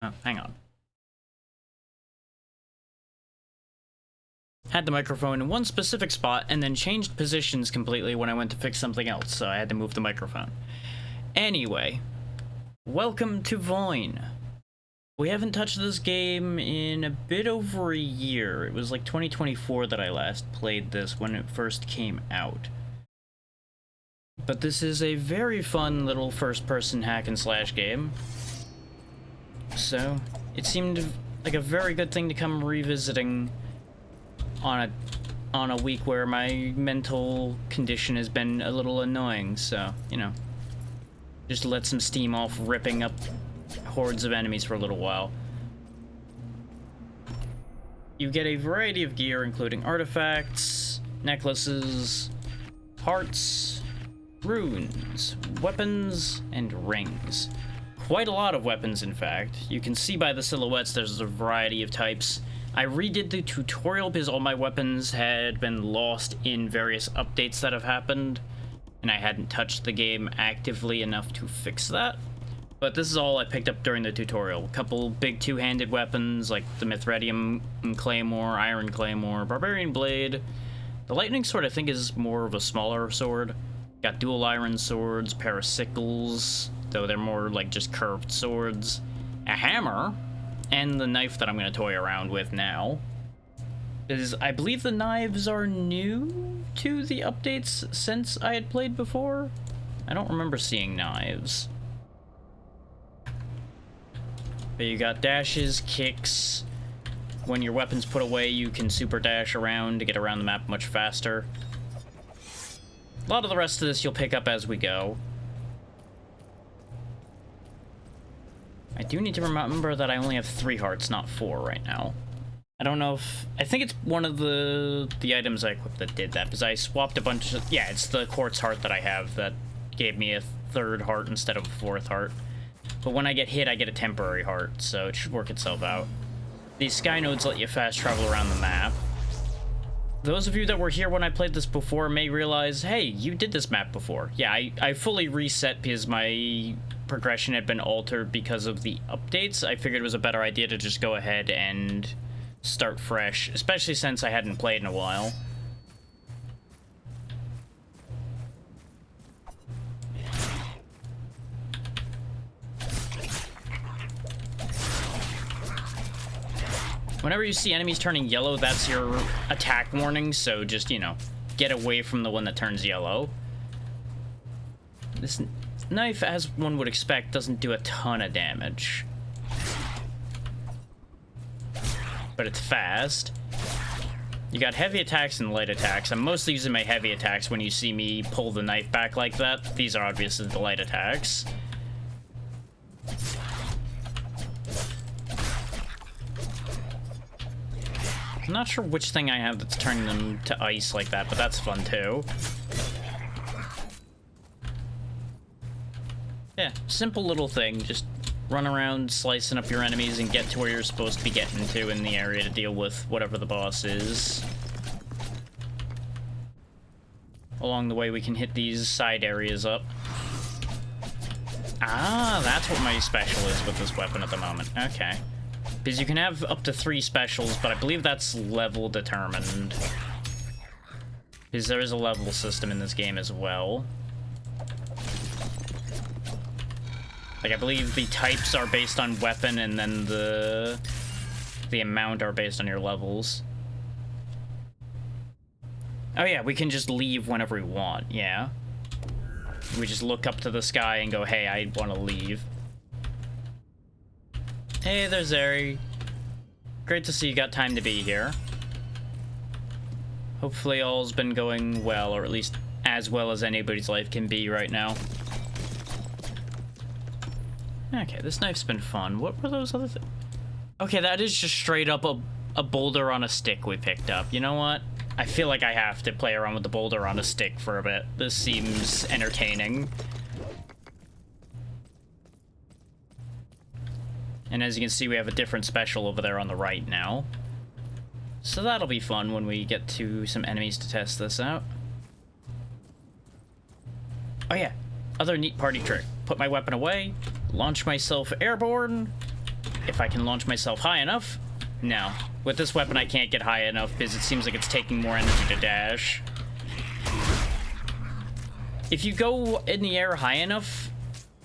Oh, hang on. Had the microphone in one specific spot and then changed positions completely when I went to fix something else, so I had to move the microphone. Anyway, welcome to Voin. We haven't touched this game in a bit over a year. It was like 2024 that I last played this when it first came out. But this is a very fun little first-person hack-and-slash game. So, it seemed like a very good thing to come revisiting on a week where my mental condition has been a little annoying, so, you know, just let some steam off ripping up hordes of enemies for a little while. You get a variety of gear, including artifacts, necklaces, hearts, runes, weapons, and rings. Quite a lot of weapons, in fact. You can see by the silhouettes there's a variety of types. I redid the tutorial because all my weapons had been lost in various updates that have happened, and I hadn't touched the game actively enough to fix that. But this is all I picked up during the tutorial. A couple big two-handed weapons like the Mithredium Claymore, Iron Claymore, Barbarian Blade. The Lightning Sword I think is more of a smaller sword. Got dual iron swords, pair of sickles, though they're more like just curved swords. A hammer, and the knife that I'm going to toy around with now. I believe the knives are new to the updates since I had played before. I don't remember seeing knives. But you got dashes, kicks. When your weapon's put away, you can super dash around to get around the map much faster. A lot of the rest of this you'll pick up as we go. I do need to remember that I only have 3 hearts, not 4 right now. I don't know if... I think it's one of the items I equipped that did that, because I swapped a bunch of... Yeah, it's the quartz heart that I have that gave me a 3rd heart instead of a 4th heart. But when I get hit, I get a temporary heart, so it should work itself out. These sky nodes let you fast travel around the map. Those of you that were here when I played this before may realize, hey, you did this map before. Yeah, I fully reset because my progression had been altered because of the updates. I figured it was a better idea to just go ahead and start fresh, especially since I hadn't played in a while. Whenever you see enemies turning yellow, that's your attack warning, so just, you know, get away from the one that turns yellow. This knife, as one would expect, doesn't do a ton of damage. But it's fast. You got heavy attacks and light attacks. I'm mostly using my heavy attacks when you see me pull the knife back like that. These are obviously the light attacks. I'm not sure which thing I have that's turning them to ice like that, but that's fun too. Yeah, simple little thing. Just run around slicing up your enemies and get to where you're supposed to be getting to in the area to deal with whatever the boss is. Along the way, we can hit these side areas up. Ah, that's what my special is with this weapon at the moment. Okay. Because you can have up to 3 specials, but I believe that's level determined. Because there is a level system in this game as well. Like, I believe the types are based on weapon, and then the amount are based on your levels. Oh yeah, we can just leave whenever we want, yeah. We just look up to the sky and go, hey, I want to leave. Hey, there's Zeri. Great to see you got time to be here. Hopefully all's been going well, or at least as well as anybody's life can be right now. Okay, this knife's been fun. What were those other things? Okay, that is just straight up a boulder on a stick we picked up. You know what? I feel like I have to play around with the boulder on a stick for a bit. This seems entertaining. And as you can see, we have a different special over there on the right now. So that'll be fun when we get to some enemies to test this out. Oh yeah, other neat party trick. Put my weapon away, launch myself airborne, if I can launch myself high enough. No. With this weapon, I can't get high enough because it seems like it's taking more energy to dash. If you go in the air high enough,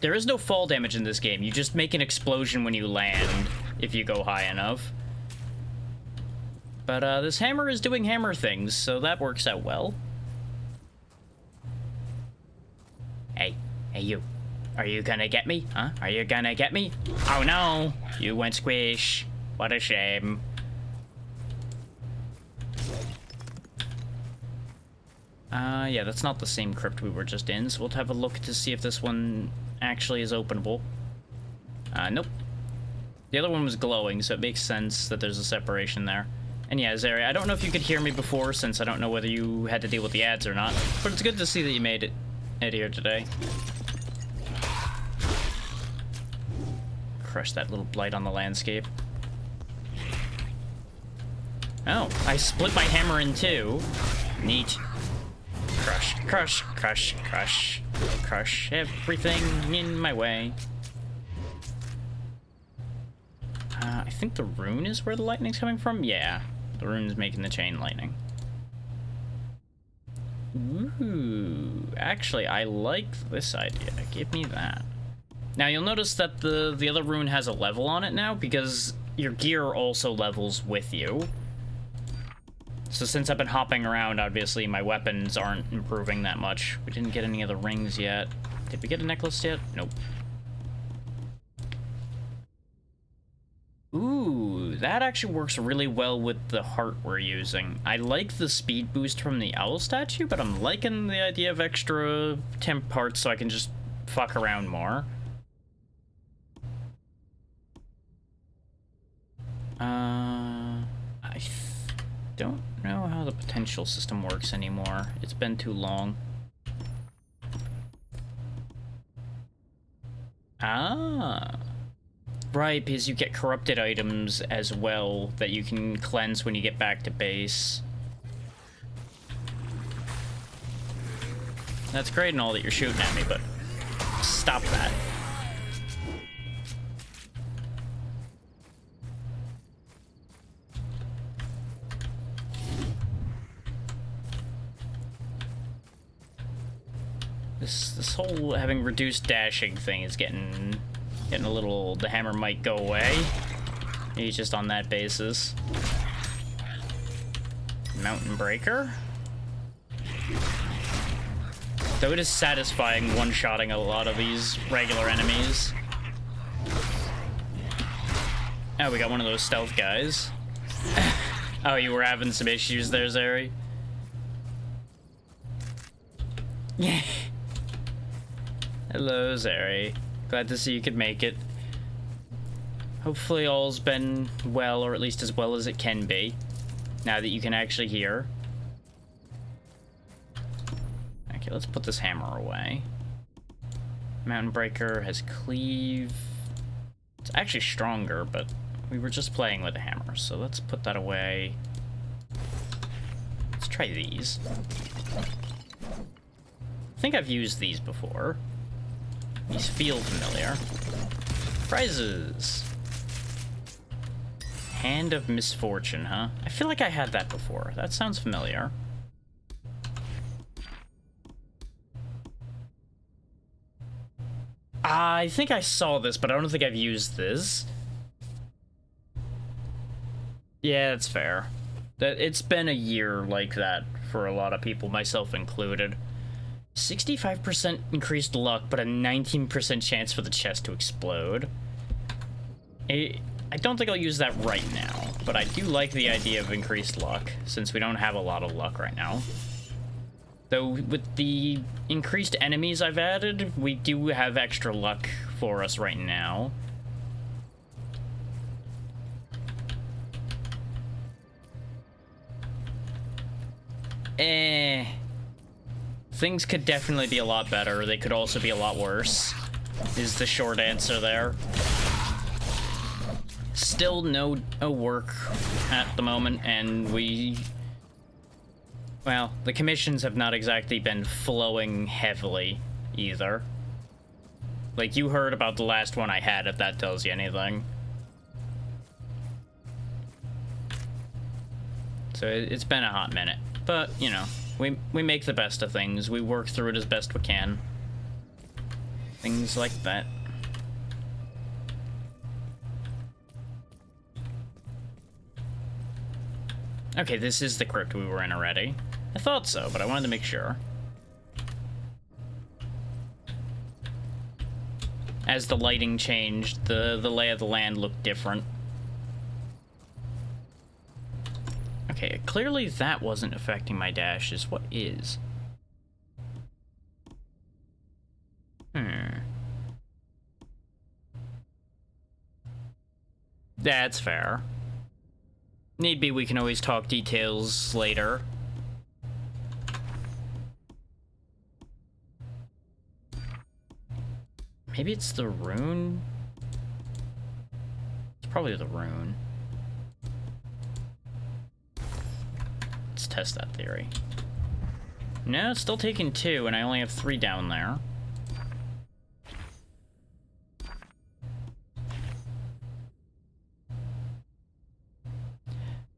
there is no fall damage in this game. You just make an explosion when you land if you go high enough. But this hammer is doing hammer things, so that works out well. Hey you. Are you gonna get me? Huh? Are you gonna get me? Oh no! You went squish. What a shame. Yeah, that's not the same crypt we were just in, so we'll have a look to see if this one actually is openable. Nope. The other one was glowing, so it makes sense that there's a separation there. And yeah, Zeri, I don't know if you could hear me before, since I don't know whether you had to deal with the ads or not, but it's good to see that you made it here today. Crush that little blight on the landscape. Oh, I split my hammer in two. Neat. Crush, crush, crush, crush, crush everything in my way. I think the rune is where the lightning's coming from? Yeah, the rune's making the chain lightning. Ooh, actually, I like this idea. Give me that. Now, you'll notice that the other rune has a level on it now, because your gear also levels with you. So since I've been hopping around, obviously, my weapons aren't improving that much. We didn't get any of the rings yet. Did we get a necklace yet? Nope. Ooh, that actually works really well with the heart we're using. I like the speed boost from the owl statue, but I'm liking the idea of extra temp parts so I can just fuck around more. I don't know how the potential system works anymore. It's been too long. Ah. Right, because you get corrupted items as well that you can cleanse when you get back to base. That's great and all that you're shooting at me, but stop that. This whole having reduced dashing thing is getting a little... The hammer might go away. Maybe just on that basis. Mountain Breaker? Though it is satisfying one-shotting a lot of these regular enemies. Oh, we got one of those stealth guys. Oh, you were having some issues there, Zeri? Yeah. Hello, Zeri. Glad to see you could make it. Hopefully all's been well, or at least as well as it can be, now that you can actually hear. Okay, let's put this hammer away. Mountain Breaker has cleave. It's actually stronger, but we were just playing with a hammer, so let's put that away. Let's try these. I think I've used these before. These feel familiar. Prizes. Hand of Misfortune, huh? I feel like I had that before. That sounds familiar. I think I saw this, but I don't think I've used this. Yeah, that's fair. It's been a year like that for a lot of people, myself included. 65% increased luck, but a 19% chance for the chest to explode. I don't think I'll use that right now, but I do like the idea of increased luck, since we don't have a lot of luck right now. Though, with the increased enemies I've added, we do have extra luck for us right now. Things could definitely be a lot better. They could also be a lot worse, is the short answer there. Still no work at the moment, and well, the commissions have not exactly been flowing heavily either. Like, you heard about the last one I had, if that tells you anything. So it's been a hot minute. But, you know, we make the best of things. We work through it as best we can. Things like that. Okay, this is the crypt we were in already. I thought so, but I wanted to make sure. As the lighting changed, the lay of the land looked different. Okay, clearly that wasn't affecting my dashes. What is? That's fair. Need be, we can always talk details later. Maybe it's the rune? It's probably the rune. Let's test that theory. No, it's still taking 2, and I only have 3 down there.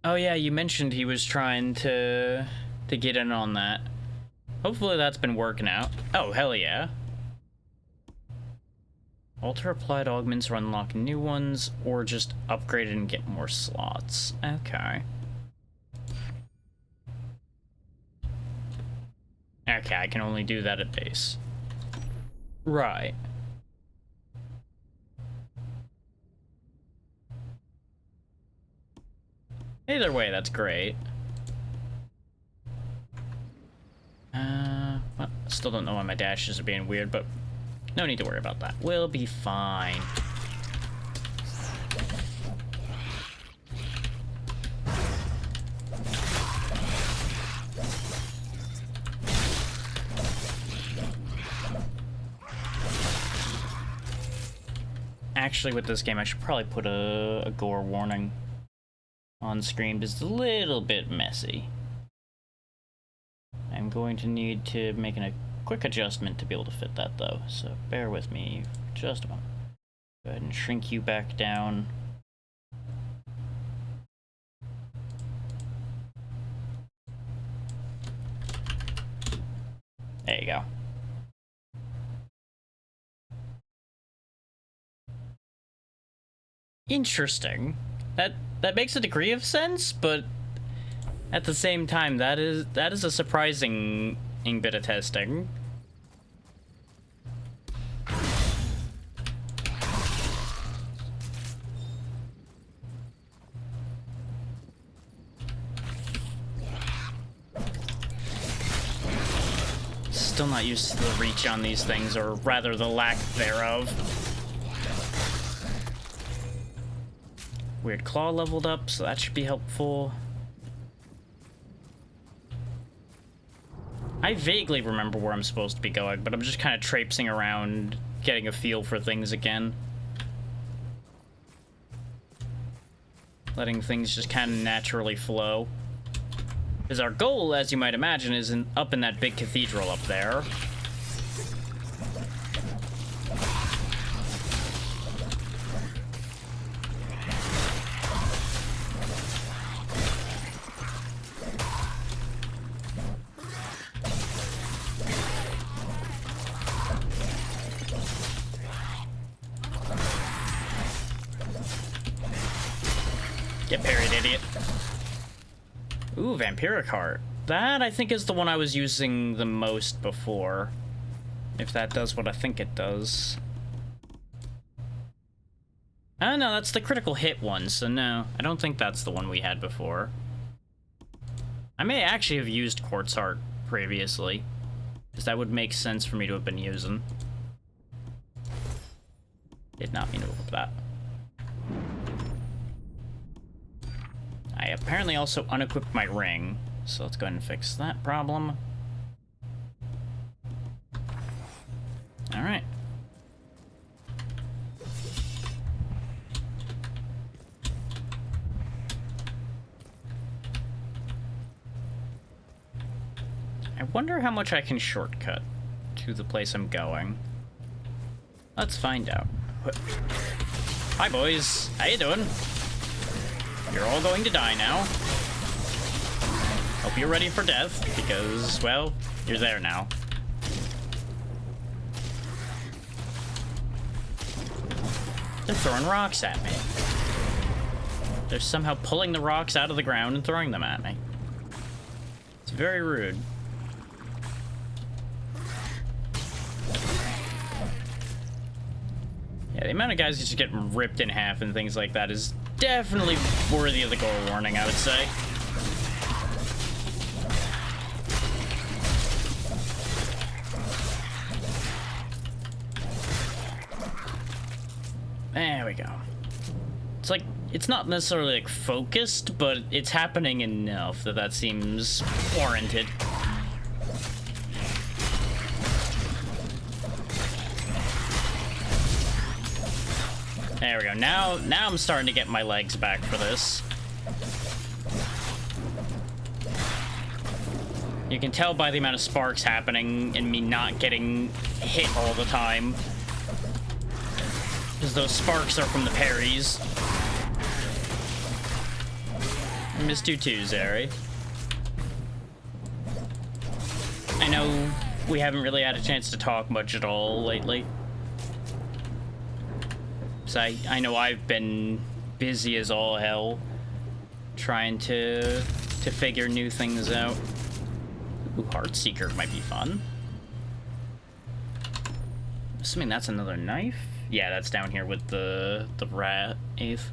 Oh yeah, you mentioned he was trying to get in on that. Hopefully that's been working out. Oh, hell yeah. Alter applied augments or unlock new ones, or just upgrade it and get more slots. Okay. Okay, I can only do that at base. Right. Either way, that's great. Well, still don't know why my dashes are being weird, but no need to worry about that. We'll be fine. Actually, with this game, I should probably put a gore warning on screen. Just a little bit messy. I'm going to need to make a quick adjustment to be able to fit that, though, so bear with me for just a moment. Go ahead and shrink you back down. There you go. Interesting. That makes a degree of sense, but at the same time, that is a surprising bit of testing. Still not used to the reach on these things, or rather the lack thereof. Weird Claw leveled up, so that should be helpful. I vaguely remember where I'm supposed to be going, but I'm just kind of traipsing around, getting a feel for things again. Letting things just kind of naturally flow. Because our goal, as you might imagine, is up in that big cathedral up there. Get parried, idiot. Ooh, Vampiric Heart. That, I think, is the one I was using the most before. If that does what I think it does. Oh, no, that's the critical hit one, so no. I don't think that's the one we had before. I may actually have used Quartz Heart previously, because that would make sense for me to have been using. Did not mean to look at that. I apparently also unequipped my ring, so let's go ahead and fix that problem. Alright. I wonder how much I can shortcut to the place I'm going. Let's find out. Hi, boys. How you doing? You're all going to die now. Hope you're ready for death, because, well, you're there now. They're throwing rocks at me. They're somehow pulling the rocks out of the ground and throwing them at me. It's very rude. Yeah, the amount of guys just getting ripped in half and things like that is definitely worthy of the gore warning, I would say. There we go. It's like, it's not necessarily like focused, but it's happening enough that that seems warranted. There we go. Now I'm starting to get my legs back for this. You can tell by the amount of sparks happening and me not getting hit all the time. Because those sparks are from the parries. I missed you too, Zeri. I know we haven't really had a chance to talk much at all lately. So I know I've been busy as all hell trying to figure new things out. Ooh, Heartseeker might be fun. Assuming that's another knife? Yeah, that's down here with the rat eighth.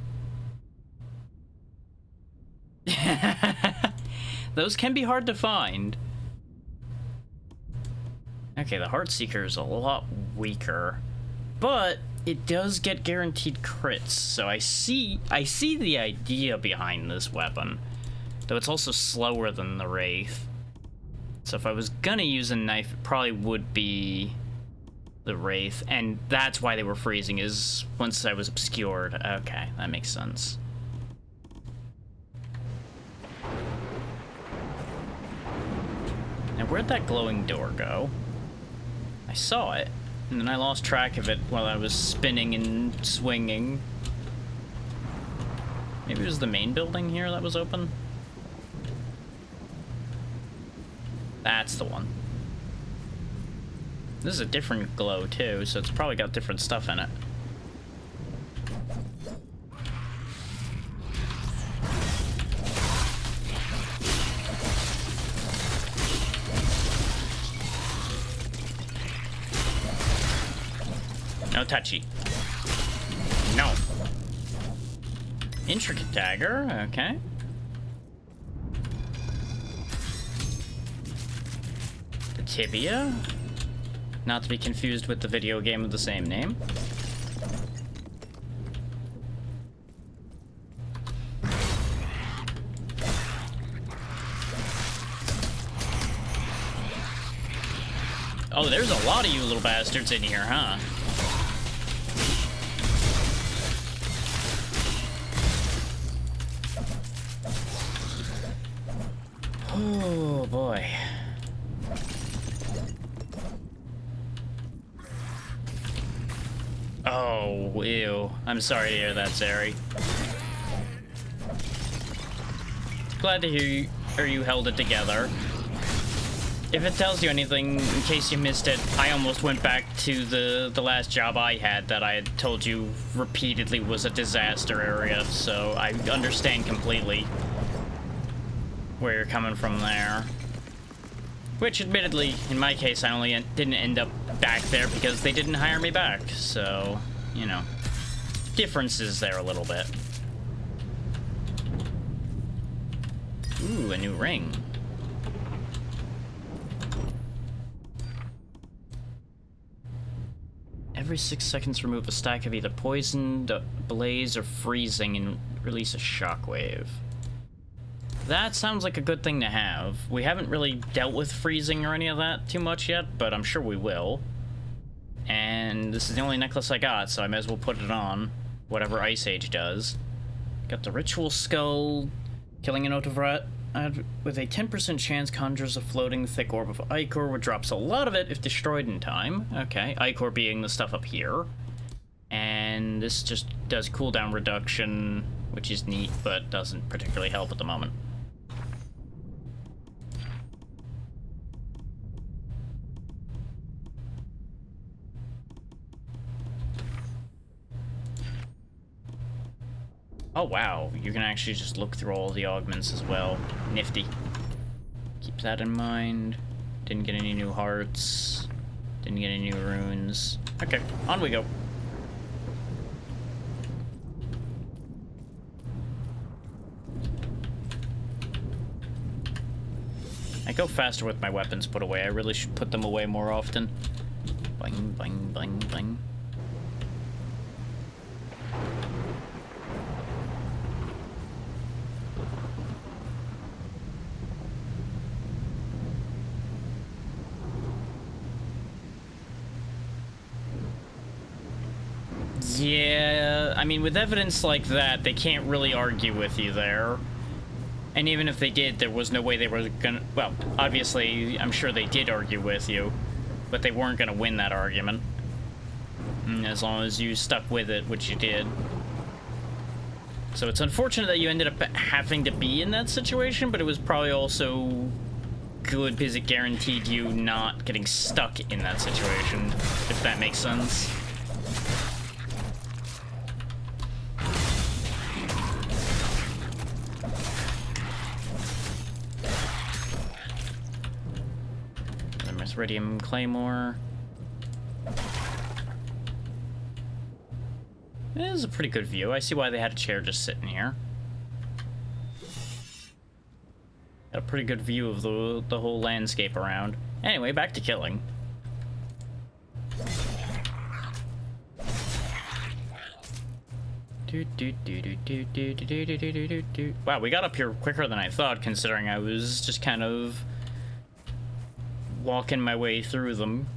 Those can be hard to find. Okay, the Heartseeker is a lot weaker, but it does get guaranteed crits, so I see the idea behind this weapon, though it's also slower than the Wraith. So if I was gonna use a knife, it probably would be the Wraith, and that's why they were freezing, is once I was obscured. Okay, that makes sense. Now, where'd that glowing door go? I saw it, and then I lost track of it while I was spinning and swinging. Maybe it was the main building here that was open? That's the one. This is a different glow, too, so it's probably got different stuff in it. No touchy. No. Intricate dagger, okay. The tibia. Not to be confused with the video game of the same name. Oh, there's a lot of you little bastards in here, huh? Oh, boy. Oh, ew. I'm sorry to hear that, Zeri. Glad to hear you held it together. If it tells you anything, in case you missed it, I almost went back to the last job I had that I had told you repeatedly was a disaster area, so I understand completely where you're coming from there. Which, admittedly, in my case, I only didn't end up back there because they didn't hire me back, so, you know, differences there a little bit. Ooh, a new ring. Every 6 seconds, remove a stack of either poisoned, blaze, or freezing and release a shockwave. That sounds like a good thing to have. We haven't really dealt with freezing or any of that too much yet, but I'm sure we will. And this is the only necklace I got, so I may as well put it on. Whatever Ice Age does. Got the Ritual Skull. Killing an Otavrat with a 10% chance conjures a floating thick orb of Ichor, which drops a lot of it if destroyed in time. Okay, Ichor being the stuff up here. And this just does cooldown reduction, which is neat, but doesn't particularly help at the moment. Oh, wow. You can actually just look through all the augments as well. Nifty. Keep that in mind. Didn't get any new hearts. Didn't get any new runes. Okay, on we go. I go faster with my weapons put away. I really should put them away more often. Bang, bang, bang, bang. Yeah, I mean, with evidence like that, they can't really argue with you there. And even if they did, there was no way they were gonna... Well, obviously, I'm sure they did argue with you, but they weren't gonna win that argument. As long as you stuck with it, which you did. So it's unfortunate that you ended up having to be in that situation, but it was probably also good because it guaranteed you not getting stuck in that situation, if that makes sense. Iridium Claymore. It is a pretty good view. I see why they had a chair just sitting here. Got a pretty good view of the whole landscape around. Anyway, back to killing. Wow, we got up here quicker than I thought, considering I was just kind of walking my way through them.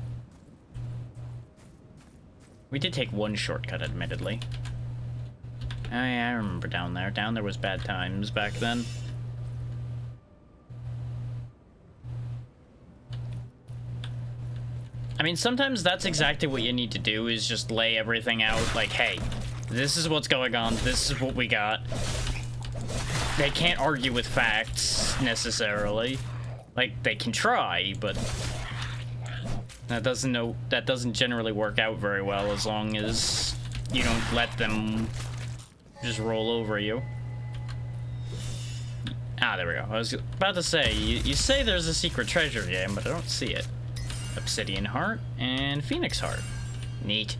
We did take one shortcut, admittedly. Oh yeah, I remember down there. Down there was bad times back then. I mean, sometimes that's exactly what you need to do, is just lay everything out, like, hey, this is what's going on, this is what we got. They can't argue with facts, necessarily. Like, they can try, but that doesn't generally work out very well as long as you don't let them just roll over you. Ah, there we go. I was about to say, you say there's a secret treasure game, but I don't see it. Obsidian Heart and Phoenix Heart. Neat.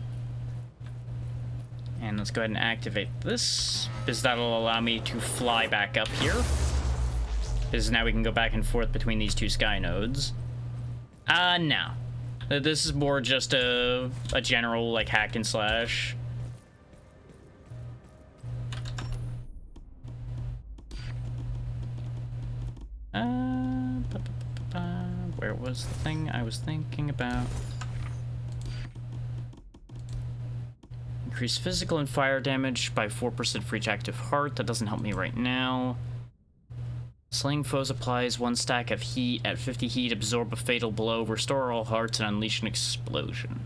And let's go ahead and activate this, because that'll allow me to fly back up here. Because now we can go back and forth between these two sky nodes. No. This is more just a general, like, hack and slash. Where was the thing I was thinking about? Increase physical and fire damage by 4% for each active heart. That doesn't help me right now. Slaying foes applies 1 stack of heat. At 50 heat, absorb a fatal blow, restore all hearts, and unleash an explosion.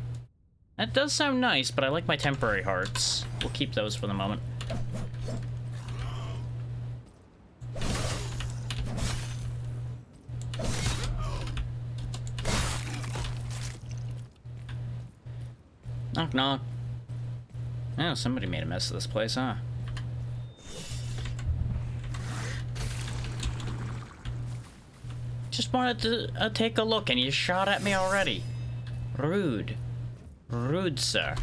That does sound nice, but I like my temporary hearts. We'll keep those for the moment. Knock, knock. Oh, somebody made a mess of this place, huh? Just wanted to take a look and you shot at me already. Rude. Rude, sir.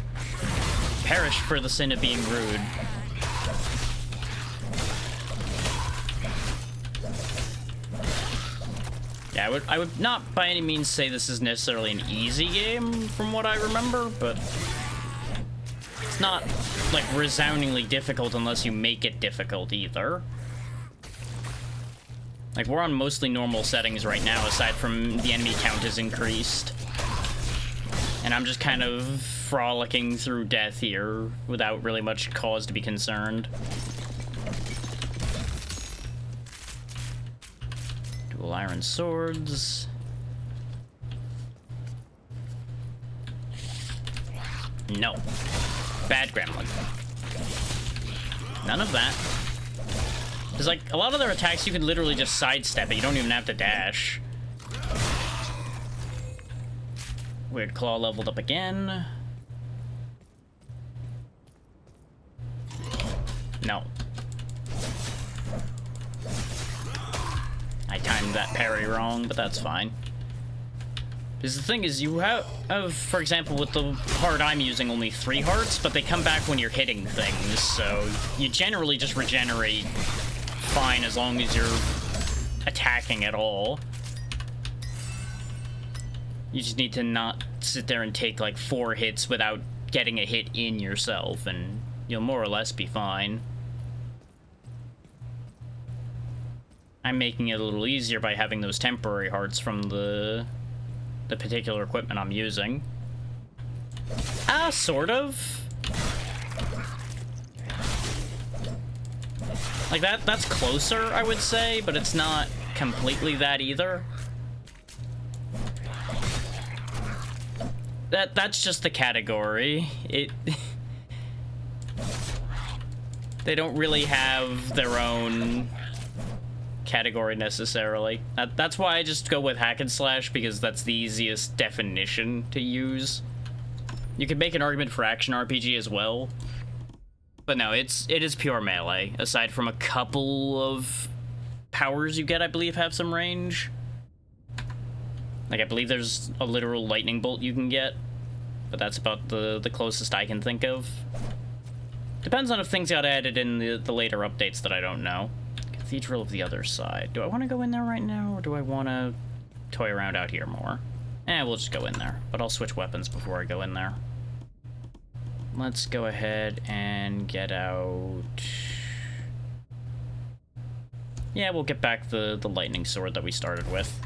Perish for the sin of being rude. Yeah, I would not by any means say this is necessarily an easy game from what I remember, but it's not like resoundingly difficult unless you make it difficult either. Like, we're on mostly normal settings right now, aside from the enemy count is increased. And I'm just kind of frolicking through death here without really much cause to be concerned. Dual iron swords. No. Bad gremlin. None of that. Because, like, a lot of their attacks you can literally just sidestep it. You don't even have to dash. Weird Claw leveled up again. No. I timed that parry wrong, but that's fine. Because the thing is, you have, for example, with the heart I'm using, only 3 hearts, but they come back when you're hitting things, so you generally just regenerate fine as long as you're attacking at all. You just need to not sit there and take like 4 hits without getting a hit in yourself, and you'll more or less be fine. I'm making it a little easier by having those temporary hearts from the particular equipment I'm using. Sort of. Like that's closer, I would say, but it's not completely that either. That's just the category. They don't really have their own category necessarily. That's why I just go with hack and slash, because that's the easiest definition to use. You could make an argument for action RPG as well, but no, it is pure melee. Aside from a couple of powers you get, I believe, have some range. Like, I believe there's a literal lightning bolt you can get, but that's about the closest I can think of. Depends on if things got added in the later updates that I don't know. Cathedral of the Other Side. Do I want to go in there right now, or do I want to toy around out here more? We'll just go in there, but I'll switch weapons before I go in there. Let's go ahead and get out... Yeah, we'll get back the lightning sword that we started with.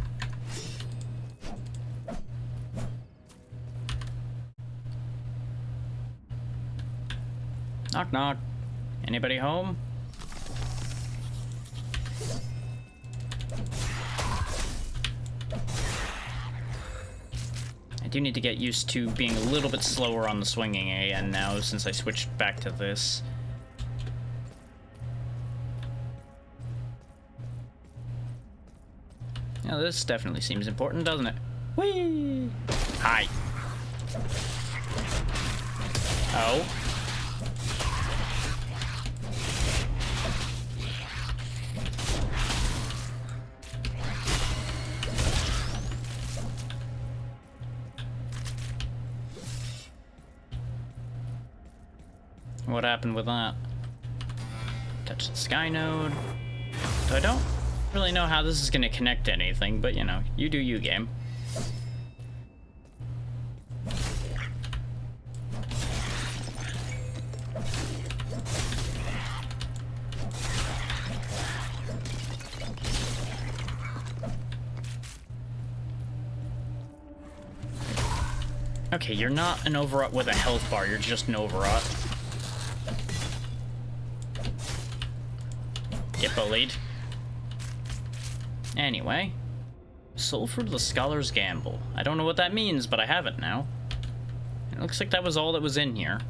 Knock, knock. Anybody home? I do need to get used to being a little bit slower on the swinging again now, since I switched back to this. Now this definitely seems important, doesn't it? Whee! Hi. Oh. What happened with that? Touch the sky node. So I don't really know how this is going to connect to anything, but you know, you do you, game. Okay, you're not an overwrought with a health bar, you're just an overwrought. Get bullied. Anyway. Soul Fruit of the Scholar's Gamble. I don't know what that means, but I have it now. It looks like that was all that was in here.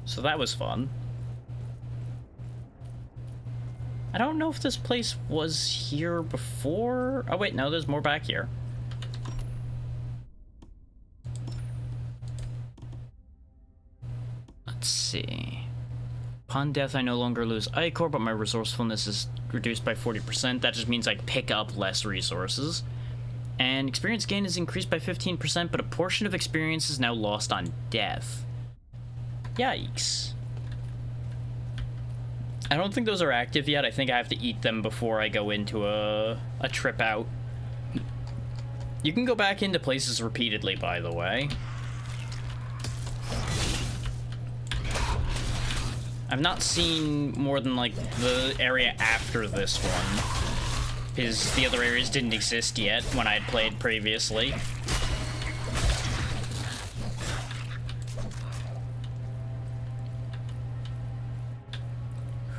So that was fun. I don't know if this place was here before. Oh wait, no, there's more back here. Let's see. Upon death, I no longer lose Ichor, but my resourcefulness is reduced by 40%. That just means I pick up less resources. And experience gain is increased by 15%, but a portion of experience is now lost on death. Yikes. I don't think those are active yet. I think I have to eat them before I go into a trip out. You can go back into places repeatedly, by the way. I've not seen more than, like, the area after this one, because the other areas didn't exist yet when I had played previously.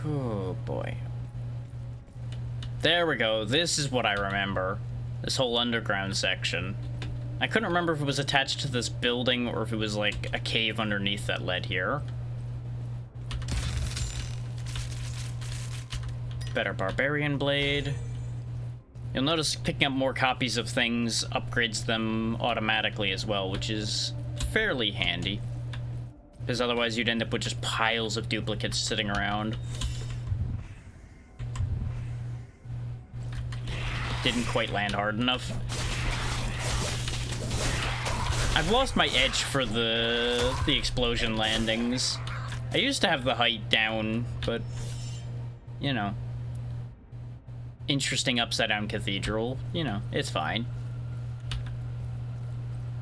Oh, boy. There we go. This is what I remember. This whole underground section. I couldn't remember if it was attached to this building or if it was, like, a cave underneath that led here. Better Barbarian Blade. You'll notice picking up more copies of things upgrades them automatically as well, which is fairly handy. because otherwise you'd end up with just piles of duplicates sitting around. Didn't quite land hard enough. I've lost my edge for the explosion landings. I used to have the height down, but, you know. Interesting upside-down cathedral. You know, it's fine.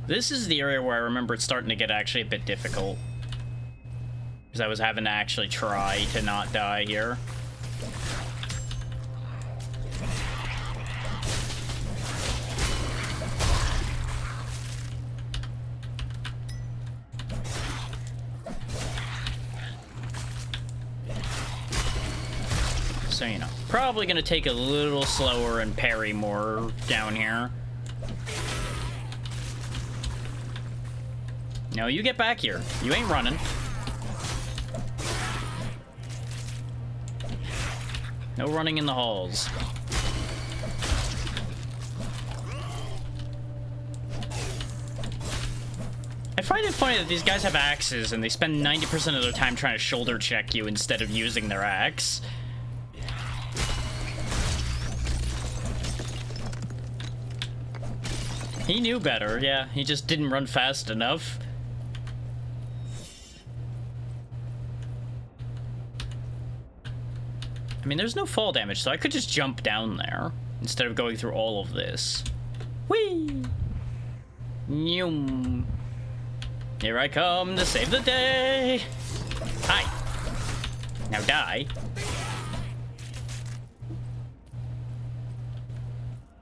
This is the area where I remember it's starting to get actually a bit difficult. Because I was having to actually try to not die here. So, you know, probably gonna take a little slower and parry more down here. No, you get back here. You ain't running. No running in the halls. I find it funny that these guys have axes and they spend 90% of their time trying to shoulder check you instead of using their axe. He knew better, yeah. He just didn't run fast enough. I mean, there's no fall damage, so I could just jump down there instead of going through all of this. Whee! Nyum. Here I come to save the day. Hi. Now die.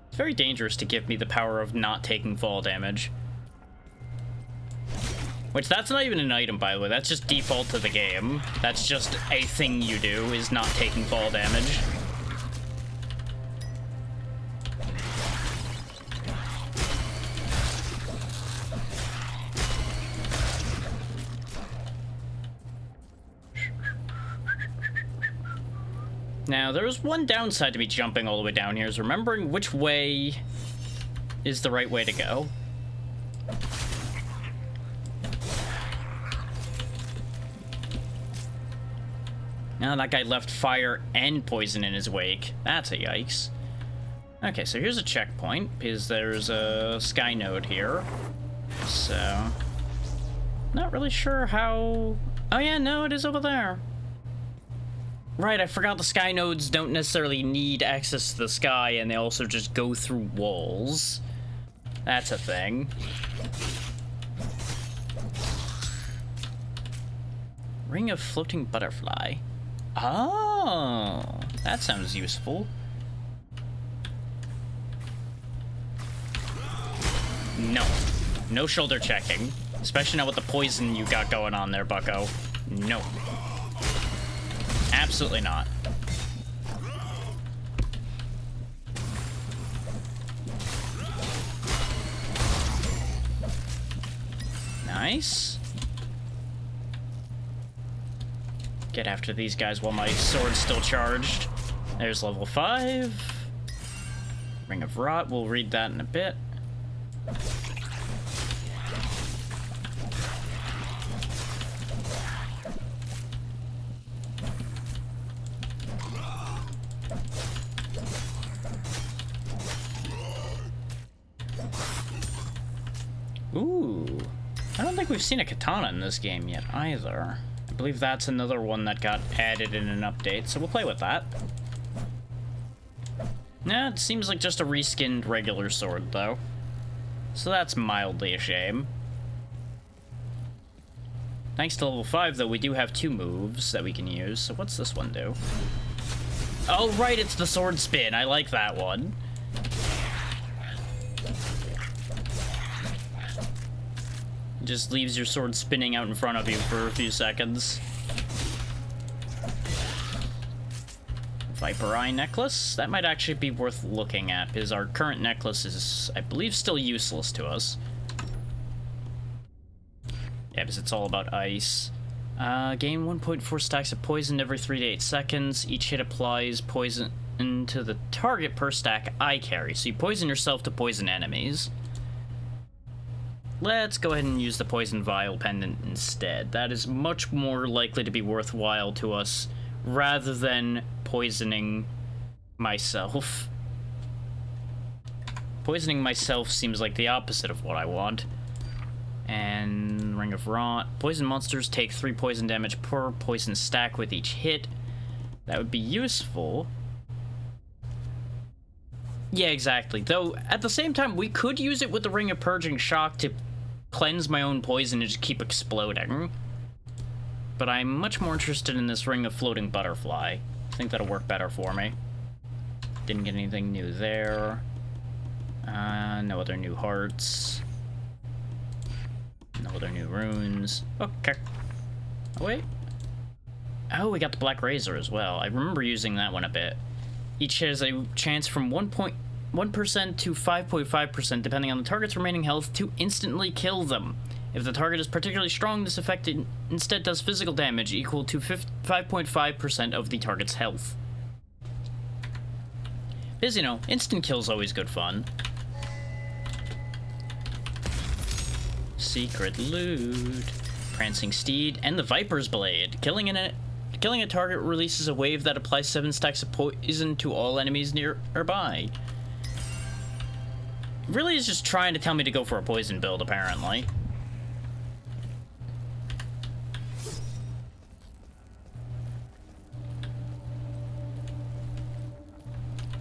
It's very dangerous to give me the power of not taking fall damage. Which, that's not even an item, by the way. That's just default to the game. That's just a thing you do, is not taking fall damage. Now, there's one downside to me jumping all the way down here, is remembering which way is the right way to go. Now that guy left fire and poison in his wake. That's a yikes. Okay, so here's a checkpoint, because there's a sky node here. So, not really sure how... Oh yeah, no, it is over there. Right, I forgot the sky nodes don't necessarily need access to the sky, and they also just go through walls. That's a thing. Ring of floating butterfly. Oh, that sounds useful. No. No shoulder checking. Especially not with the poison you got going on there, bucko. No. Absolutely not. Nice. Get after these guys while my sword's still charged. There's level 5. Ring of Rot, we'll read that in a bit. Ooh, I don't think we've seen a katana in this game yet either. I believe that's another one that got added in an update, so we'll play with that. Nah, it seems like just a reskinned regular sword, though. So that's mildly a shame. Thanks to level 5, though, we do have 2 moves that we can use, so what's this one do? Oh, right, it's the sword spin. I like that one. Just leaves your sword spinning out in front of you for a few seconds. Viper Eye necklace. That might actually be worth looking at, because our current necklace is, I believe, still useless to us. Yeah, because it's all about ice. Gain 1.4 stacks of poison every 3 to 8 seconds. Each hit applies poison to the target per stack I carry. So you poison yourself to poison enemies. Let's go ahead and use the Poison Vial Pendant instead. That is much more likely to be worthwhile to us rather than poisoning myself. Poisoning myself seems like the opposite of what I want. And Ring of Rot. Poison monsters take 3 poison damage per poison stack with each hit. That would be useful. Yeah, exactly. Though, at the same time, we could use it with the Ring of Purging Shock to cleanse my own poison and just keep exploding. But I'm much more interested in this Ring of Floating Butterfly. I think that'll work better for me. Didn't get anything new there. No other new hearts. No other new runes. Okay. Oh, wait. Oh, we got the Black Razor as well. I remember using that one a bit. Each has a chance from 1.1% to 5.5%, depending on the target's remaining health, to instantly kill them. If the target is particularly strong, this effect instead does physical damage equal to 5.5% of the target's health. Because, you know, instant kill's always good fun. Secret loot. Prancing Steed and the Viper's Blade. Killing a target releases a wave that applies 7 stacks of poison to all enemies nearby. Really is just trying to tell me to go for a poison build, apparently.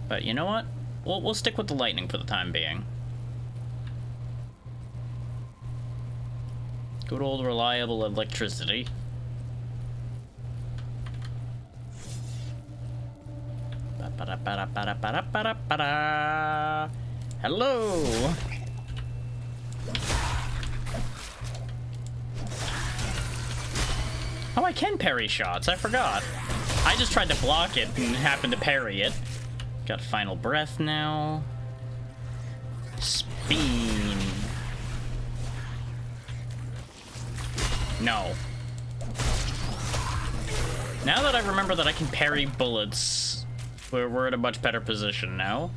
But you know what? We'll stick with the lightning for the time being. Good old reliable electricity. Hello! Oh, I can parry shots. I forgot. I just tried to block it and happened to parry it. Got Final Breath now. Spin. No. Now that I remember that I can parry bullets, we're in a much better position now.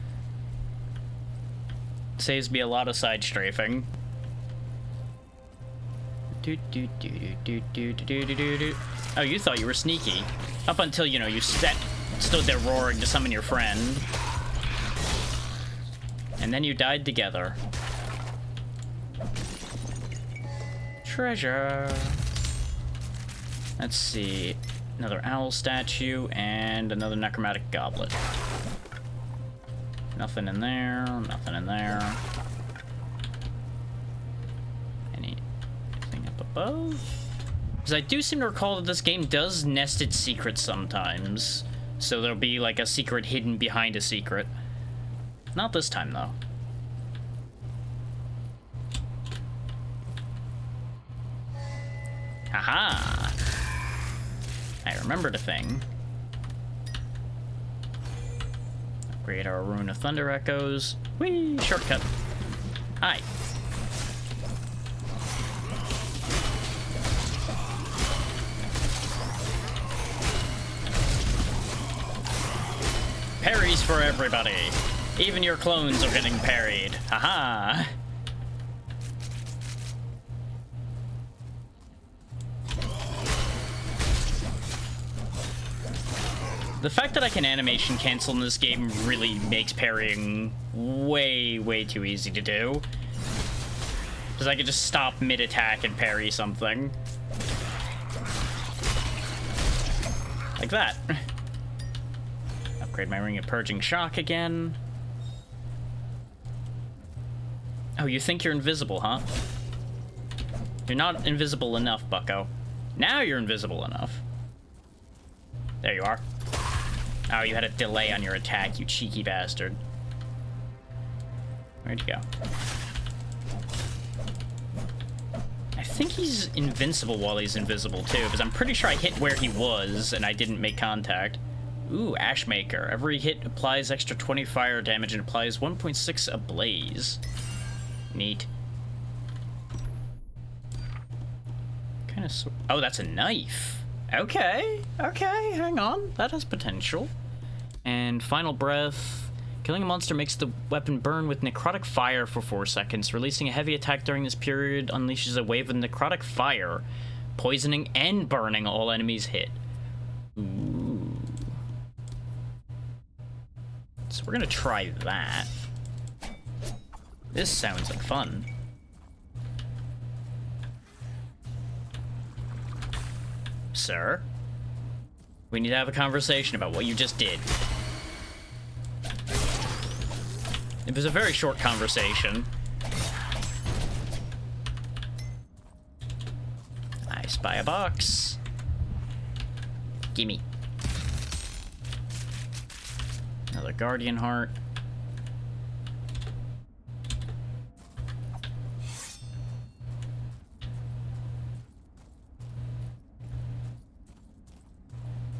Saves me a lot of side strafing. Oh, you thought you were sneaky. Up until, you know, you stood there roaring to summon your friend. And then you died together. Treasure. Let's see. Another owl statue and another necromantic goblet. Nothing in there, nothing in there. Anything up above? Because I do seem to recall that this game does nested secrets sometimes. So there'll be like a secret hidden behind a secret. Not this time though. Haha! I remembered a thing. Upgrade our Rune of Thunder Echoes. Whee! Shortcut. Hi. Parries for everybody. Even your clones are getting parried. Haha! The fact that I can animation cancel in this game really makes parrying way, way too easy to do. Because I can just stop mid-attack and parry something. Like that. Upgrade my Ring of Purging Shock again. Oh, you think you're invisible, huh? You're not invisible enough, bucko. Now you're invisible enough. There you are. Oh, you had a delay on your attack, you cheeky bastard. Where'd you go? I think he's invincible while he's invisible, too, because I'm pretty sure I hit where he was, and I didn't make contact. Ooh, Ashmaker. Every hit applies extra 20 fire damage and applies 1.6 ablaze. Neat. Kind of... Oh, that's a knife. Okay, okay, hang on. That has potential. And Final Breath Killing a monster makes the weapon burn with necrotic fire for 4 seconds. Releasing a heavy attack during this period unleashes a wave of necrotic fire, poisoning and burning all enemies hit. Ooh. So we're gonna try that. This sounds like fun. Sir? We need to have a conversation about what you just did. It was a very short conversation. I spy a box. Gimme. Another guardian heart.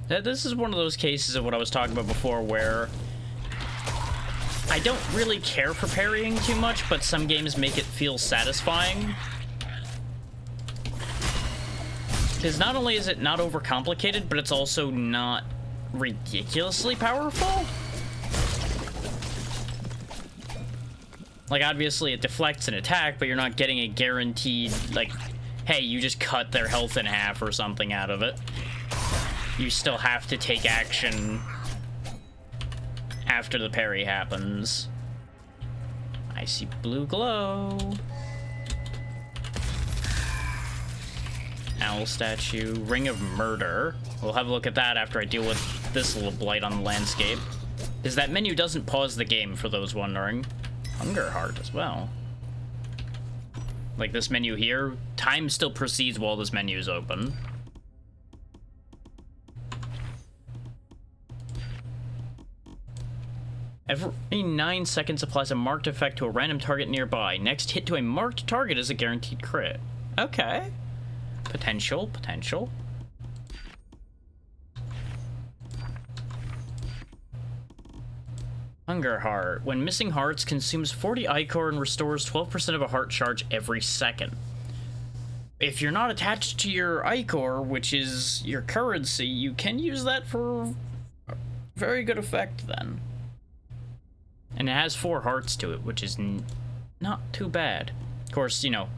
This is one of those cases of what I was talking about before where I don't really care for parrying too much, but some games make it feel satisfying. Because not only is it not overcomplicated, but it's also not ridiculously powerful. Like, obviously it deflects an attack, but you're not getting a guaranteed, like, hey, you just cut their health in half or something out of it. You still have to take action after the parry happens. I see blue glow. Owl statue. Ring of Murder. We'll have a look at that after I deal with this little blight on the landscape. Because that menu doesn't pause the game, for those wondering. Hunger Heart as well. Like this menu here, time still proceeds while this menu is open. Every 9 seconds applies a marked effect to a random target nearby. Next hit to a marked target is a guaranteed crit. Okay. Potential. Hunger Heart. When missing hearts, consumes 40 ichor and restores 12% of a heart charge every second. If you're not attached to your ichor, which is your currency, you can use that for very good effect then. And it has 4 hearts to it, which is not too bad. Of course, you know,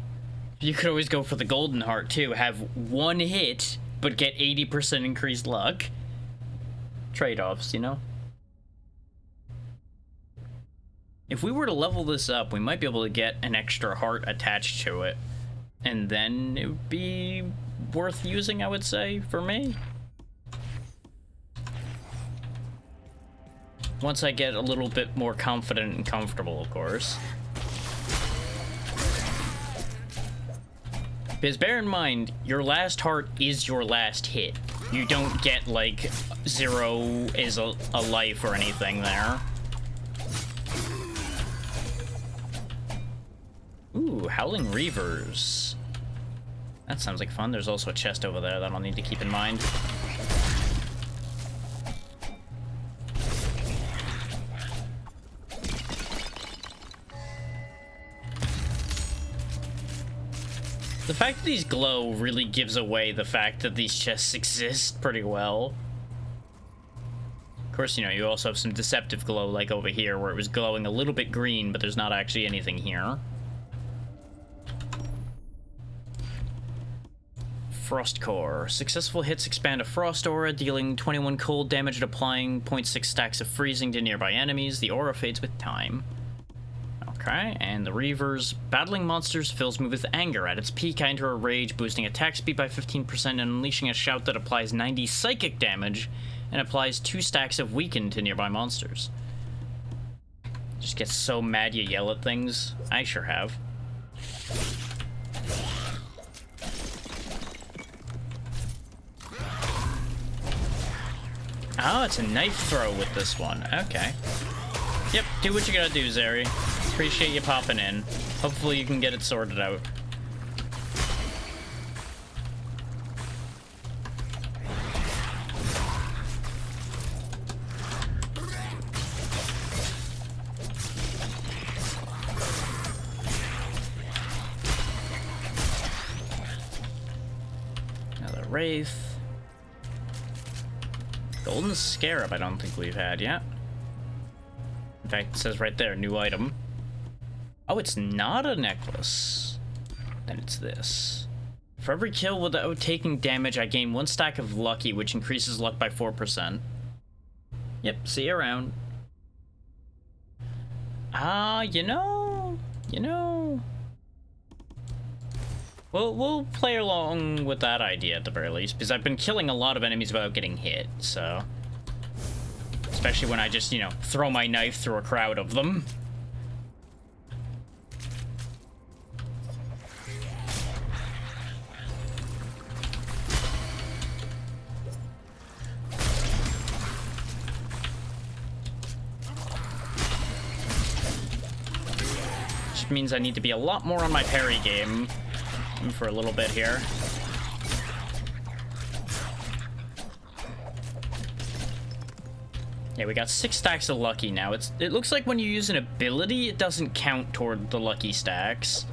you could always go for the golden heart too. Have 1 hit, but get 80% increased luck. Trade-offs, you know? If we were to level this up, we might be able to get an extra heart attached to it. And then it would be worth using, I would say, for me. Once I get a little bit more confident and comfortable, of course. Because bear in mind, your last heart is your last hit. You don't get, like, 0 is a life or anything there. Ooh, Howling Reavers. That sounds like fun. There's also a chest over there that I'll need to keep in mind. The fact that these glow really gives away the fact that these chests exist pretty well. Of course, you know, you also have some deceptive glow, like over here, where it was glowing a little bit green, but there's not actually anything here. Frost Core. Successful hits expand a frost aura, dealing 21 cold damage and applying 0.6 stacks of freezing to nearby enemies. The aura fades with time. Okay, and the Reavers. Battling monsters fills me with anger. At its peak, I enter a rage, boosting attack speed by 15% and unleashing a shout that applies 90 psychic damage and applies 2 stacks of weaken to nearby monsters. Just get so mad you yell at things. I sure have. Oh, it's a knife throw with this one. Okay. Yep, do what you gotta do, Zeri. Appreciate you popping in. Hopefully you can get it sorted out. Another Wraith. Golden Scarab I don't think we've had yet. In fact, it says right there, new item. Oh, it's not a necklace. Then it's this. For every kill without taking damage, I gain 1 stack of lucky, which increases luck by 4%. Yep, see you around. You know. We'll play along with that idea at the very least, because I've been killing a lot of enemies without getting hit, so... Especially when I just, throw my knife through a crowd of them. Which means I need to be a lot more on my parry game for a little bit here. Yeah, we got 6 stacks of lucky now. It looks like when you use an ability, it doesn't count toward the lucky stacks.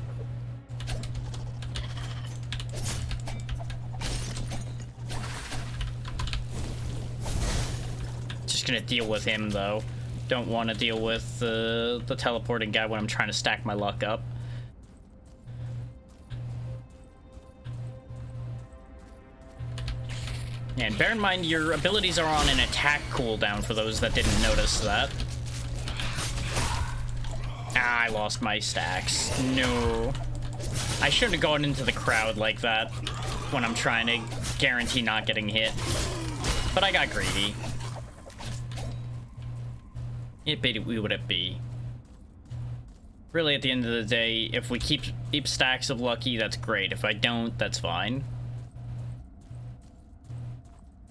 Just gonna deal with him, though. Don't want to deal with the teleporting guy when I'm trying to stack my luck up. And bear in mind, your abilities are on an attack cooldown for those that didn't notice that. Ah, I lost my stacks. No. I shouldn't have gone into the crowd like that when I'm trying to guarantee not getting hit. But I got greedy. It be what it be. Really, at the end of the day, if we keep stacks of lucky, that's great. If I don't, that's fine.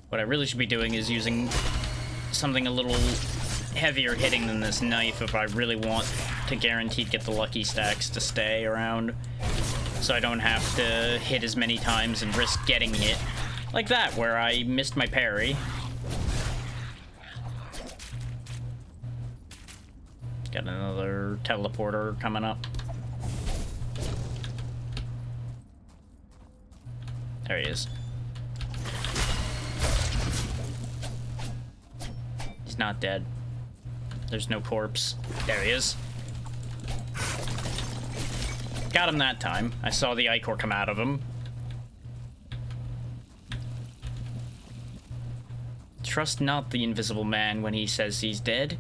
What I really should be doing is using something a little heavier hitting than this knife if I really want to guaranteed get the lucky stacks to stay around. So I don't have to hit as many times and risk getting hit. Like that, where I missed my parry. Got another teleporter coming up. There he is. He's not dead. There's no corpse. There he is. Got him that time. I saw the ichor come out of him. Trust not the invisible man when he says he's dead.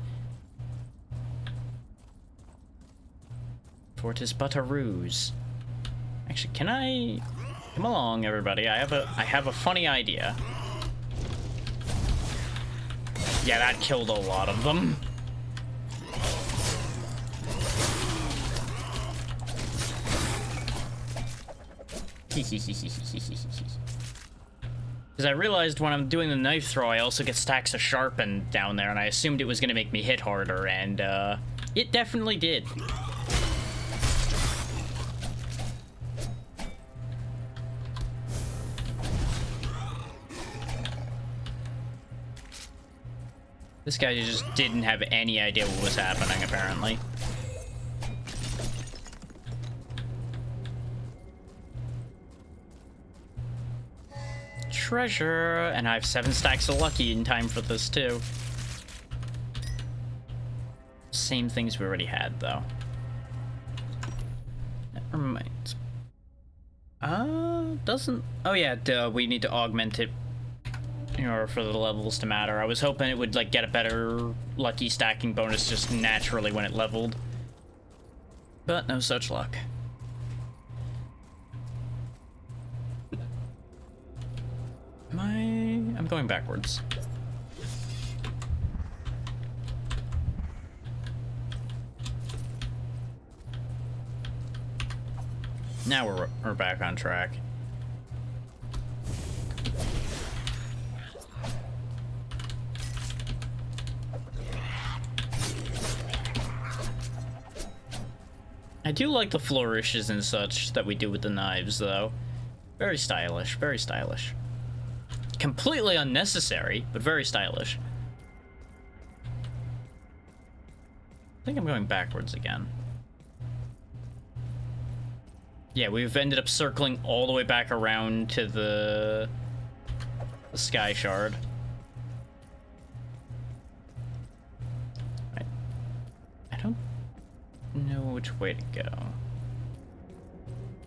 For 'tis but a ruse. Actually, can I... Come along, everybody. I have a funny idea. Yeah, that killed a lot of them. Because I realized when I'm doing the knife throw, I also get stacks of sharpen down there, and I assumed it was going to make me hit harder, and it definitely did. This guy just didn't have any idea what was happening, apparently. Treasure, and I have 7 stacks of lucky in time for this, too. Same things we already had, though. Never mind. Doesn't... Oh, yeah, duh, we need to augment it in order for the levels to matter. I was hoping it would, like, get a better lucky stacking bonus just naturally when it leveled. But no such luck. I'm going backwards. Now we're back on track. I do like the flourishes and such that we do with the knives, though. Very stylish, very stylish. Completely unnecessary, but very stylish. I think I'm going backwards again. Yeah, we've ended up circling all the way back around to the sky shard. Right. Which way to go?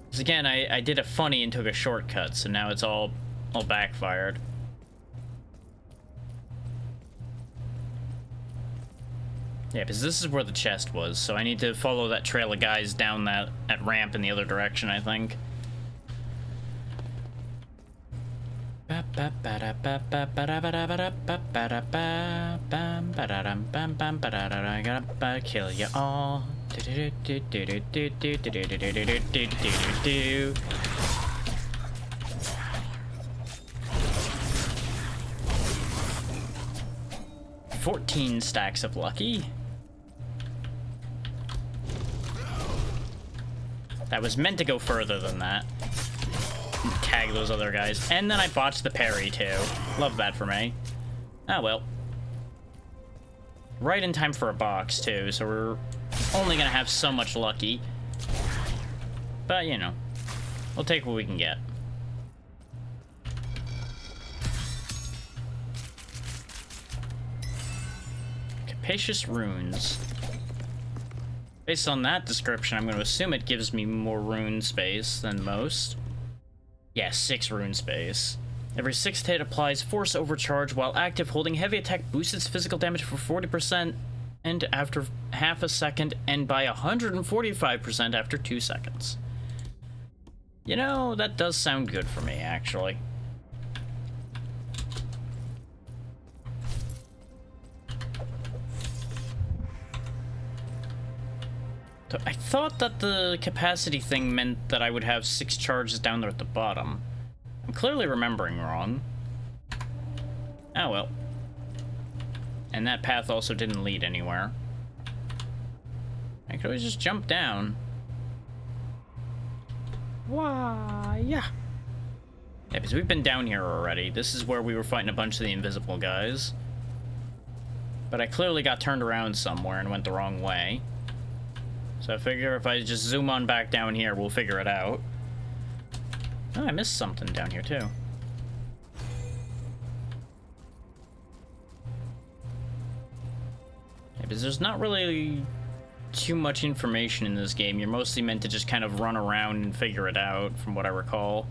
Because again, I did a funny and took a shortcut, so now it's all backfired. Yeah, because this is where the chest was, so I need to follow that trail of guys down that ramp in the other direction, I think. I gotta kill you all. 14 stacks of lucky. That was meant to go further than that. Tag those other guys. And then I botched the parry, too. Love that for me. Ah, well. Right in time for a box, too, so we're only gonna have so much lucky. But, you know. We'll take what we can get. Capacious runes. Based on that description, I'm going to assume it gives me more rune space than most. Yeah, 6 rune space. Every 6th hit applies force overcharge while active. Holding heavy attack boosts its physical damage for 40% and after half a second, and by 145% after 2 seconds. You know, that does sound good for me, actually. I thought that the capacity thing meant that I would have 6 charges down there at the bottom. I'm clearly remembering wrong. Oh well. And that path also didn't lead anywhere. I could always just jump down. Why? Yeah. Yeah, because we've been down here already. This is where we were fighting a bunch of the invisible guys. But I clearly got turned around somewhere and went the wrong way. So I figure if I just zoom on back down here, we'll figure it out. Oh, I missed something down here, too. Yeah, because there's not really too much information in this game. You're mostly meant to just kind of run around and figure it out, from what I recall.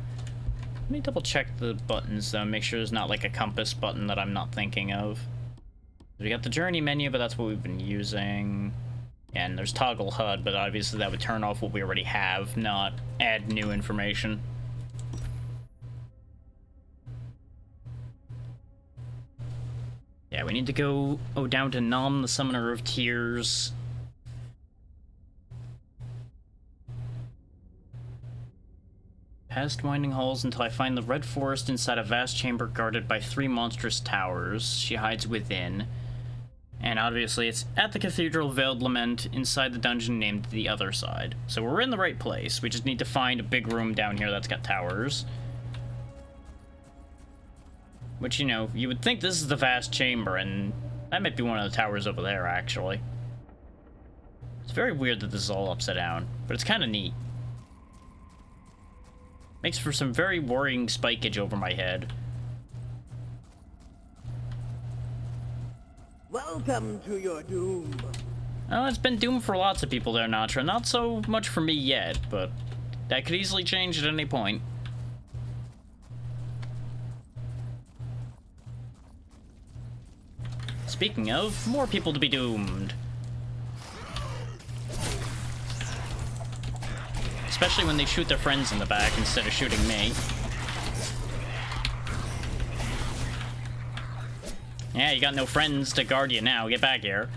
Let me double check the buttons, though, make sure there's not, like, a compass button that I'm not thinking of. We got the journey menu, but that's what we've been using. And there's toggle HUD, but obviously that would turn off what we already have, not add new information. Yeah, we need to go down to Nom, the Summoner of Tears. Past winding halls until I find the Red Forest inside a vast chamber guarded by 3 monstrous towers. She hides within. And obviously it's at the Cathedral Veiled Lament inside the dungeon named The Other Side. So we're in the right place. We just need to find a big room down here that's got towers. Which, you know, you would think this is the vast chamber, and that might be one of the towers over there, actually. It's very weird that this is all upside down, but it's kind of neat. Makes for some very worrying spikage over my head. Welcome to your doom. Well, it's been doomed for lots of people there, Natra. Not so much for me yet, but that could easily change at any point. Speaking of, more people to be doomed. Especially when they shoot their friends in the back instead of shooting me. Yeah, you got no friends to guard you now. Get back here.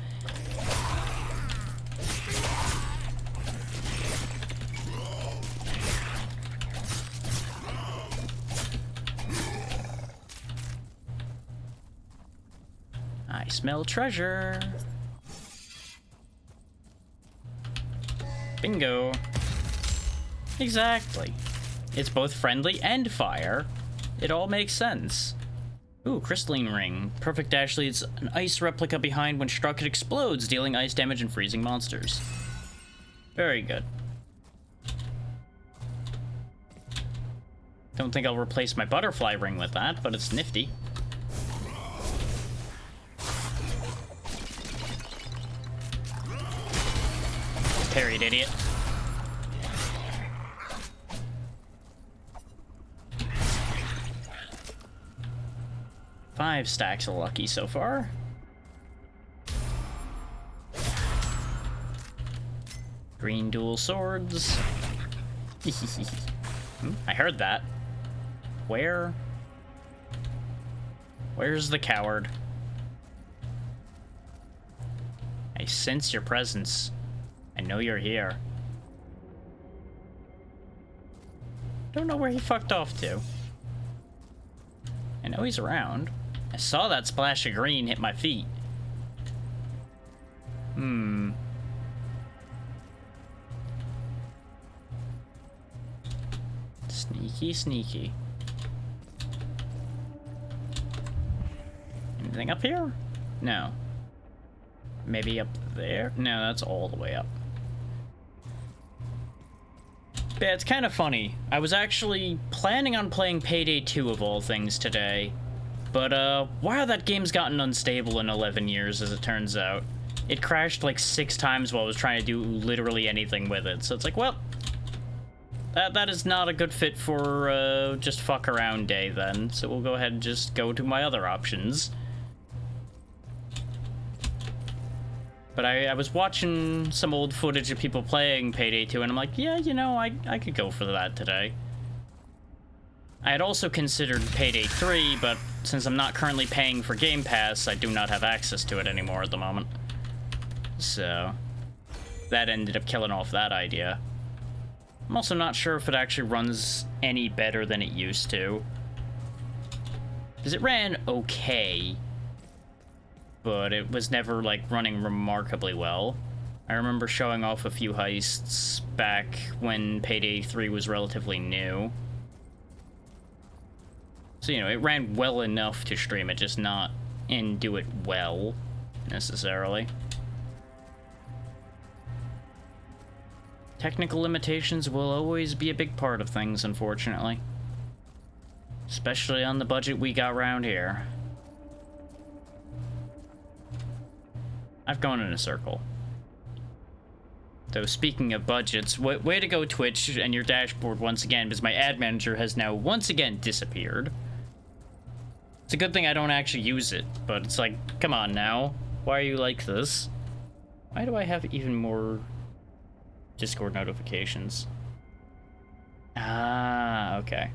I smell treasure. Bingo. Exactly. It's both friendly and fire. It all makes sense. Ooh, crystalline ring. Perfect actually, it's an ice replica behind. When struck, it explodes, dealing ice damage and freezing monsters. Very good. Don't think I'll replace my butterfly ring with that, but it's nifty. parried, idiot. Five stacks of lucky so far. Green dual swords. I heard that. Where? Where's the coward? I sense your presence. I know you're here. Don't know where he fucked off to. I know he's around. I saw that splash of green hit my feet. Sneaky, sneaky. Anything up here? No. Maybe up there? No, that's all the way up. Yeah, it's kind of funny. I was actually planning on playing Payday 2 of all things today. But, wow, that game's gotten unstable in 11 years, as it turns out. It crashed like 6 times while I was trying to do literally anything with it. So it's like, well, that is not a good fit for, just fuck around day then. So we'll go ahead and just go to my other options. But I was watching some old footage of people playing Payday 2, and I'm like, yeah, you know, I could go for that today. I had also considered Payday 3, but since I'm not currently paying for Game Pass, I do not have access to it anymore at the moment. So, that ended up killing off that idea. I'm also not sure if it actually runs any better than it used to. Because it ran okay, but it was never, like, running remarkably well. I remember showing off a few heists back when Payday 3 was relatively new. So, you know, it ran well enough to stream it, just not and do it well, necessarily. Technical limitations will always be a big part of things, unfortunately. Especially on the budget we got around here. I've gone in a circle. Though, speaking of budgets, way to go, Twitch, and your dashboard once again, because my ad manager has now once again disappeared. It's a good thing I don't actually use it, but it's like, come on now. Why are you like this? Why do I have even more Discord notifications? Ah, okay.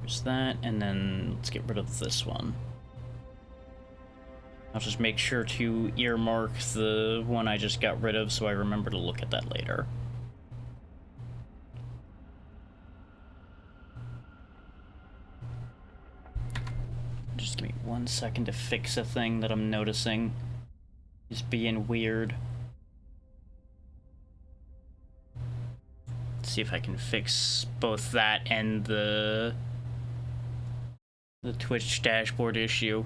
There's that, and then let's get rid of this one. I'll just make sure to earmark the one I just got rid of so I remember to look at that later. Just give me 1 second to fix a thing that I'm noticing is being weird. Let's see if I can fix both that and the Twitch dashboard issue.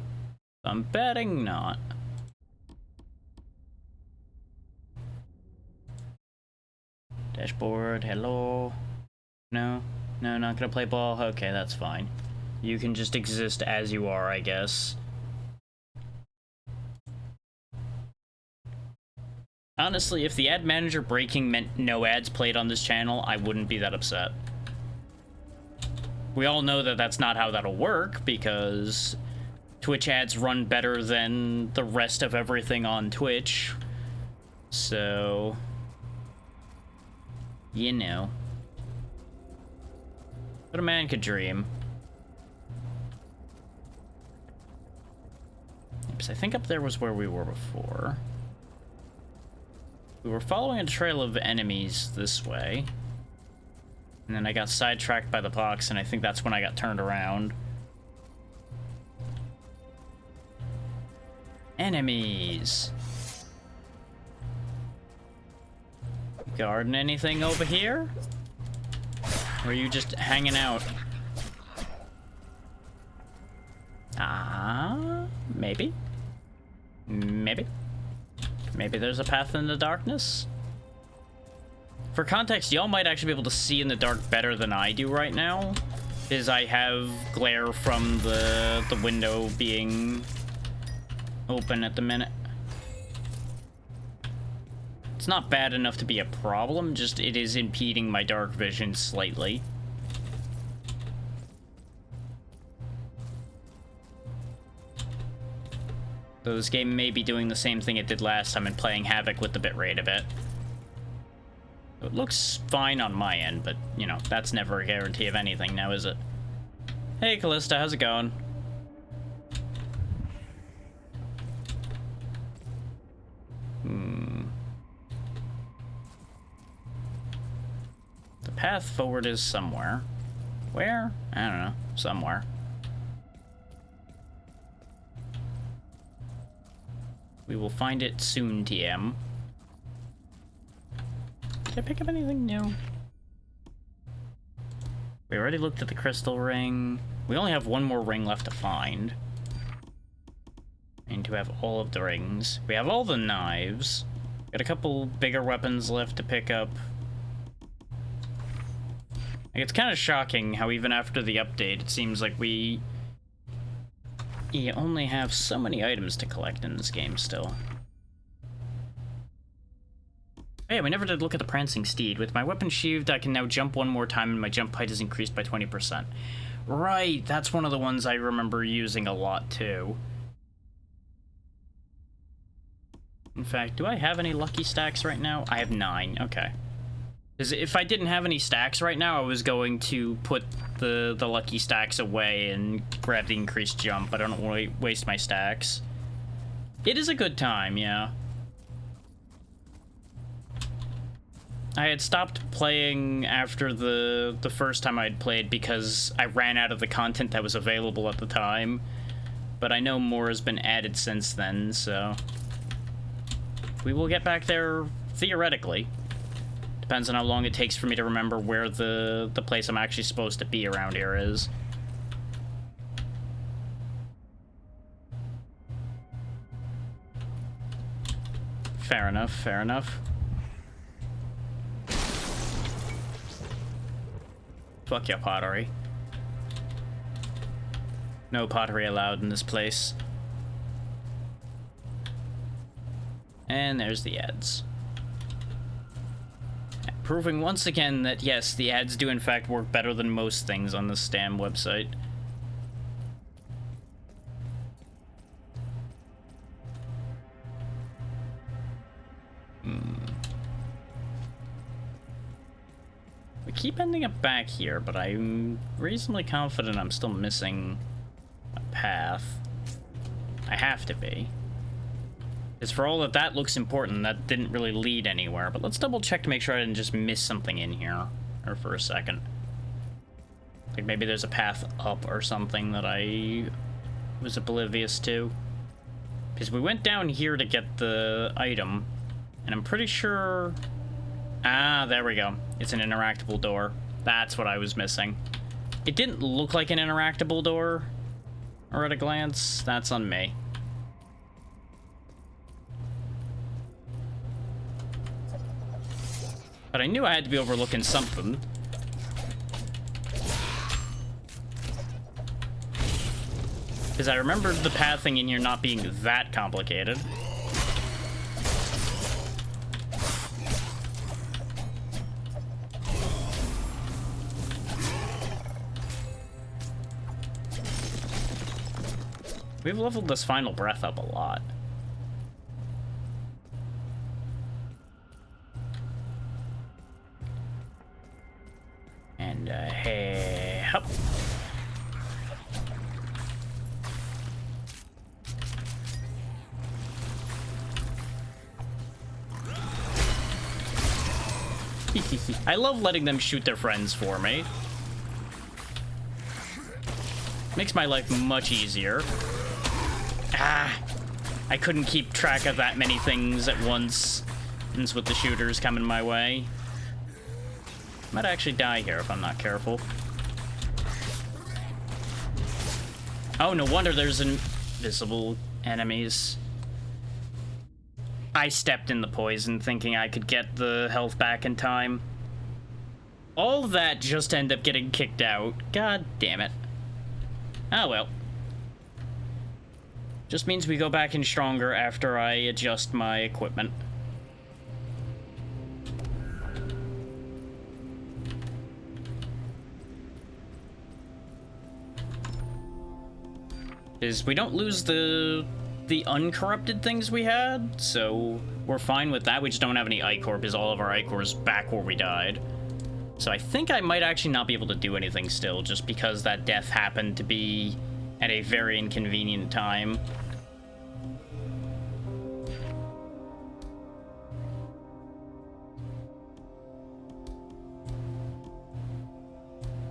I'm betting not. Dashboard, hello. No, not gonna play ball. Okay, that's fine. You can just exist as you are, I guess. Honestly, if the ad manager breaking meant no ads played on this channel, I wouldn't be that upset. We all know that that's not how that'll work, because Twitch ads run better than the rest of everything on Twitch. So, you know. But a man could dream. Oops, I think up there was where we were before. We were following a trail of enemies this way. And then I got sidetracked by the box, and I think that's when I got turned around. Enemies. Guarding anything over here? Or are you just hanging out? Ah, maybe. Maybe. Maybe there's a path in the darkness? For context, y'all might actually be able to see in the dark better than I do right now, because I have glare from the window being open at the minute. It's not bad enough to be a problem, just it is impeding my dark vision slightly. Though this game may be doing the same thing it did last time and playing havoc with the bitrate a bit. It looks fine on my end, but, you know, that's never a guarantee of anything now, is it? Hey, Callista, how's it going? The path forward is somewhere. Where? I don't know. Somewhere. We will find it soon, TM. Did I pick up anything new? We already looked at the crystal ring. We only have one more ring left to find. And to have all of the rings. We have all the knives. Got a couple bigger weapons left to pick up. Like, it's kind of shocking how even after the update, it seems like we only have so many items to collect in this game still. Oh yeah, we never did look at the prancing steed. With my weapon sheathed, I can now jump one more time and my jump height is increased by 20%. Right, that's one of the ones I remember using a lot too. In fact, do I have any lucky stacks right now? I have 9, okay. Because if I didn't have any stacks right now, I was going to put the lucky stacks away and grab the increased jump. I don't want to waste my stacks. It is a good time, yeah. I had stopped playing after the first time I'd played because I ran out of the content that was available at the time. But I know more has been added since then, so we will get back there theoretically. Depends on how long it takes for me to remember where the place I'm actually supposed to be around here is. Fair enough, fair enough. Fuck your pottery. No pottery allowed in this place. And there's the ads. Proving once again that, yes, the ads do in fact work better than most things on the Stam website. We keep ending up back here, but I'm reasonably confident I'm still missing a path. I have to be. Because for all that looks important, that didn't really lead anywhere. But let's double check to make sure I didn't just miss something in here. Or for a second. Like maybe there's a path up or something that I was oblivious to. Because we went down here to get the item. And I'm pretty sure... Ah, there we go. It's an interactable door. That's what I was missing. It didn't look like an interactable door. Or at a glance. That's on me. But I knew I had to be overlooking something. Because I remembered the pathing in here not being that complicated. We've leveled this final breath up a lot. And, hey, hop. I love letting them shoot their friends for me. Makes my life much easier. Ah, I couldn't keep track of that many things at once. Since with the shooters coming my way. Might actually die here if I'm not careful. Oh, no wonder there's invisible enemies. I stepped in the poison thinking I could get the health back in time. All that just ended up getting kicked out. God damn it. Oh well. Just means we go back in stronger after I adjust my equipment. is we don't lose the uncorrupted things we had, so we're fine with that. We just don't have any Ichor because all of our Ichor's back where we died. So I think I might actually not be able to do anything still, just because that death happened to be at a very inconvenient time.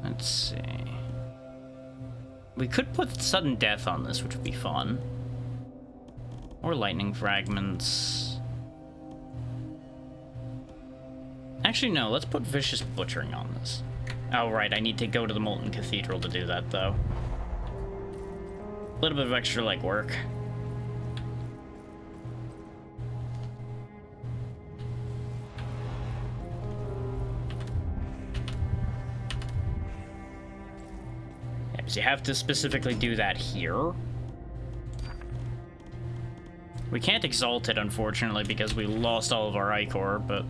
Let's see. We could put sudden death on this, which would be fun. Or lightning fragments. Actually, no, let's put vicious butchering on this. Oh, right, I need to go to the Molten Cathedral to do that, though. A little bit of extra legwork. Yeah, because you have to specifically do that here. We can't exalt it, unfortunately, because we lost all of our Ichor, but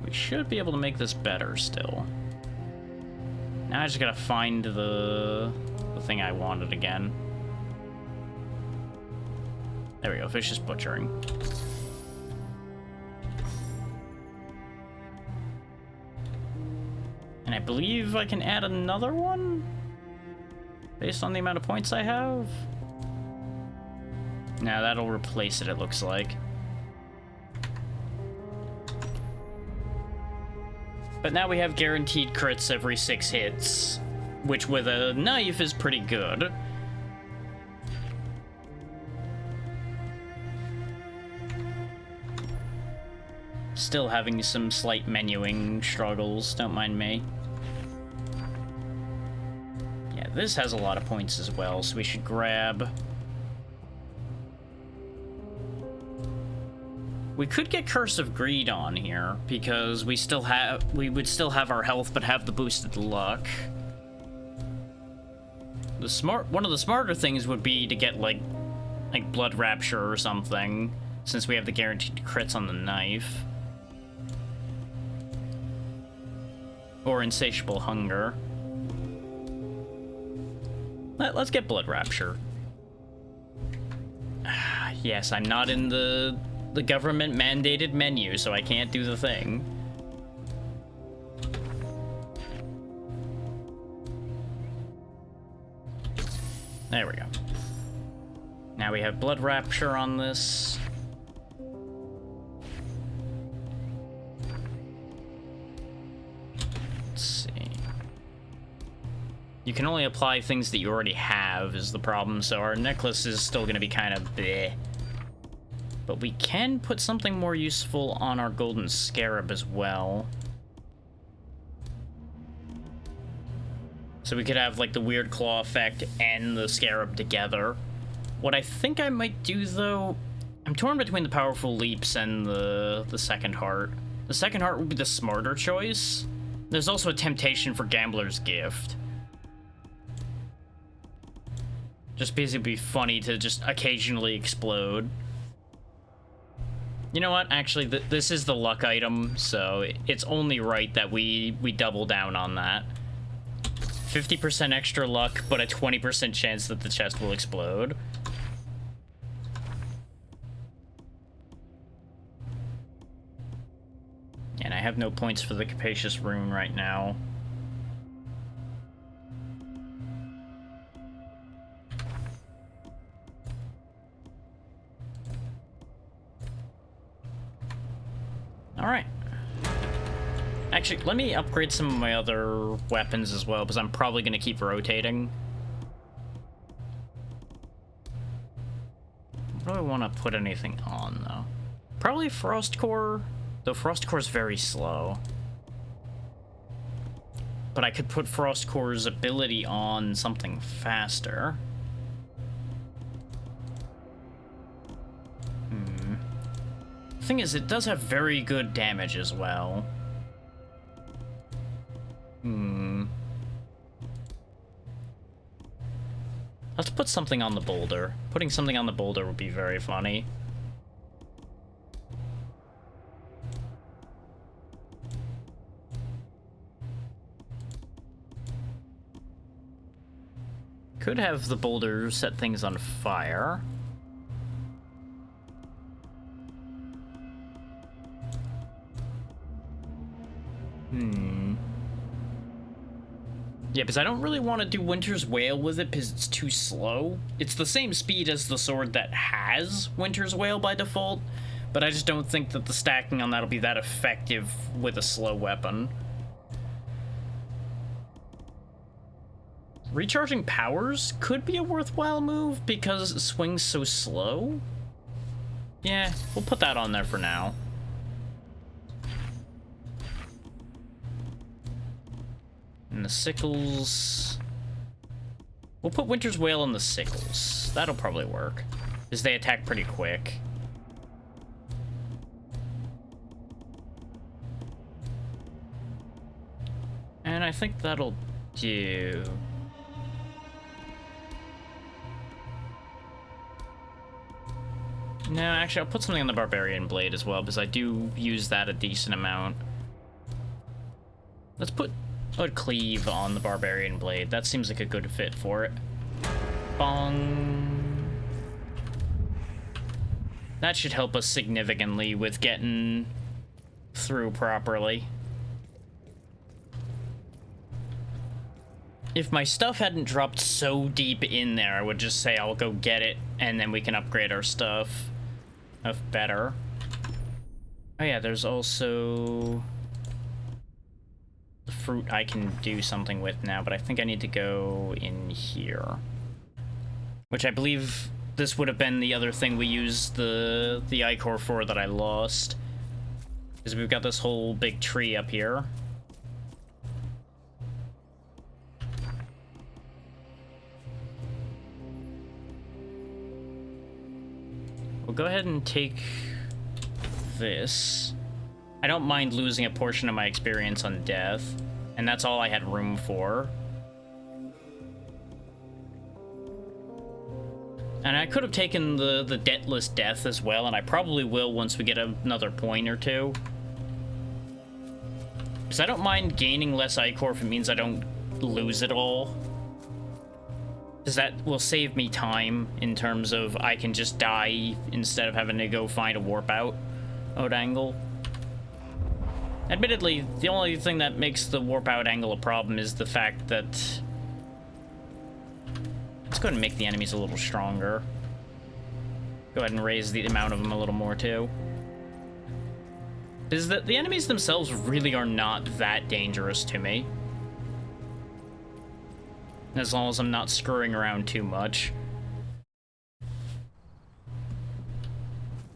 we should be able to make this better still. Now I just gotta find the thing I wanted again. There we go, vicious butchering. And I believe I can add another one? Based on the amount of points I have? Now that'll replace it looks like. But now we have guaranteed crits every 6 hits, which with a knife is pretty good. Still having some slight menuing struggles, don't mind me. Yeah, this has a lot of points as well, so we should grab... We could get Curse of Greed on here, because we would still have our health, but have the boosted luck. One of the smarter things would be to get like Blood Rapture or something, since we have the guaranteed crits on the knife. Or Insatiable Hunger. Let's get Blood Rapture. Yes, I'm not in the government-mandated menu, so I can't do the thing. There we go. Now we have Blood Rapture on this. Let's see. You can only apply things that you already have is the problem, so our necklace is still going to be kind of bleh. But we can put something more useful on our golden scarab as well. So we could have like the weird claw effect and the scarab together. What I think I might do though, I'm torn between the powerful leaps and the second heart. The second heart would be the smarter choice. There's also a temptation for Gambler's Gift. Just because it'd be funny to just occasionally explode. You know what? Actually, this is the luck item, so it's only right that we double down on that. 50% extra luck, but a 20% chance that the chest will explode. And I have no points for the Capacious Rune right now. Alright. Actually, let me upgrade some of my other weapons as well, because I'm probably going to keep rotating. What do I want to put anything on, though? Probably Frost Core, though Frost Core is very slow. But I could put Frost Core's ability on something faster. The thing is, it does have very good damage as well. Let's put something on the boulder. Putting something on the boulder would be very funny. Could have the boulder set things on fire. Yeah, because I don't really want to do Winter's Wail with it because it's too slow. It's the same speed as the sword that has Winter's Wail by default, but I just don't think that the stacking on that will be that effective with a slow weapon. Recharging powers could be a worthwhile move because it swings so slow. Yeah, we'll put that on there for now. And the sickles... We'll put Winter's Wail on the sickles. That'll probably work, because they attack pretty quick. And I think that'll do... No, actually, I'll put something on the Barbarian Blade as well, because I do use that a decent amount. Let's put a Cleave on the Barbarian Blade. That seems like a good fit for it. Bong. That should help us significantly with getting through properly. If my stuff hadn't dropped so deep in there, I would just say I'll go get it, and then we can upgrade our stuff better. Oh yeah, there's also the fruit I can do something with now, but I think I need to go in here. Which I believe this would have been the other thing we used the ichor for that I lost. Because we've got this whole big tree up here. We'll go ahead and take this. I don't mind losing a portion of my experience on death, and that's all I had room for. And I could have taken the Debtless Death as well, and I probably will once we get another point or two. Because I don't mind gaining less ichor if it means I don't lose it all. Because that will save me time in terms of I can just die instead of having to go find a warp out angle. Admittedly, the only thing that makes the warp out angle a problem is the fact that... Let's go ahead and make the enemies a little stronger. Go ahead and raise the amount of them a little more too. Is that the enemies themselves really are not that dangerous to me. As long as I'm not screwing around too much.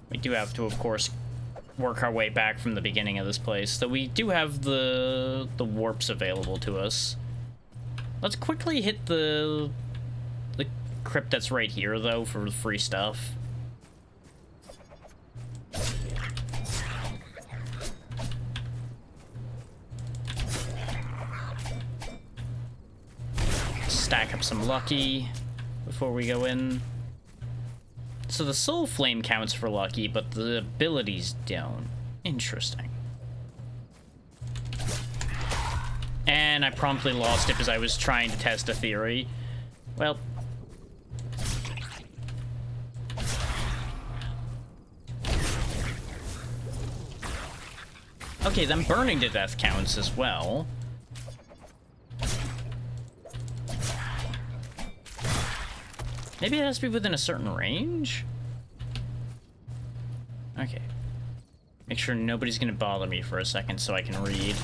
We do have to, of course, work our way back from the beginning of this place. So we do have the warps available to us. Let's quickly hit the crypt that's right here, though, for the free stuff. Stack up some lucky before we go in. So the soul flame counts for lucky, but the abilities don't. Interesting. And I promptly lost it because I was trying to test a theory. Well. Okay, then burning to death counts as well. Maybe it has to be within a certain range? Okay. Make sure nobody's gonna bother me for a second so I can read.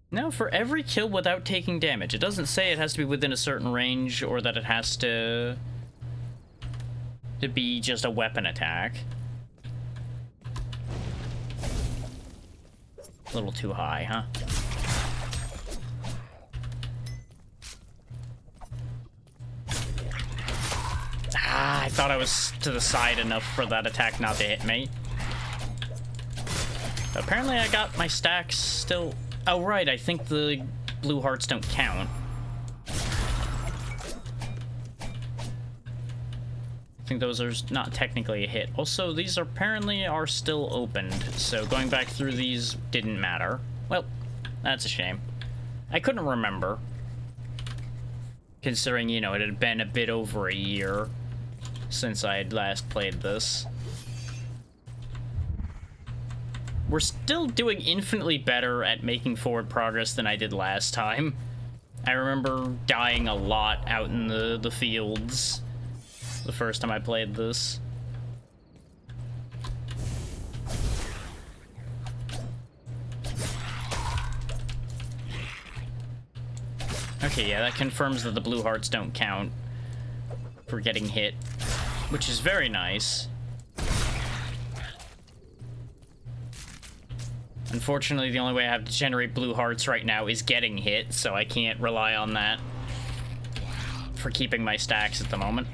No, for every kill without taking damage. It doesn't say it has to be within a certain range or that it has to be just a weapon attack. A little too high, huh? I thought I was to the side enough for that attack not to hit me. But apparently I got my stacks still... Oh, right, I think the blue hearts don't count. I think those are not technically a hit. Also, these apparently are still opened, so going back through these didn't matter. Well, that's a shame. I couldn't remember. Considering, you know, it had been a bit over a year since I had last played this. We're still doing infinitely better at making forward progress than I did last time. I remember dying a lot out in the fields the first time I played this. Okay, yeah, that confirms that the blue hearts don't count for getting hit, which is very nice. Unfortunately, the only way I have to generate blue hearts right now is getting hit, so I can't rely on that for keeping my stacks at the moment.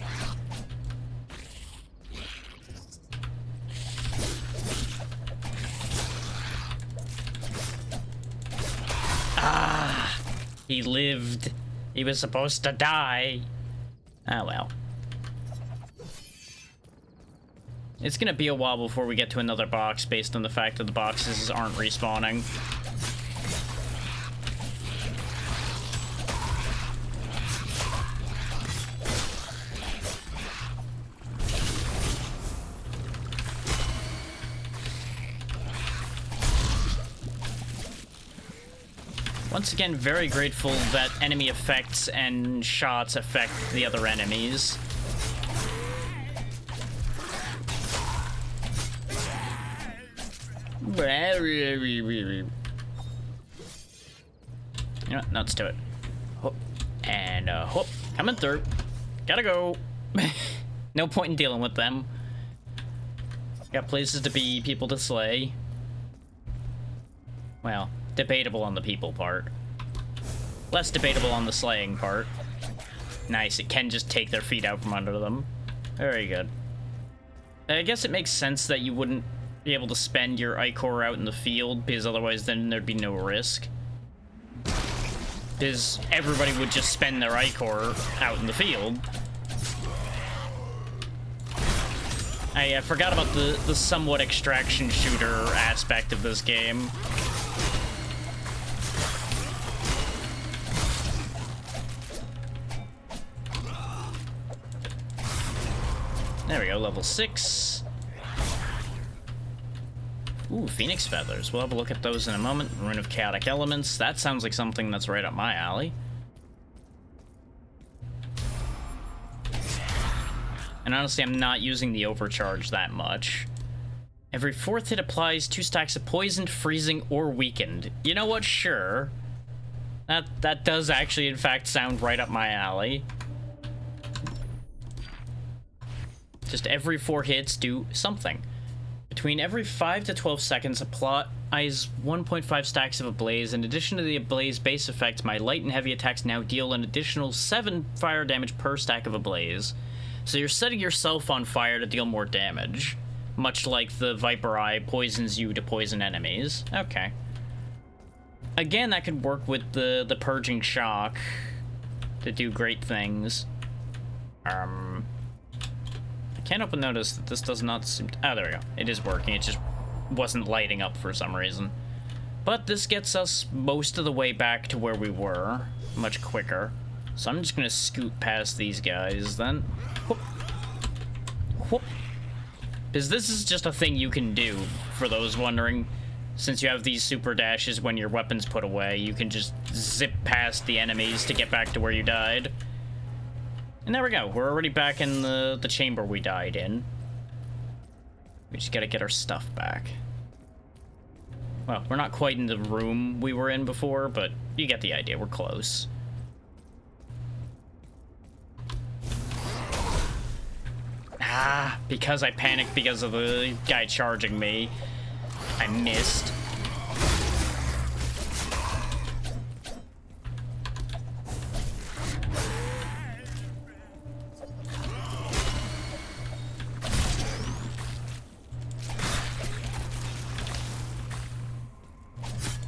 Ah! He lived. He was supposed to die. Ah, well. It's gonna be a while before we get to another box based on the fact that the boxes aren't respawning. Once again, very grateful that enemy effects and shots affect the other enemies. You know what? Let's do it. Whoop. And whoop. Coming through. Gotta go. No point in dealing with them. Got places to be, people to slay. Well, debatable on the people part. Less debatable on the slaying part. Nice, it can just take their feet out from under them. Very good. I guess it makes sense that you wouldn't be able to spend your Ichor out in the field, because otherwise then there'd be no risk. Because everybody would just spend their Ichor out in the field. I forgot about the somewhat extraction shooter aspect of this game. There we go, level 6. Ooh, Phoenix Feathers. We'll have a look at those in a moment. Rune of Chaotic Elements. That sounds like something that's right up my alley. And honestly, I'm not using the overcharge that much. Every 4th hit applies 2 stacks of poisoned, freezing, or weakened. You know what? Sure. That does actually, in fact, sound right up my alley. Just every 4 hits do something. Between every 5 to 12 seconds, applies 1.5 stacks of Ablaze. In addition to the Ablaze base effect, my light and heavy attacks now deal an additional 7 fire damage per stack of Ablaze. So you're setting yourself on fire to deal more damage. Much like the Viper Eye poisons you to poison enemies. Okay. Again, that could work with the Purging Shock to do great things. I can't help but notice that this does not seem to... Oh, there we go. It is working. It just wasn't lighting up for some reason. But this gets us most of the way back to where we were. Much quicker. So I'm just going to scoot past these guys then. Whoop. Whoop. Because this is just a thing you can do, for those wondering. Since you have these super dashes when your weapon's put away, you can just zip past the enemies to get back to where you died. And there we go. We're already back in the chamber we died in. We just gotta get our stuff back. Well, we're not quite in the room we were in before, but you get the idea. We're close. Ah, because I panicked because of the guy charging me, I missed.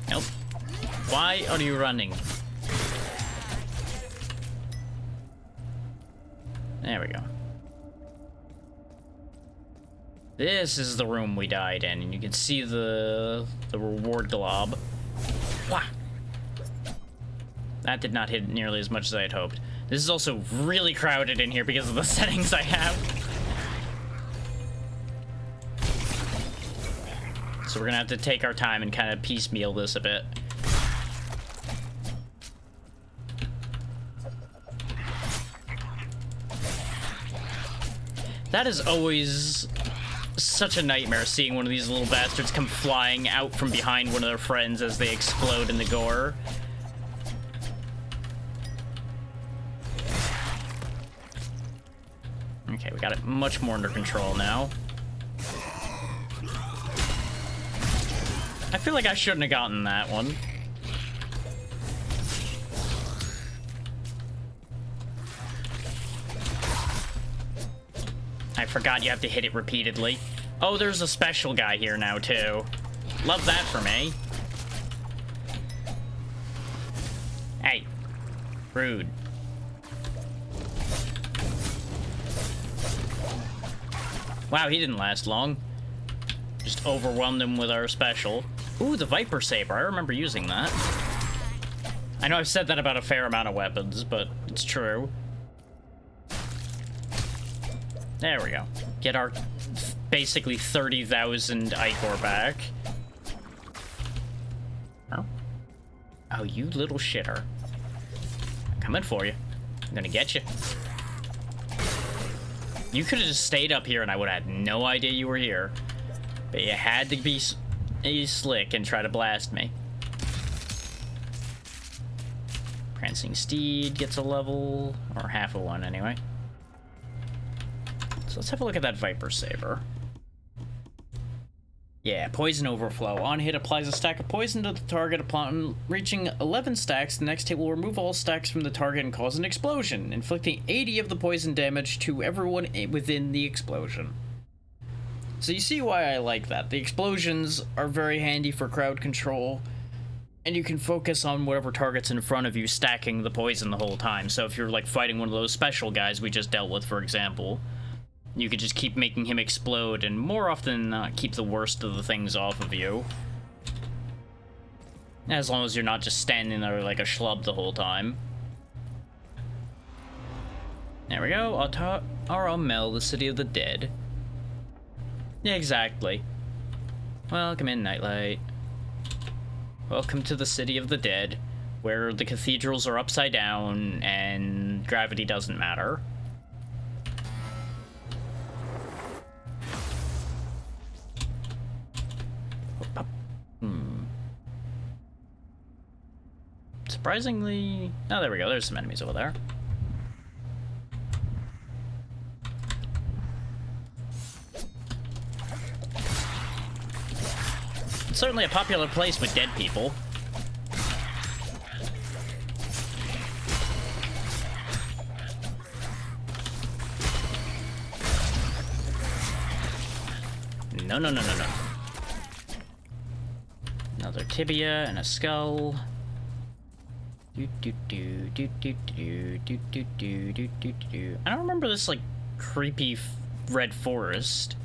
Nope. Why are you running? There we go. This is the room we died in, and you can see the reward glob. Wah! that did not hit nearly as much as I had hoped. This is also really crowded in here because of the settings I have. So we're gonna have to take our time and kind of piecemeal this a bit. That is always such a nightmare, seeing one of these little bastards come flying out from behind one of their friends as they explode in the gore. Okay, we got it much more under control now. I feel like I shouldn't have gotten that one. I forgot you have to hit it repeatedly. Oh, there's a special guy here now, too. Love that for me. Hey. Rude. Wow, he didn't last long. Just overwhelmed him with our special. Ooh, the Viper Saber. I remember using that. I know I've said that about a fair amount of weapons, but it's true. There we go. Get our basically 30,000 Ichor back. Oh. Oh, you little shitter. I'm coming for you. I'm gonna get you. You could have just stayed up here and I would have had no idea you were here. But you had to be slick and try to blast me. Prancing Steed gets a level, or half of one anyway. So let's have a look at that Viper Saber. Yeah, Poison Overflow. On hit, applies a stack of poison to the target. Upon reaching 11 stacks, the next hit will remove all stacks from the target and cause an explosion, inflicting 80 of the poison damage to everyone within the explosion. So you see why I like that. The explosions are very handy for crowd control, and you can focus on whatever target's in front of you, stacking the poison the whole time. So if you're like fighting one of those special guys we just dealt with, for example, you could just keep making him explode, and more often than not, keep the worst of the things off of you. As long as you're not just standing there like a schlub the whole time. There we go. Aramel, the city of the dead. Yeah, exactly. Welcome in, Nightlight. Welcome to the city of the dead, where the cathedrals are upside down and gravity doesn't matter. Surprisingly... Oh, there we go. There's some enemies over there. It's certainly a popular place with dead people. No, no, no, no, no. Another tibia and a skull. I don't remember this, like, creepy red forest.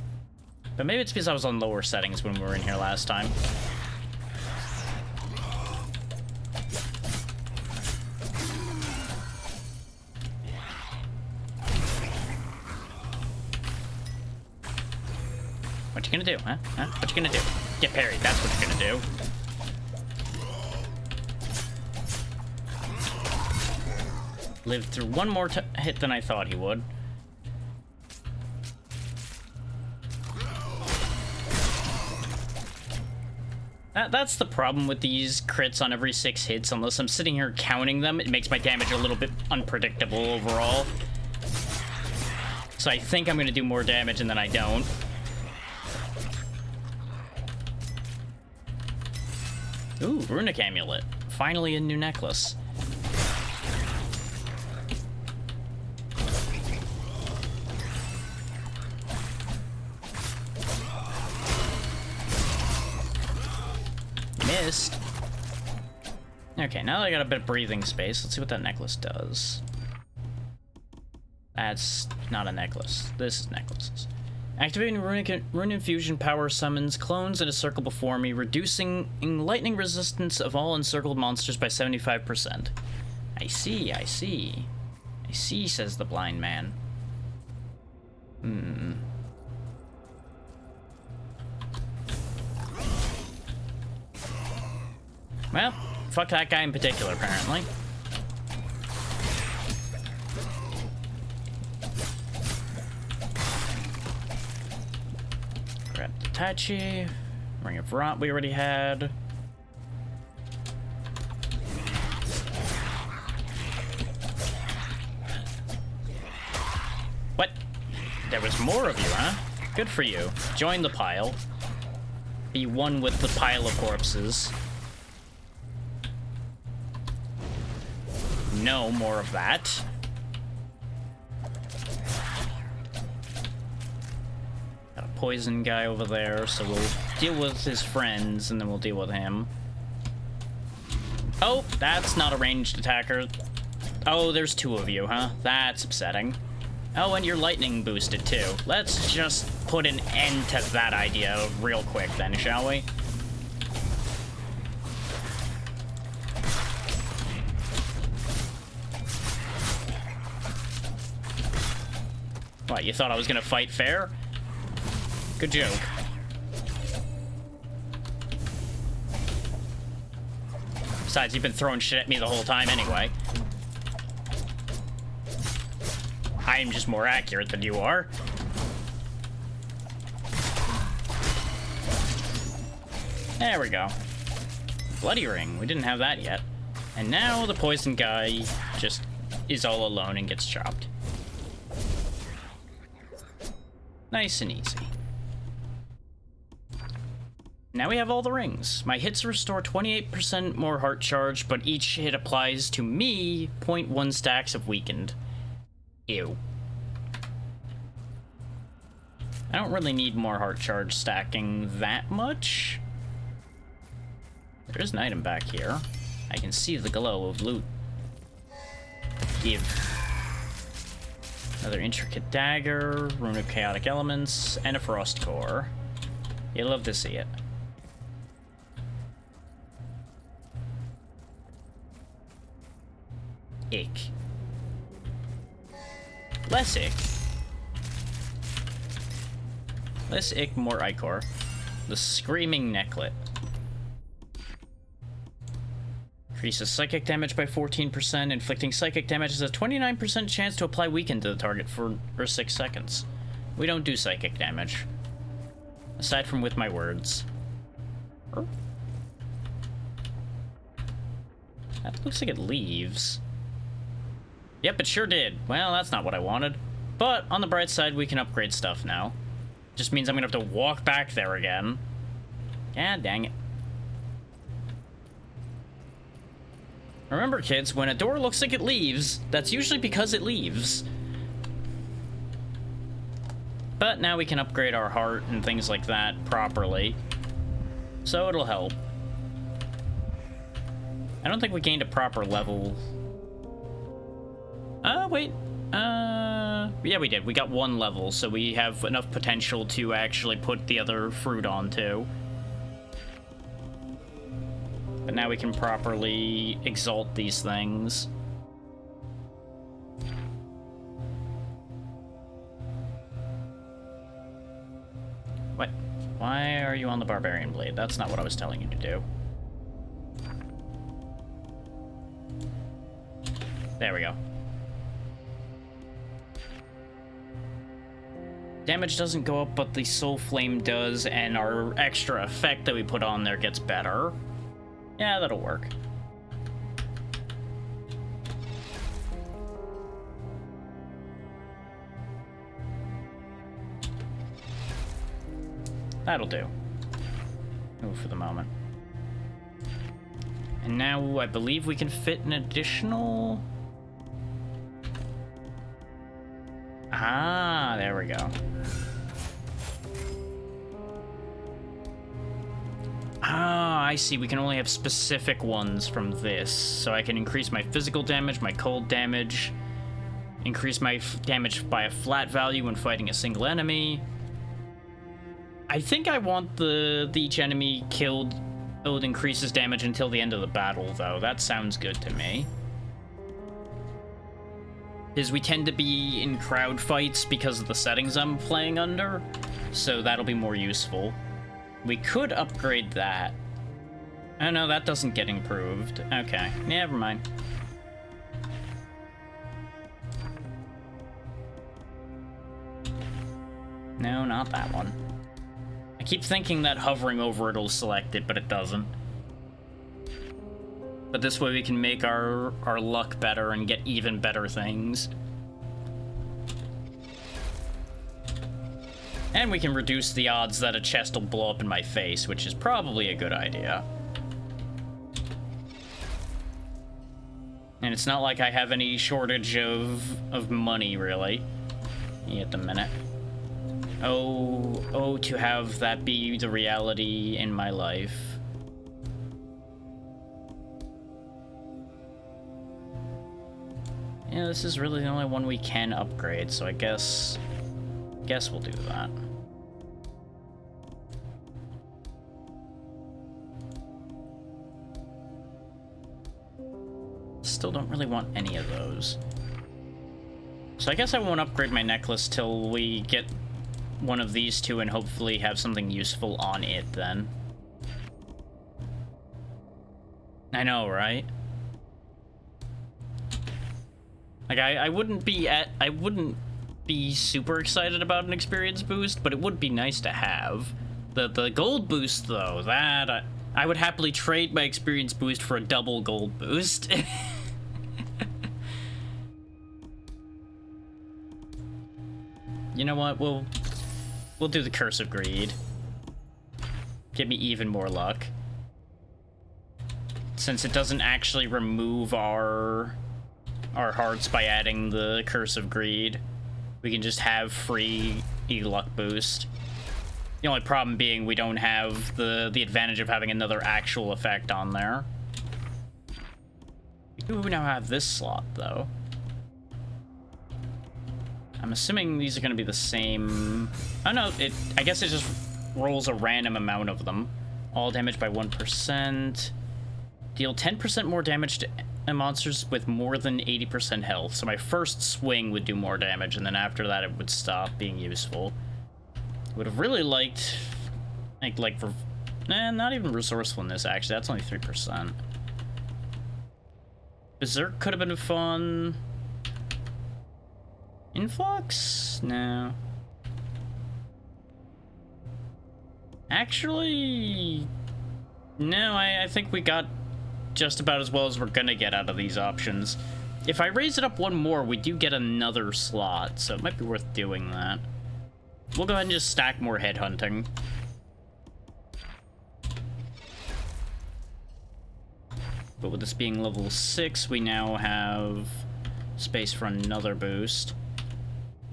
But maybe it's because I was on lower settings when we were in here last time. What you gonna do, huh? What you gonna do? Get parried, that's what you're gonna do. Lived through one more hit than I thought he would. That's the problem with these crits on every 6 hits. Unless I'm sitting here counting them, it makes my damage a little bit unpredictable overall. So I think I'm going to do more damage and then I don't. Ooh, Runic Amulet. Finally a new necklace. Missed. Okay, now that I got a bit of breathing space, let's see what that necklace does. That's not a necklace. This is necklaces. Activating Rune Infusion power summons clones in a circle before me, reducing lightning resistance of all encircled monsters by 75%. I see, I see. I see, says the blind man. Well, fuck that guy in particular, apparently. Grab the Tachi. Ring of Rot we already had. What? There was more of you, huh? Good for you. Join the pile. Be one with the pile of corpses. No more of that. Got a poison guy over there, so we'll deal with his friends and then we'll deal with him. Oh, that's not a ranged attacker. Oh, there's two of you, huh? That's upsetting. Oh, and you're lightning boosted too. Let's just put an end to that idea real quick then, shall we? What, you thought I was gonna fight fair? Good joke. Besides, you've been throwing shit at me the whole time anyway. I am just more accurate than you are. There we go. Bloody ring. We didn't have that yet. And now the poison guy just is all alone and gets chopped. Nice and easy. Now we have all the rings. My hits restore 28% more heart charge, but each hit applies to me 0.1 stacks of weakened. Ew. I don't really need more heart charge stacking that much. There is an item back here. I can see the glow of loot. Give. Another intricate dagger, rune of chaotic elements, and a frost core. You'd love to see it. Ick. Less ick. Less ick, more ichor. The Screaming Necklet. Increases psychic damage by 14%. Inflicting psychic damage has a 29% chance to apply weaken to the target for 6 seconds. We don't do psychic damage. Aside from with my words. That looks like it leaves. Yep, it sure did. Well, that's not what I wanted. But on the bright side, we can upgrade stuff now. Just means I'm gonna have to walk back there again. Yeah, dang it. Remember, kids, when a door looks like it leaves, that's usually because it leaves. But now we can upgrade our heart and things like that properly. So it'll help. I don't think we gained a proper level. Wait. Yeah, we did. We got 1 level, so we have enough potential to actually put the other fruit on, too. But now we can properly exalt these things. What? Why are you on the Barbarian Blade? That's not what I was telling you to do. There we go. Damage doesn't go up, but the Soul Flame does, and our extra effect that we put on there gets better. Yeah, that'll work. That'll do. Move for the moment. And now I believe we can fit an additional... Ah, there we go. Ah, I see. We can only have specific ones from this. So I can increase my physical damage, my cold damage, increase my damage by a flat value when fighting a single enemy. I think I want each enemy killed increases damage until the end of the battle, though. That sounds good to me. is we tend to be in crowd fights because of the settings I'm playing under, so that'll be more useful. We could upgrade that. Oh no, that doesn't get improved. Okay, never mind. No, not that one. I keep thinking that hovering over it'll select it, but it doesn't. But this way we can make our luck better and get even better things. And we can reduce the odds that a chest will blow up in my face, which is probably a good idea. And it's not like I have any shortage of money, really, at the minute. Oh, to have that be the reality in my life. Yeah, this is really the only one we can upgrade, so I guess we'll do that. Still don't really want any of those. So I guess I won't upgrade my necklace till we get one of these two and hopefully have something useful on it then. I know, right? Like, I wouldn't be super excited about an experience boost, but it would be nice to have. The gold boost, though, that I would happily trade my experience boost for a double gold boost. You know what? We'll do the Curse of Greed. Give me even more luck. Since it doesn't actually remove our hearts by adding the Curse of Greed, we can just have free luck boost. The only problem being we don't have the advantage of having another actual effect on there. We do now have this slot, though. I'm assuming these are going to be the same. Oh no, I guess it just rolls a random amount of them. All damage by 1%. Deal 10% more damage to monsters with more than 80% health. So my first swing would do more damage, and then after that it would stop being useful. Would have really liked, not even resourcefulness, actually. That's only 3%. Berserk could have been fun. Influx? No. Actually, no, I think we got just about as well as we're gonna get out of these options. If I raise it up one more, we do get another slot, so it might be worth doing that. We'll go ahead and just stack more headhunting. But with this being level 6, we now have space for another boost.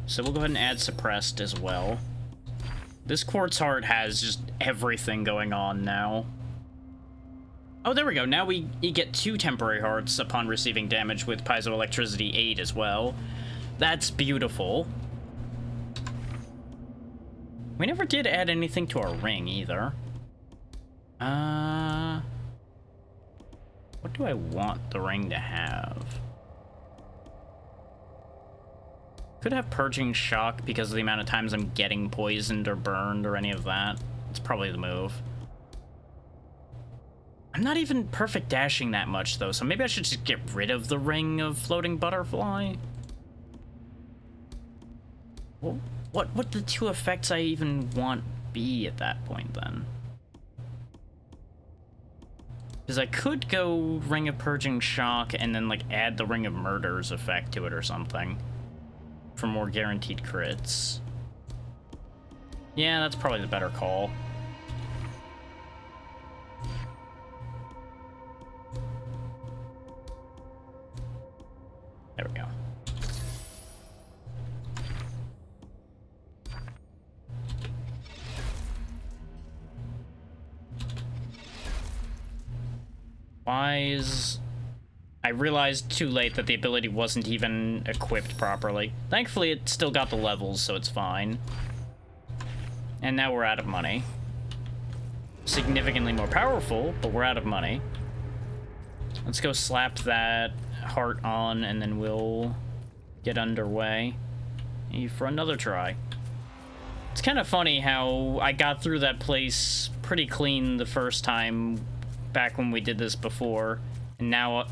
So we'll go ahead and add suppressed as well. This quartz heart has just everything going on now. Oh, there we go. Now we get 2 temporary hearts upon receiving damage with Piezoelectricity 8 as well. That's beautiful. We never did add anything to our ring either. What do I want the ring to have? Could have Purging Shock because of the amount of times I'm getting poisoned or burned or any of that. It's probably the move. I'm not even perfect dashing that much, though, so maybe I should just get rid of the ring of Floating Butterfly. Well, what would the 2 effects I even want be at that point, then? Because I could go Ring of Purging Shock and then, like, add the Ring of Murder's effect to it or something. For more guaranteed crits. Yeah, that's probably the better call. There we go. Wise. I realized too late that the ability wasn't even equipped properly. Thankfully, it still got the levels, so it's fine. And now we're out of money. Significantly more powerful, but we're out of money. Let's go slap that heart on, and then we'll get underway for another try. It's kind of funny how I got through that place pretty clean the first time back when we did this before, and now,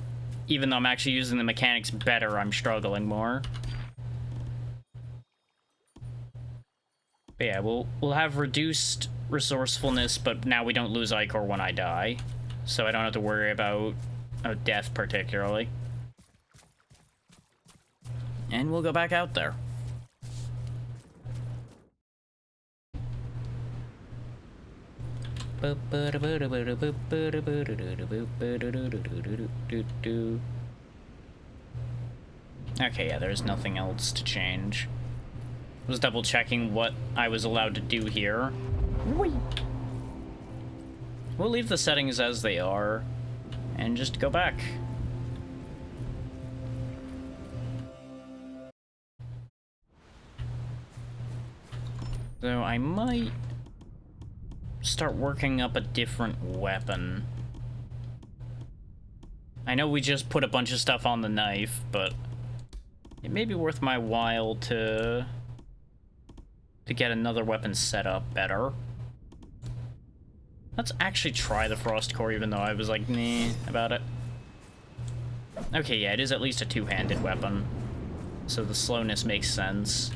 even though I'm actually using the mechanics better, I'm struggling more. But yeah, we'll have reduced resourcefulness, but now we don't lose Ichor when I die, so I don't have to worry about death particularly. And we'll go back out there. Okay, yeah, there's nothing else to change. I was double checking what I was allowed to do here. We'll leave the settings as they are and just go back. So I might start working up a different weapon. I know we just put a bunch of stuff on the knife, but it may be worth my while to get another weapon set up better. Let's actually try the Frost Core, even though I was like, nah, about it. Okay, yeah, it is at least a two-handed weapon, so the slowness makes sense.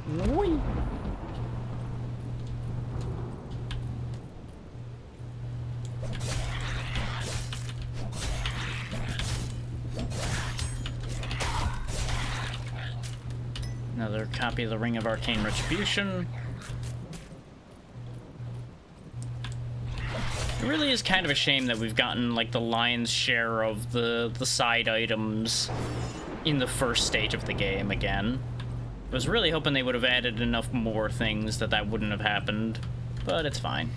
Whee! Another copy of the Ring of Arcane Retribution. It really is kind of a shame that we've gotten like the lion's share of the side items in the first stage of the game again. I was really hoping they would have added enough more things that wouldn't have happened, but it's fine.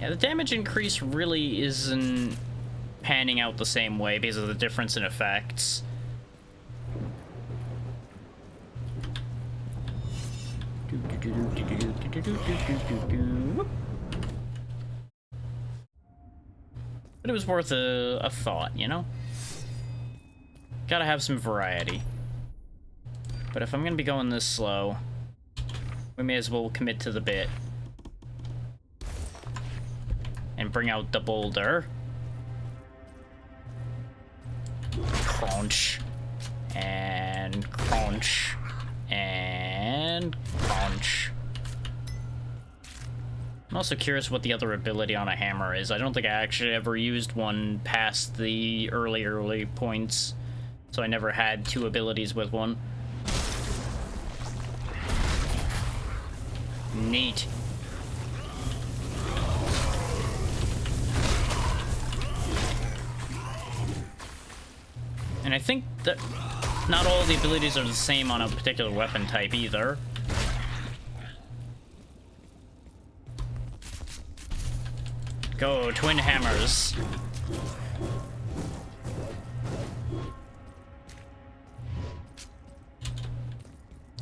Yeah, the damage increase really isn't panning out the same way because of the difference in effects. But it was worth a thought, you know? Gotta have some variety. But if I'm gonna be going this slow, we may as well commit to the bit. And bring out the boulder. Crunch. And crunch. And crunch. I'm also curious what the other ability on a hammer is. I don't think I actually ever used one past the early points, so I never had two abilities with one. Neat. And I think that not all the abilities are the same on a particular weapon type either. Go, twin hammers.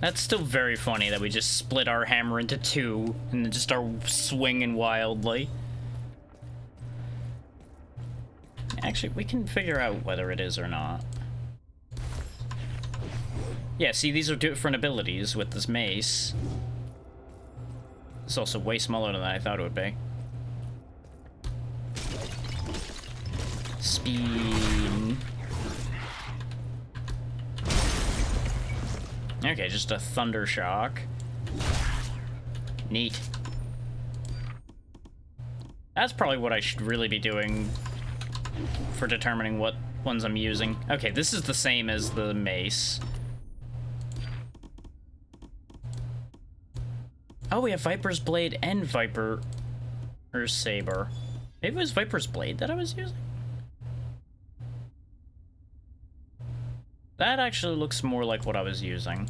That's still very funny that we just split our hammer into two and then just start swinging wildly. Actually, we can figure out whether it is or not. Yeah, see, these are different abilities with this mace. It's also way smaller than I thought it would be. Speed. Okay, just a thunder shock. Neat. That's probably what I should really be doing for determining what ones I'm using. Okay, this is the same as the mace. Oh, we have Viper's Blade and Viper's Saber. Maybe it was Viper's Blade that I was using? That actually looks more like what I was using.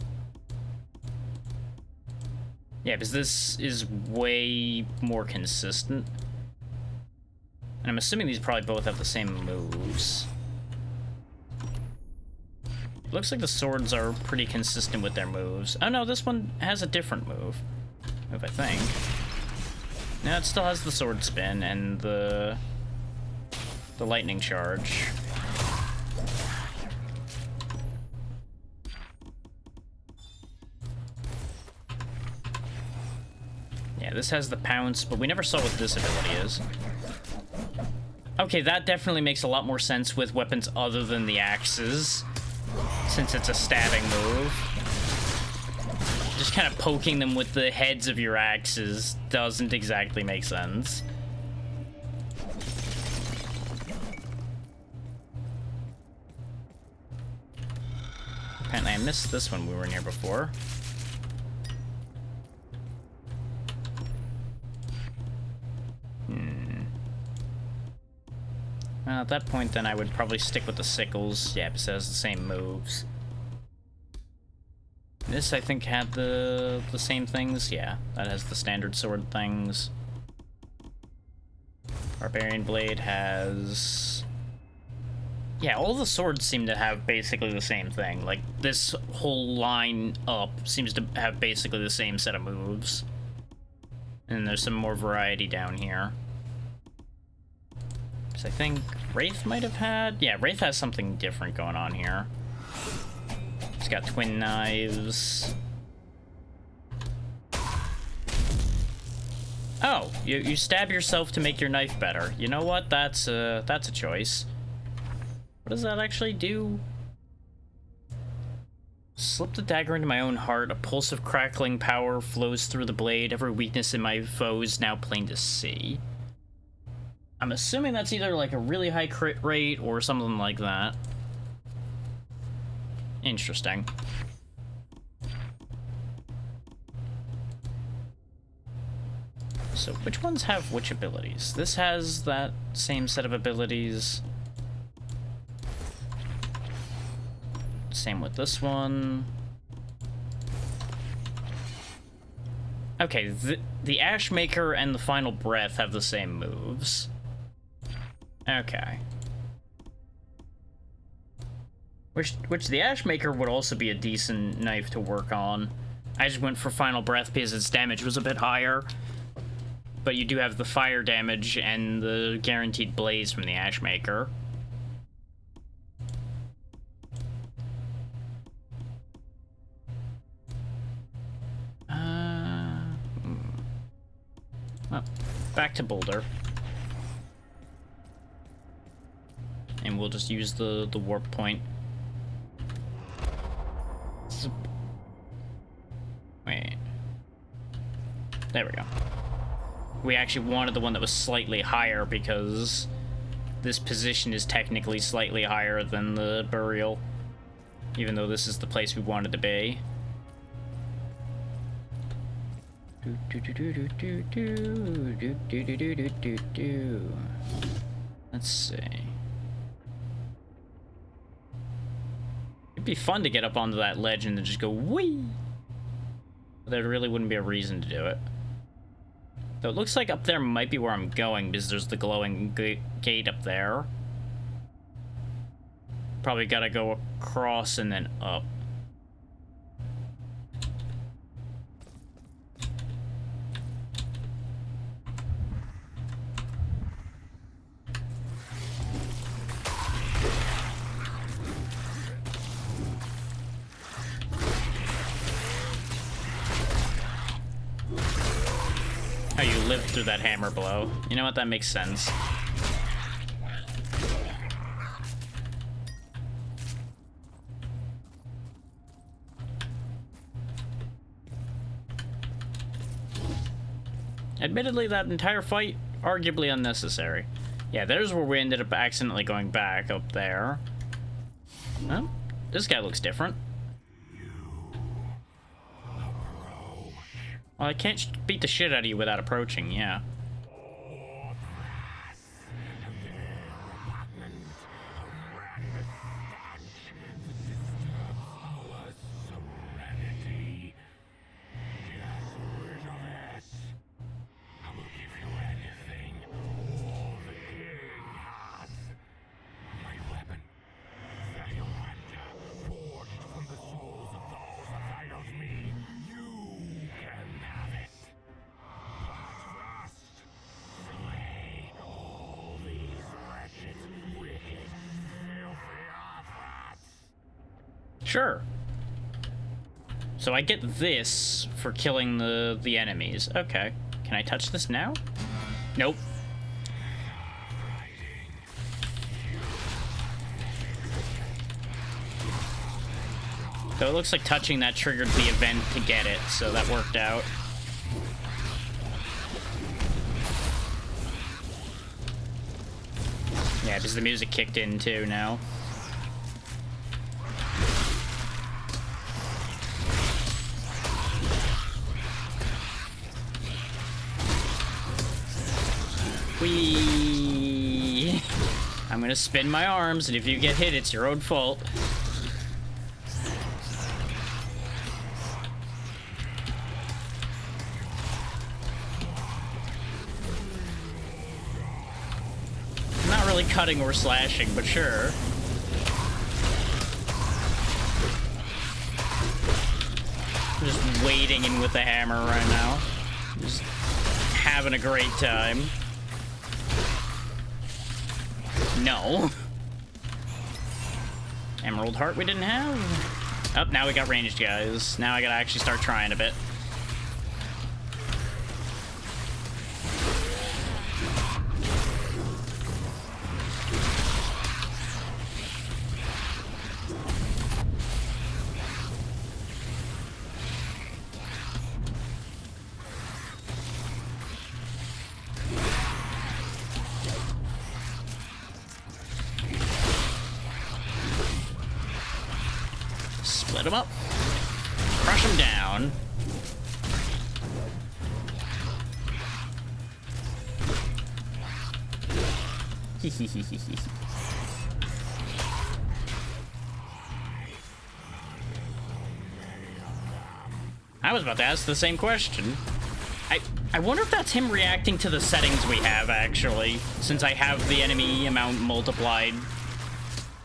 Yeah, because this is way more consistent. And I'm assuming these probably both have the same moves. Looks like the swords are pretty consistent with their moves. Oh no, this one has a different move, I think. No, it still has the sword spin and the lightning charge. Yeah, this has the pounce, but we never saw what this ability is. Okay, that definitely makes a lot more sense with weapons other than the axes, since it's a stabbing move. Just kind of poking them with the heads of your axes doesn't exactly make sense. Apparently I missed this one we were near before. Well, at that point, then I would probably stick with the sickles. Yeah, because it has the same moves. This, I think, had the same things. Yeah, that has the standard sword things. Barbarian Blade has... Yeah, all the swords seem to have basically the same thing. Like, this whole line up seems to have basically the same set of moves. And there's some more variety down here. So I think Wraith might have had... Yeah, Wraith has something different going on here. It's got twin knives. Oh, you stab yourself to make your knife better. You know what? That's a choice. What does that actually do? Slip the dagger into my own heart. A pulse of crackling power flows through the blade. Every weakness in my foe is now plain to see. I'm assuming that's either like a really high crit rate or something like that. Interesting. So which ones have which abilities? This has that same set of abilities. Same with this one. Okay, the Ashmaker and the Final Breath have the same moves. Okay. Which the Ashmaker would also be a decent knife to work on. I just went for Final Breath because its damage was a bit higher. But you do have the fire damage and the guaranteed blaze from the Ashmaker. Well, back to Boulder. And we'll just use the warp point. Wait. There we go. We actually wanted the one that was slightly higher because this position is technically slightly higher than the burial. Even though this is the place we wanted to be. Let's see. It'd be fun to get up onto that ledge and then just go whee! But there really wouldn't be a reason to do it. Though it looks like up there might be where I'm going because there's the glowing gate up there. Probably gotta go across and then up. Oh, you lived through that hammer blow. You know what? That makes sense. Admittedly, that entire fight, arguably unnecessary. Yeah, there's where we ended up accidentally going back up there. Well, this guy looks different. Well, I can't beat the shit out of you without approaching, yeah. Sure. So I get this for killing the enemies. Okay. Can I touch this now? Nope. So it looks like touching that triggered the event to get it, so that worked out. Yeah, because the music kicked in too now. Whee! I'm gonna spin my arms, and if you get hit, it's your own fault. Not really cutting or slashing, but sure. I'm just wading in with the hammer right now. Just having a great time. No. Emerald heart we didn't have. Oh, now we got ranged guys. Now I gotta actually start trying a bit. Split them up. Crush them down. I was about to ask the same question. I wonder if that's him reacting to the settings we have, actually, since I have the enemy amount multiplied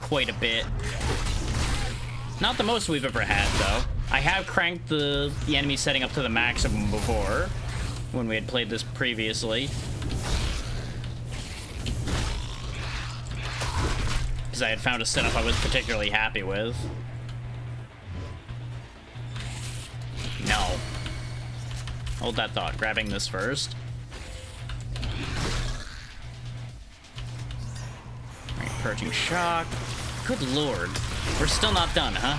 quite a bit. Not the most we've ever had, though. I have cranked the enemy setting up to the maximum before, when we had played this previously. Because I had found a setup I was particularly happy with. No. Hold that thought. Grabbing this first. Alright, purging shock. Good lord. We're still not done, huh?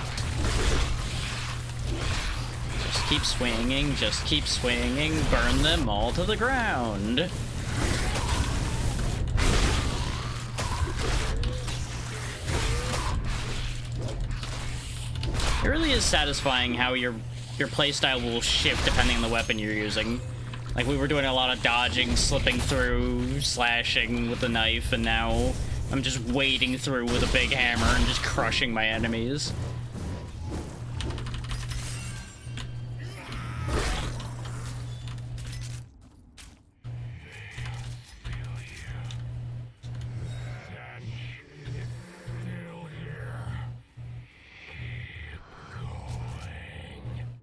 Just keep swinging, just keep swinging. Burn them all to the ground. It really is satisfying how your playstyle will shift depending on the weapon you're using. Like, we were doing a lot of dodging, slipping through, slashing with the knife, and now I'm just wading through with a big hammer and just crushing my enemies.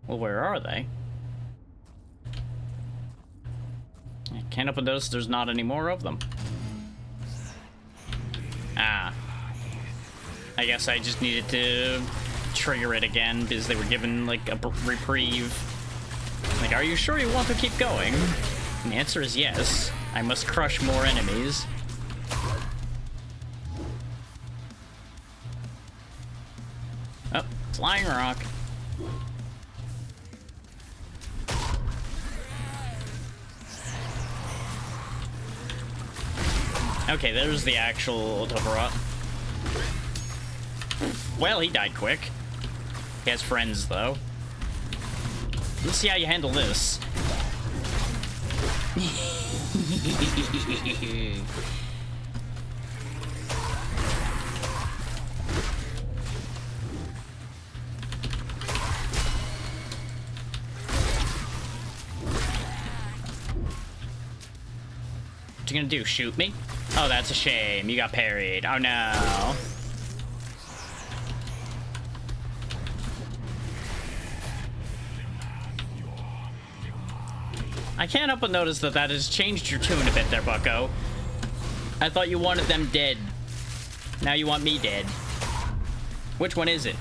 Well, where are they? I can't help but notice there's not any more of them. Ah. I guess I just needed to trigger it again because they were given, like, a reprieve. Like, are you sure you want to keep going? And the answer is yes. I must crush more enemies. Oh, flying rock. Okay, there's the actual Tovarot. Well, he died quick. He has friends, though. Let's see how you handle this. What you gonna do, shoot me? Oh, that's a shame. You got parried. Oh, no. I can't help but notice that that has changed your tune a bit there, bucko. I thought you wanted them dead. Now you want me dead. Which one is it?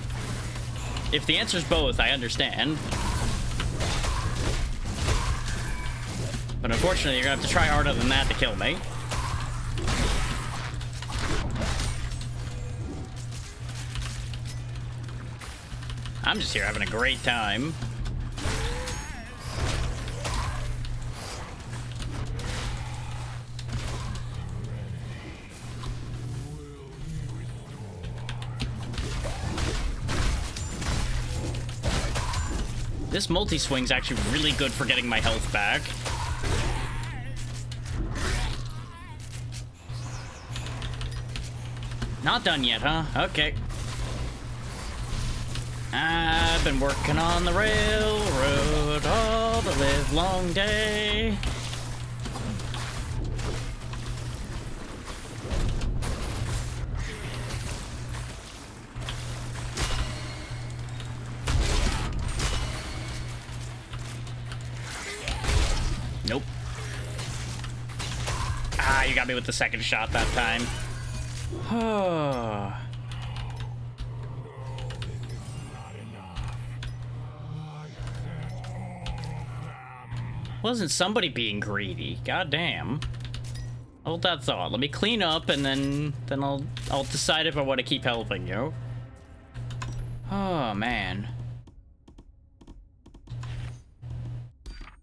If the answer's both, I understand. But unfortunately, you're gonna have to try harder than that to kill me. I'm just here having a great time. This multi-swing's actually really good for getting my health back. Not done yet, huh? Okay. I've been working on the railroad all the live long day. Nope. Ah, you got me with the second shot that time. Wasn't somebody being greedy? Goddamn. Hold that thought. Let me clean up, and then I'll decide if I want to keep helping you. Oh man.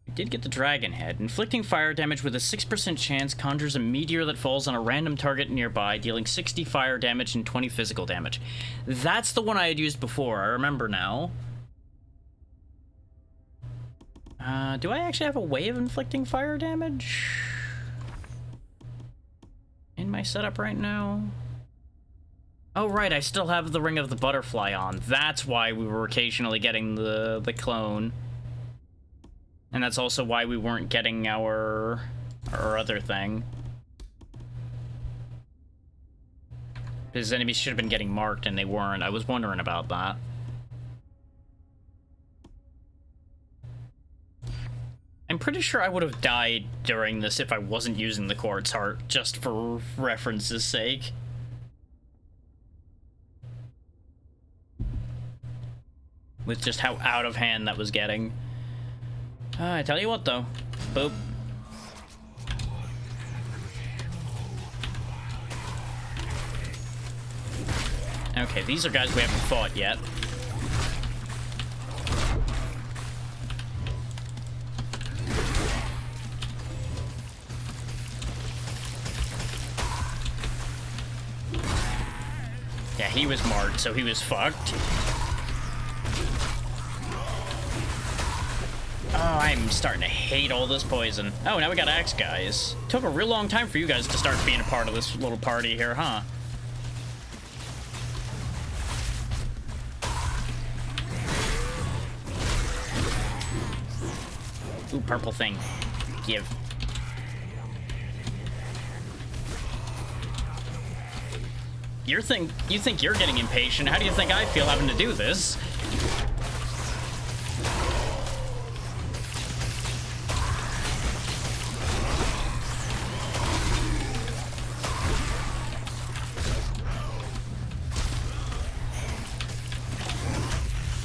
We did get the dragon head. Inflicting fire damage with a 6% chance conjures a meteor that falls on a random target nearby, dealing 60 fire damage and 20 physical damage. That's the one I had used before. I remember now. Do I actually have a way of inflicting fire damage in my setup right now? Oh, right, I still have the Ring of the Butterfly on. That's why we were occasionally getting the clone. And that's also why we weren't getting our other thing. Because enemies should have been getting marked and they weren't. I was wondering about that. I'm pretty sure I would have died during this if I wasn't using the Quartz Heart, just for reference's sake. With just how out of hand that was getting. I tell you what, though. Boop. Okay, these are guys we haven't fought yet. Yeah, he was marked, so he was fucked. Oh, I'm starting to hate all this poison. Oh, now we got axe guys. Took a real long time for you guys to start being a part of this little party here, huh? Ooh, purple thing. Give. You think you're getting impatient. How do you think I feel having to do this?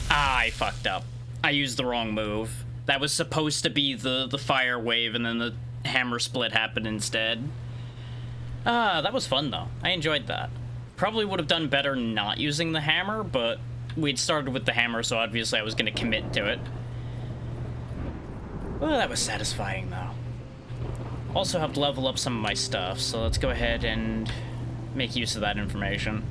I fucked up. I used the wrong move. That was supposed to be the fire wave, and then the hammer split happened instead. That was fun though. I enjoyed that. Probably would have done better not using the hammer, but we'd started with the hammer, so obviously I was going to commit to it. Well, that was satisfying, though. Also helped level up some of my stuff, so let's go ahead and make use of that information.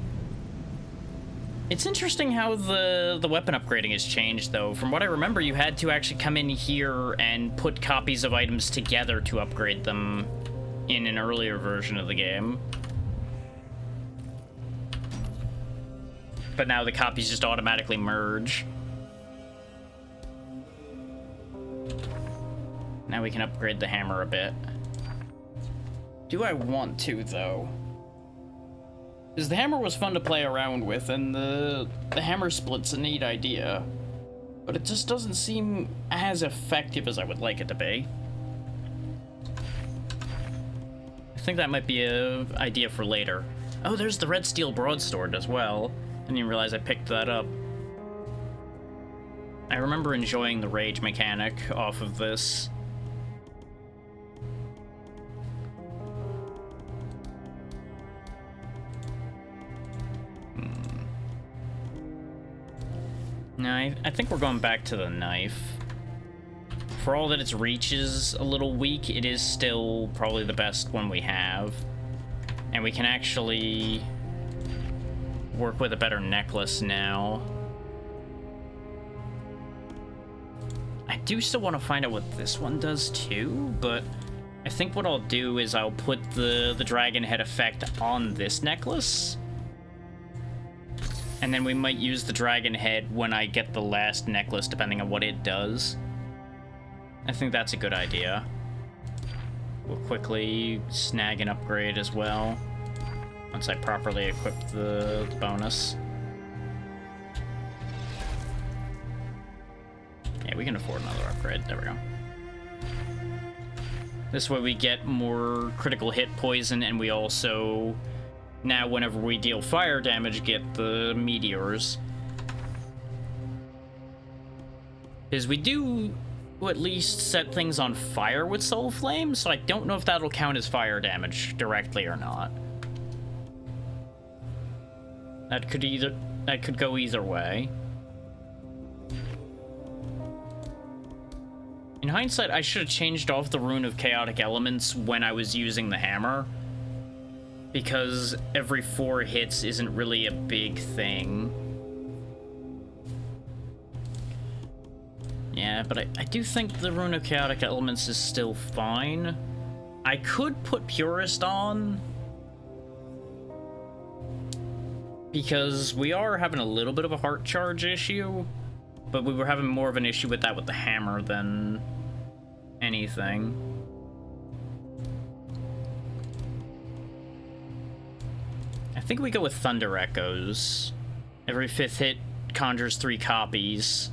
It's interesting how the weapon upgrading has changed, though. From what I remember, you had to actually come in here and put copies of items together to upgrade them in an earlier version of the game. But now the copies just automatically merge. Now we can upgrade the hammer a bit. Do I want to, though? Because the hammer was fun to play around with, and the hammer split's a neat idea. But it just doesn't seem as effective as I would like it to be. I think that might be an idea for later. Oh, there's the red steel broadsword as well. I didn't even realize I picked that up. I remember enjoying the rage mechanic off of this. No, I think we're going back to the knife. For all that its reach is a little weak, it is still probably the best one we have. And we can actually work with a better necklace now. I do still want to find out what this one does too, but I think what I'll do is I'll put the dragon head effect on this necklace. And then we might use the dragon head when I get the last necklace, depending on what it does. I think that's a good idea. We'll quickly snag an upgrade as well, once I properly equip the bonus. Yeah, we can afford another upgrade. There we go. This way we get more critical hit poison, and we also, now whenever we deal fire damage, get the meteors. Because we do at least set things on fire with Soul Flame, so I don't know if that'll count as fire damage directly or not. That could go either way. In hindsight, I should have changed off the Rune of Chaotic Elements when I was using the hammer, because every 4 hits isn't really a big thing. Yeah, but I do think the Rune of Chaotic Elements is still fine. I could put Purist on, because we are having a little bit of a heart charge issue, but we were having more of an issue with that with the hammer than anything. I think we go with Thunder Echoes. Every 5th hit conjures 3 copies.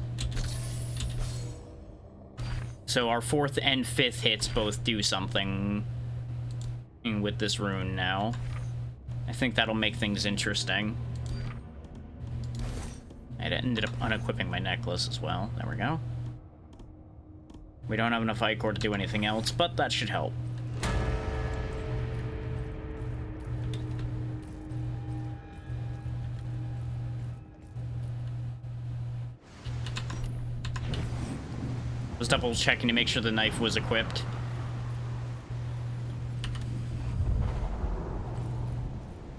So our 4th and 5th hits both do something with this rune now. I think that'll make things interesting. I ended up unequipping my necklace as well. There we go. We don't have enough Ichor to do anything else, but that should help. Was double checking to make sure the knife was equipped.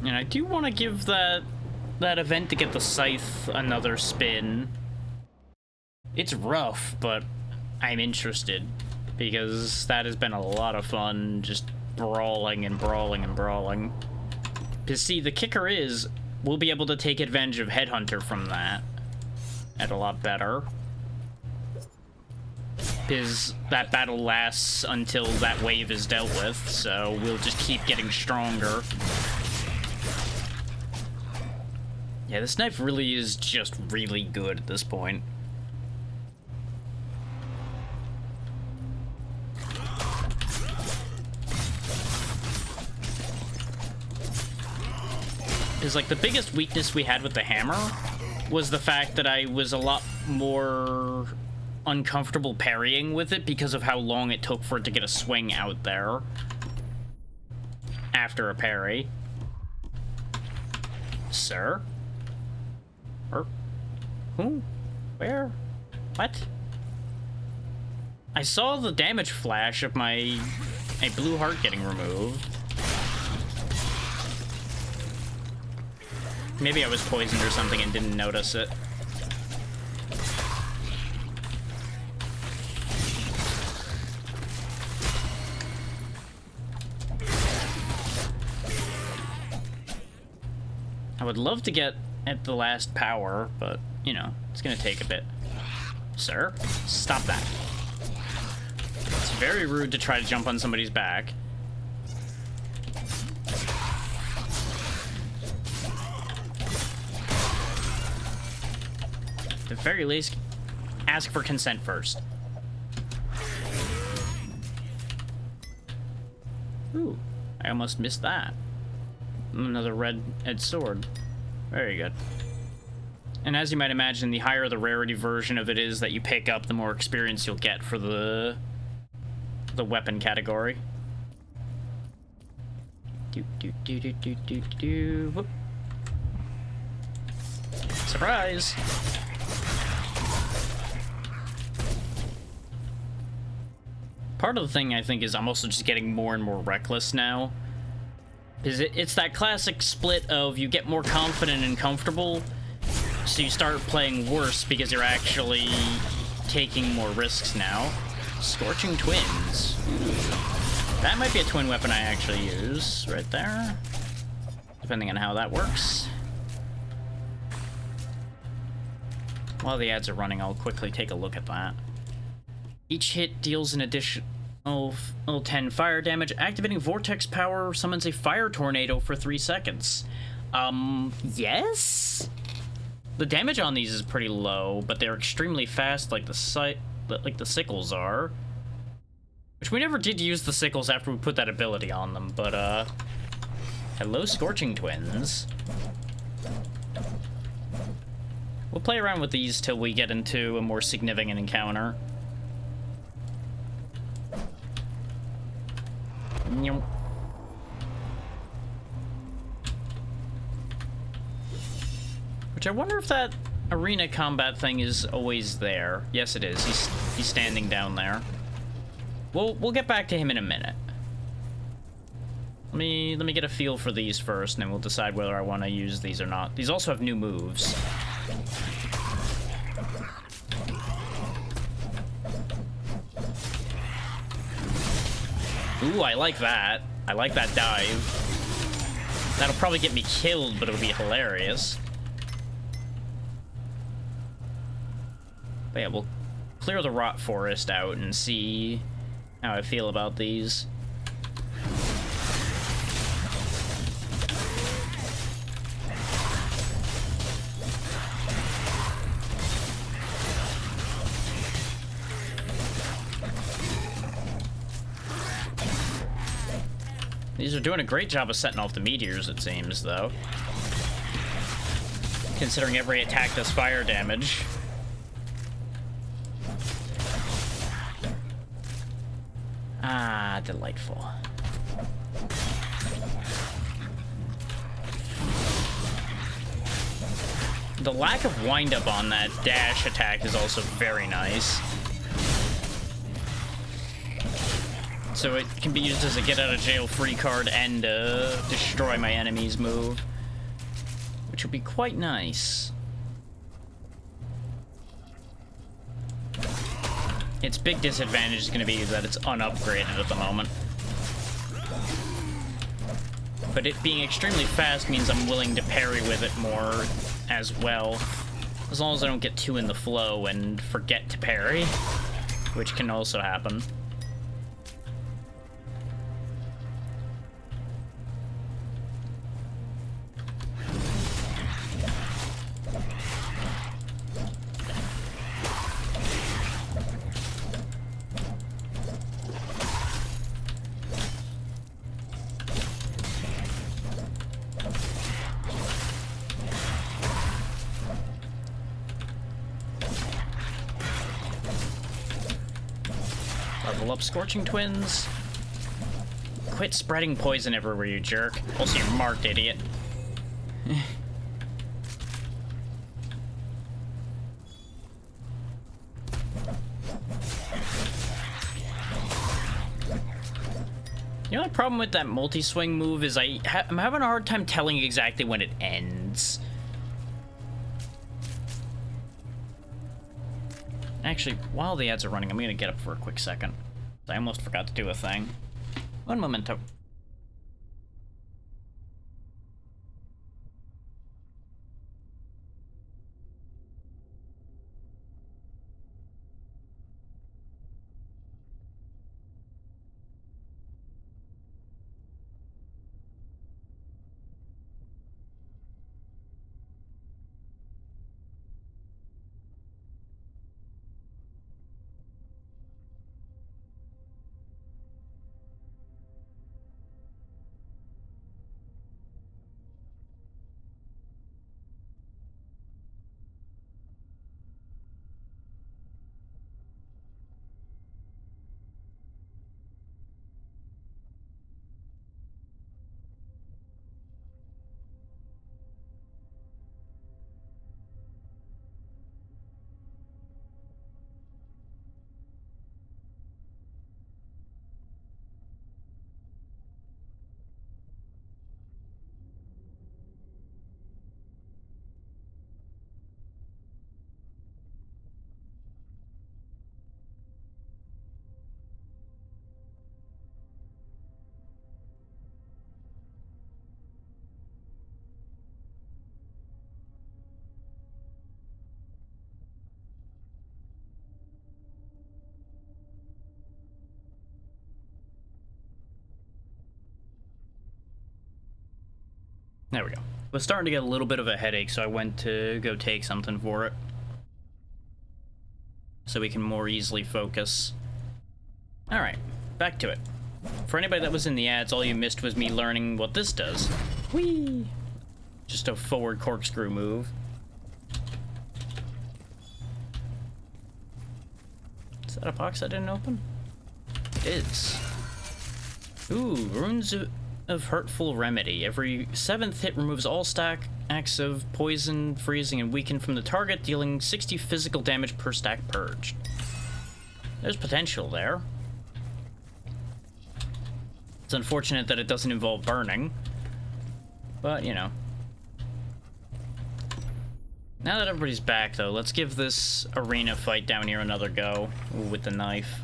And I do want to give that event to get the scythe another spin. It's rough, but I'm interested, because that has been a lot of fun, just brawling and brawling and brawling. Because see, the kicker is, we'll be able to take advantage of Headhunter from that at a lot better. Because that battle lasts until that wave is dealt with, so we'll just keep getting stronger. Yeah, this knife really is just really good at this point. Because, like, the biggest weakness we had with the hammer was the fact that I was a lot more uncomfortable parrying with it because of how long it took for it to get a swing out there after a parry. Sir? Or who? Where? What? I saw the damage flash of a blue heart getting removed. Maybe I was poisoned or something and didn't notice it. I would love to get at the last power, but, you know, it's gonna take a bit. Sir, stop that. It's very rude to try to jump on somebody's back. At the very least, ask for consent first. Ooh, I almost missed that. Another red-edged sword. Very good. And as you might imagine, the higher the rarity version of it is that you pick up, the more experience you'll get for the weapon category. Whoop. Surprise! Part of the thing, I think, is I'm also just getting more and more reckless now. Because it's that classic split of you get more confident and comfortable, so you start playing worse because you're actually taking more risks now. Scorching Twins. That might be a twin weapon I actually use right there, depending on how that works. While the ads are running, I'll quickly take a look at that. Each hit deals an additional 10 fire damage. Activating vortex power summons a fire tornado for 3 seconds. Yes? The damage on these is pretty low, but they're extremely fast like the sickles are. Which we never did use the sickles after we put that ability on them, but hello, Scorching Twins. We'll play around with these till we get into a more significant encounter. Which I wonder if that arena combat thing is always there. Yes, it is. He's standing down there. We'll get back to him in a minute. Let me get a feel for these first, and then we'll decide whether I want to use these or not. These also have new moves. Ooh, I like that. I like that dive. That'll probably get me killed, but it'll be hilarious. But yeah, we'll clear the rot forest out and see how I feel about these. These are doing a great job of setting off the meteors, it seems, though. Considering every attack does fire damage. Ah, delightful. The lack of wind-up on that dash attack is also very nice. So it can be used as a get-out-of-jail-free card and destroy my enemy's move, which would be quite nice. Its big disadvantage is going to be that it's unupgraded at the moment. But it being extremely fast means I'm willing to parry with it more as well. As long as I don't get too in the flow and forget to parry, which can also happen. Level up Scorching Twins. Quit spreading poison everywhere, you jerk. Also, you're marked, idiot. The only problem with that multi-swing move is I'm having a hard time telling exactly when it ends. Actually, while the ads are running, I'm gonna get up for a quick second. I almost forgot to do a thing. One momento. There we go. I was starting to get a little bit of a headache, so I went to go take something for it. So we can more easily focus. Alright, back to it. For anybody that was in the ads, all you missed was me learning what this does. Whee! Just a forward corkscrew move. Is that a box I didn't open? It is. Ooh, Runes of Hurtful Remedy. Every 7th hit removes all stacks of poison, freezing, and weaken from the target, dealing 60 physical damage per stack purged. There's potential there. It's unfortunate that it doesn't involve burning, but, you know. Now that everybody's back, though, let's give this arena fight down here another go with the knife.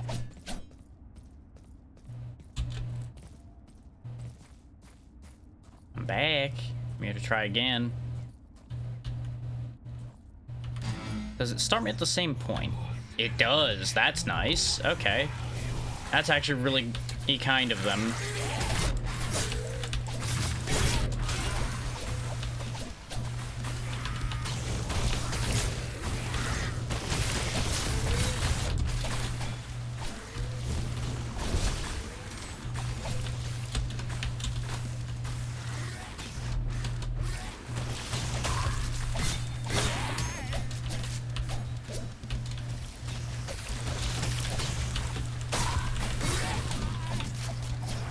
I'm back. I'm here to try again. Does it start me at the same point? It does. That's nice. Okay. That's actually really kind of them.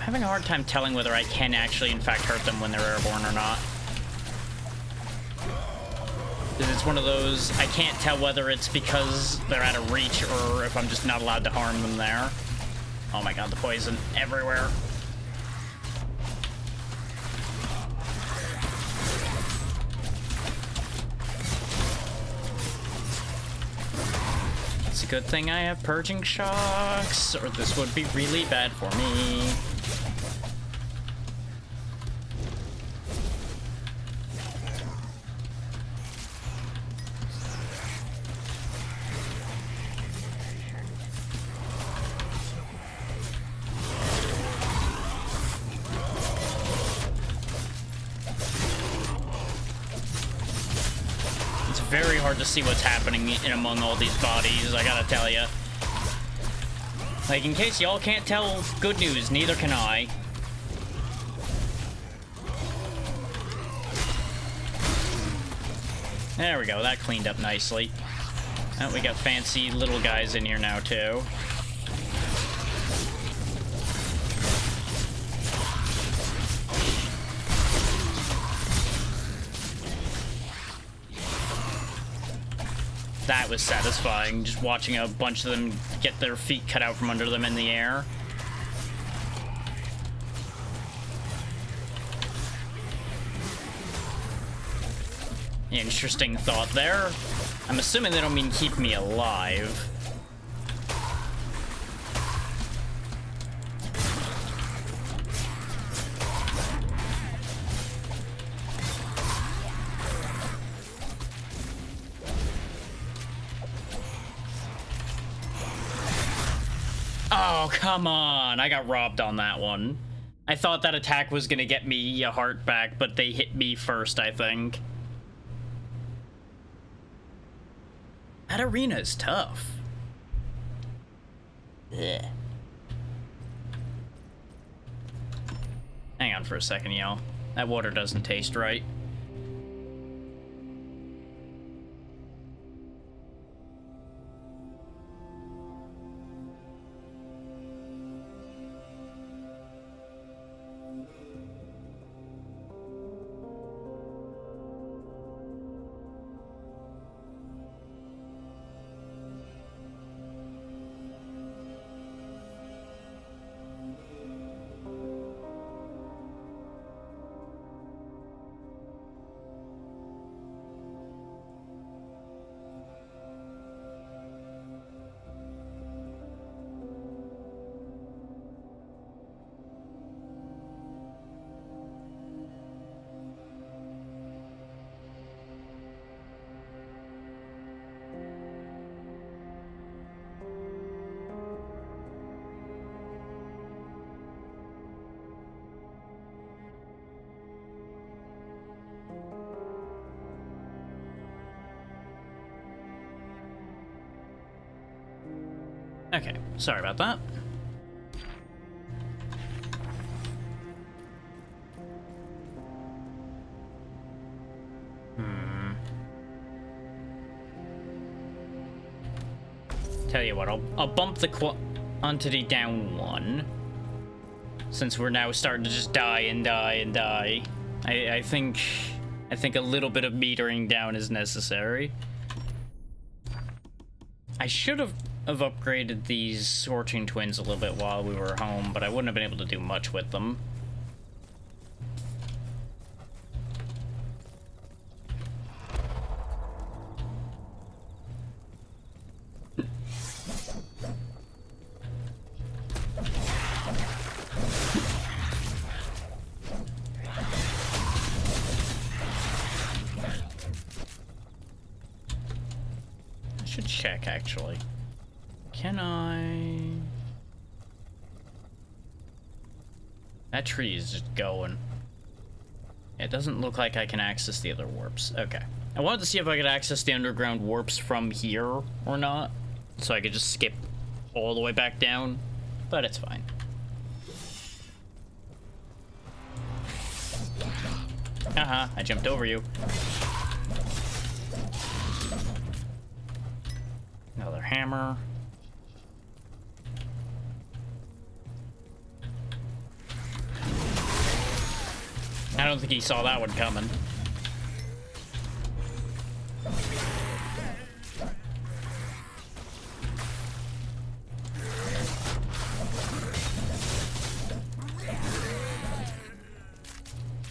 Having a hard time telling whether I can actually in fact hurt them when they're airborne or not. Because it's one of those, I can't tell whether it's because they're out of reach or if I'm just not allowed to harm them there. Oh my god, the poison everywhere. It's a good thing I have purging shocks, or this would be really bad for me. Very hard to see what's happening in among all these bodies, I gotta tell ya. Like, in case y'all can't tell good news, neither can I. There we go, that cleaned up nicely. Oh, we got fancy little guys in here now, too. That was satisfying, just watching a bunch of them get their feet cut out from under them in the air. Interesting thought there. I'm assuming they don't mean keep me alive. Oh, come on. I got robbed on that one. I thought that attack was gonna get me a heart back, but they hit me first, I think. That arena is tough. Ugh. Hang on for a second, y'all. That water doesn't taste right. Okay, sorry about that. Tell you what, I'll bump the quantity down 1. Since we're now starting to just die and die and die. I think a little bit of metering down is necessary. I should have upgraded these Scorching Twins a little bit while we were home, but I wouldn't have been able to do much with them. Check, actually. Can I... That tree is just going. It doesn't look like I can access the other warps. Okay. I wanted to see if I could access the underground warps from here or not. So I could just skip all the way back down. But it's fine. Haha, I jumped over you. Another hammer. I don't think he saw that one coming.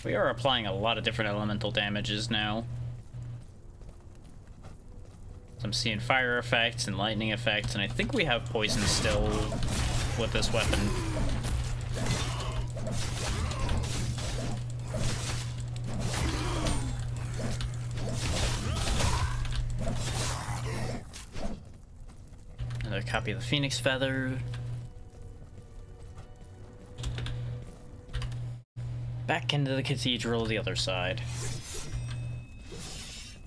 We are applying a lot of different elemental damages now. I'm seeing fire effects and lightning effects, and I think we have poison still with this weapon. Another copy of the Phoenix Feather. Back into the cathedral, the other side.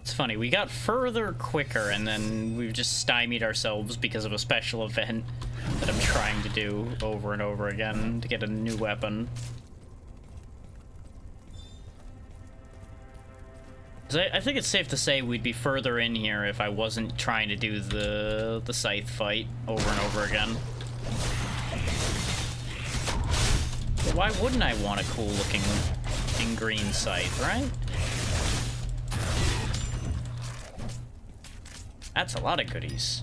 It's funny, we got further quicker and then we've just stymied ourselves because of a special event that I'm trying to do over and over again to get a new weapon. I think it's safe to say we'd be further in here if I wasn't trying to do the scythe fight over and over again. But why wouldn't I want a cool looking in green scythe, right? That's a lot of goodies.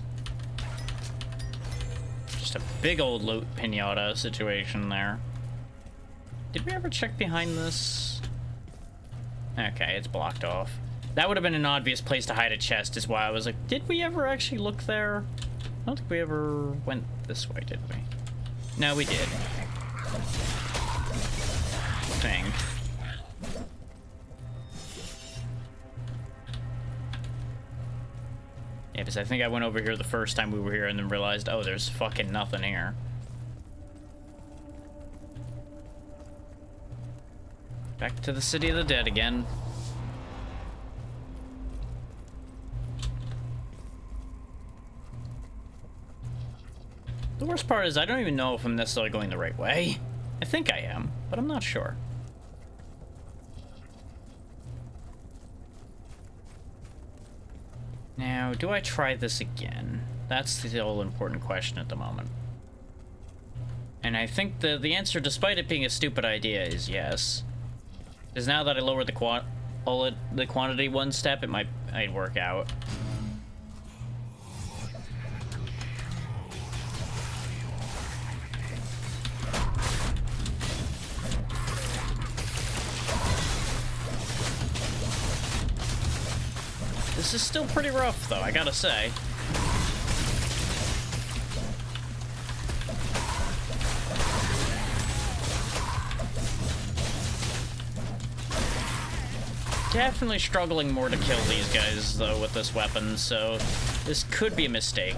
Just a big old loot pinata situation there. Did we ever check behind this? Okay, it's blocked off. That would have been an obvious place to hide a chest, is why I was like, did we ever actually look there? I don't think we ever went this way, did we? No, we did. I think. Yeah, because I think I went over here the first time we were here and then realized, oh, there's fucking nothing here. Back to the City of the Dead again. The worst part is I don't even know if I'm necessarily going the right way. I think I am, but I'm not sure. Now, do I try this again? That's the all-important question at the moment. And I think the answer, despite it being a stupid idea, is yes. Because now that I lowered the quantity 1 step, it might work out. This is still pretty rough, though, I gotta say. Definitely struggling more to kill these guys, though, with this weapon, so this could be a mistake.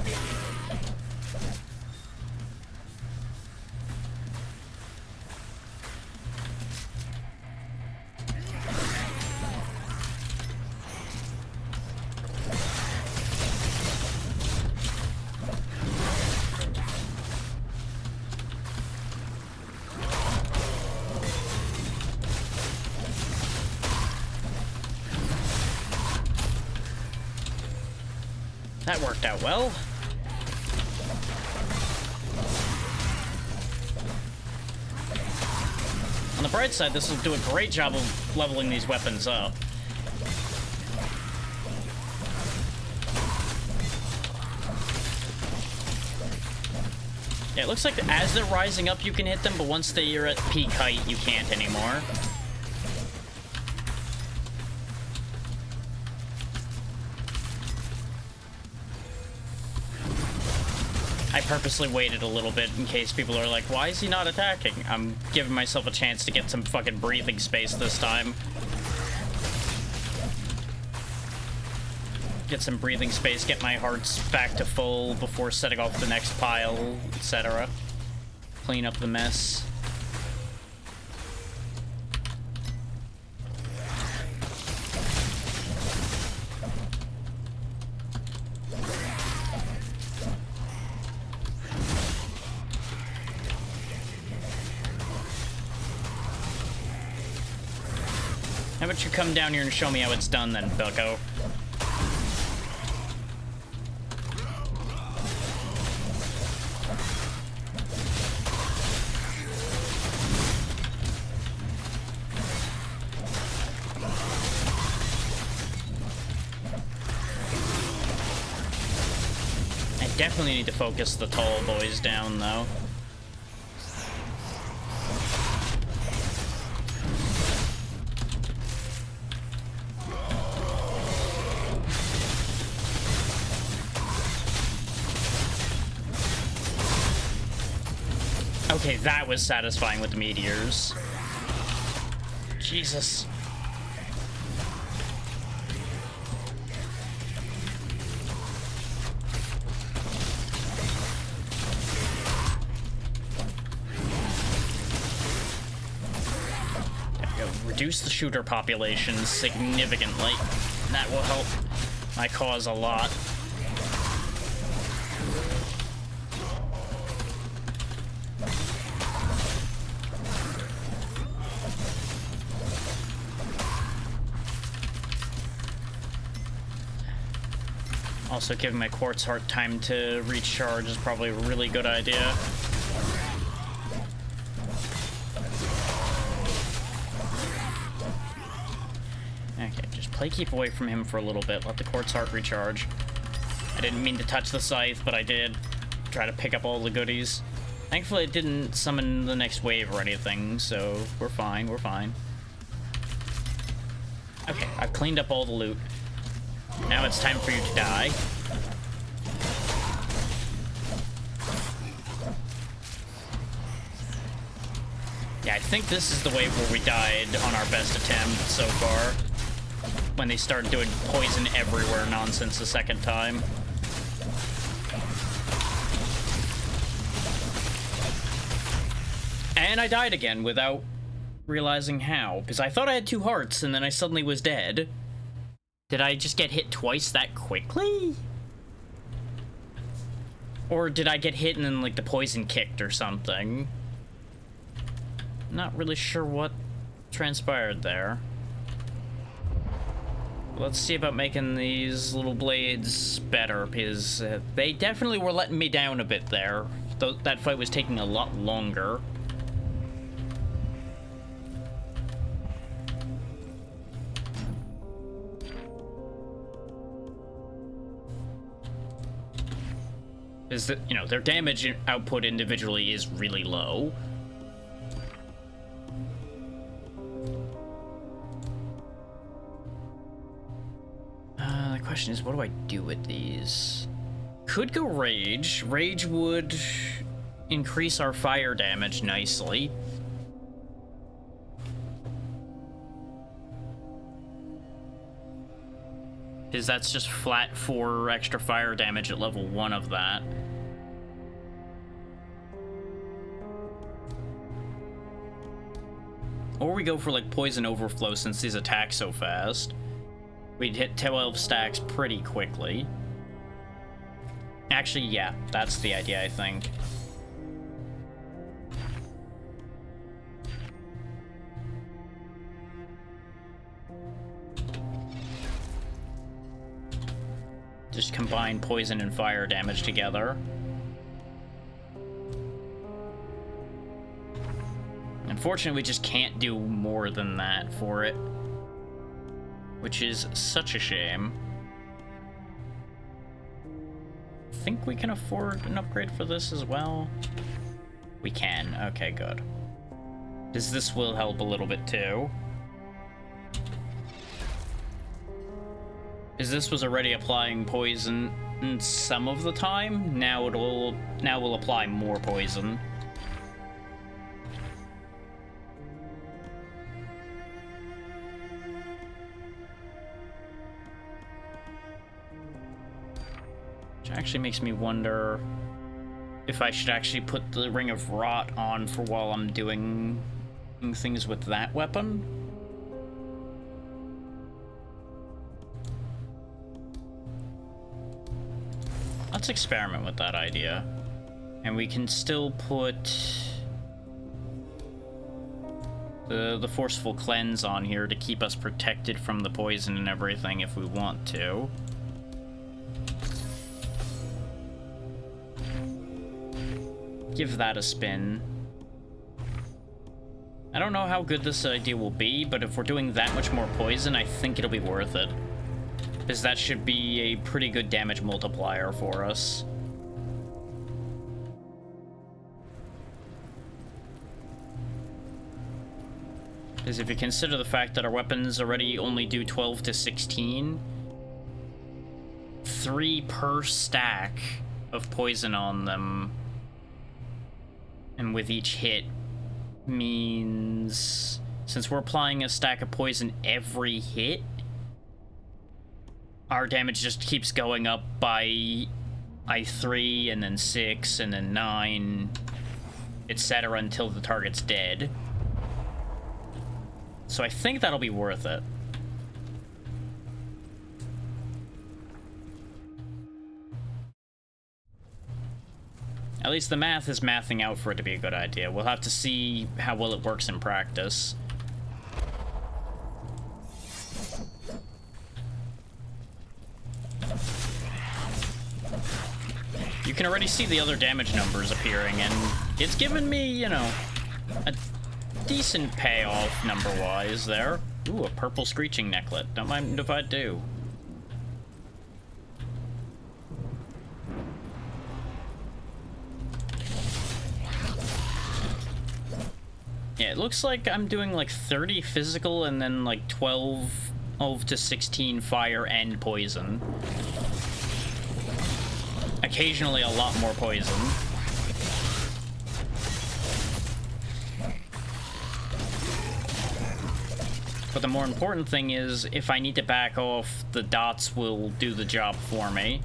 That worked out well. On the bright side, this will do a great job of leveling these weapons up. Yeah, it looks like as they're rising up, you can hit them, but once they're at peak height, you can't anymore. I purposely waited a little bit in case people are like, why is he not attacking? I'm giving myself a chance to get some fucking breathing space this time. Get some breathing space, get my hearts back to full before setting off the next pile, etc. Clean up the mess. How about you come down here and show me how it's done then, Bilko? I definitely need to focus the tall boys down, though. Okay, that was satisfying with the meteors. Jesus. There we go. Reduce the shooter population significantly. That will help my cause a lot. Also, giving my quartz heart time to recharge is probably a really good idea. Okay, just keep away from him for a little bit. Let the quartz heart recharge. I didn't mean to touch the scythe, but I did. Try to pick up all the goodies. Thankfully, it didn't summon the next wave or anything, so we're fine, we're fine. Okay, I've cleaned up all the loot. Now it's time for you to die. Yeah, I think this is the wave where we died on our best attempt so far. When they started doing poison everywhere nonsense the second time. And I died again without realizing how. Because I thought I had 2 hearts and then I suddenly was dead. Did I just get hit twice that quickly? Or did I get hit and then, like, the poison kicked or something? Not really sure what transpired there. Let's see about making these little blades better, because they definitely were letting me down a bit there. That fight was taking a lot longer. Is that, you know, their damage output individually is really low. The question is, what do I do with these? Could go Rage. Rage would increase our fire damage nicely. Because that's just flat 4 extra fire damage at level 1 of that. Or we go for, like, Poison Overflow since these attack so fast. We'd hit 12 stacks pretty quickly. Actually, yeah, that's the idea, I think. Just combine poison and fire damage together. Unfortunately, we just can't do more than that for it, which is such a shame. I think we can afford an upgrade for this as well. We can. Okay, good. Because this will help a little bit too. Because this was already applying poison some of the time. Now we'll apply more poison. Which actually makes me wonder if I should actually put the Ring of Rot on for while I'm doing things with that weapon. Let's experiment with that idea. And we can still put the Forceful Cleanse on here to keep us protected from the poison and everything if we want to. Give that a spin. I don't know how good this idea will be, but if we're doing that much more poison, I think it'll be worth it. Because that should be a pretty good damage multiplier for us. Because if you consider the fact that our weapons already only do 12 to 16, 3 per stack of poison on them, and with each hit, means since we're applying a stack of poison every hit, our damage just keeps going up by 3 and then 6 and then 9, etc. until the target's dead. So I think that'll be worth it. At least the math is mathing out for it to be a good idea. We'll have to see how well it works in practice. You can already see the other damage numbers appearing, and it's given me, you know, a decent payoff number-wise there. Ooh, a purple screeching necklet. Don't mind if I do. Yeah, it looks like I'm doing like 30 physical and then like 12 to 16 fire and poison. Occasionally a lot more poison. But the more important thing is, if I need to back off, the dots will do the job for me.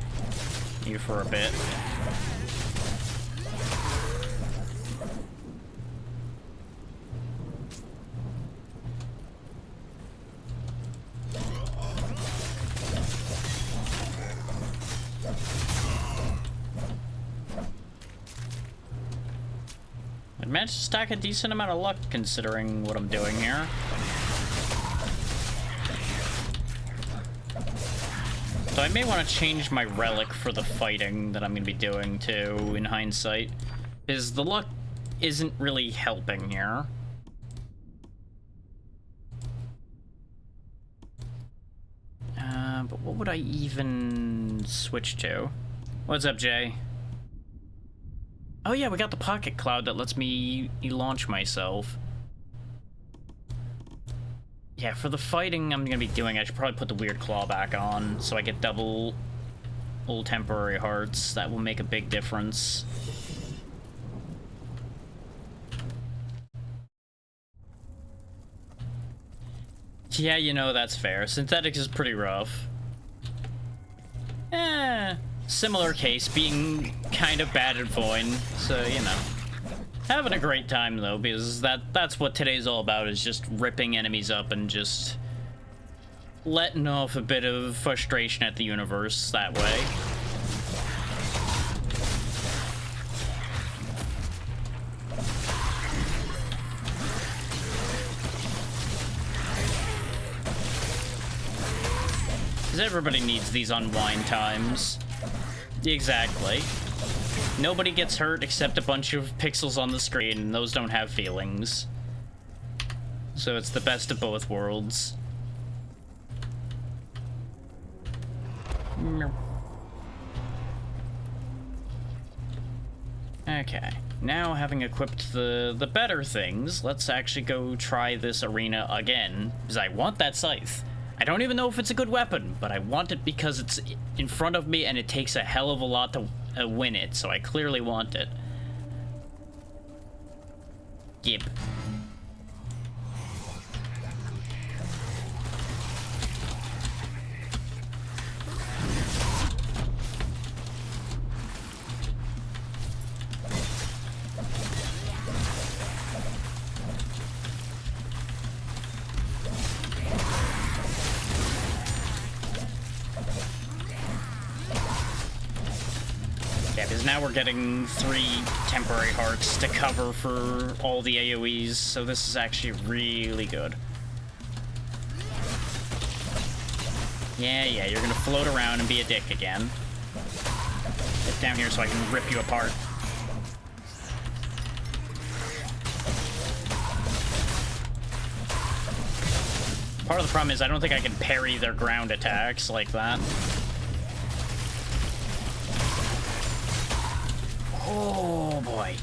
You for a bit. I managed to stack a decent amount of luck considering what I'm doing here. So I may want to change my relic for the fighting that I'm going to be doing too, in hindsight. Because the luck isn't really helping here. But what would I even switch to? What's up, Jay? Oh yeah, we got the pocket cloud that lets me launch myself. Yeah, for the fighting I'm gonna be doing, I should probably put the weird claw back on so I get double old temporary hearts. That will make a big difference. Yeah, you know, that's fair. Synthetic is pretty rough. Similar case, being kind of bad at Voin, so, you know. Having a great time, though, because that's what today's all about, is just ripping enemies up and just letting off a bit of frustration at the universe that way. Because everybody needs these unwind times. Exactly. Nobody gets hurt except a bunch of pixels on the screen, and those don't have feelings. So it's the best of both worlds. Okay, now having equipped the better things, let's actually go try this arena again, because I want that scythe. I don't even know if it's a good weapon, but I want it because it's in front of me and it takes a hell of a lot to win it, so I clearly want it. Yep. Yeah, because now we're getting 3 temporary hearts to cover for all the AoEs, so this is actually really good. Yeah, you're gonna float around and be a dick again. Get down here so I can rip you apart. Part of the problem is I don't think I can parry their ground attacks like that. Oh boy.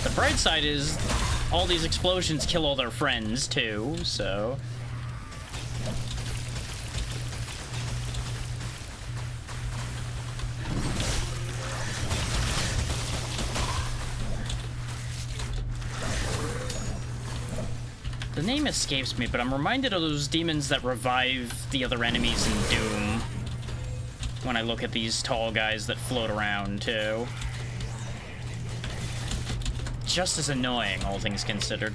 The bright side is all these explosions kill all their friends too, so... The name escapes me, but I'm reminded of those demons that revive the other enemies in Doom. When I look at these tall guys that float around, too. Just as annoying, all things considered.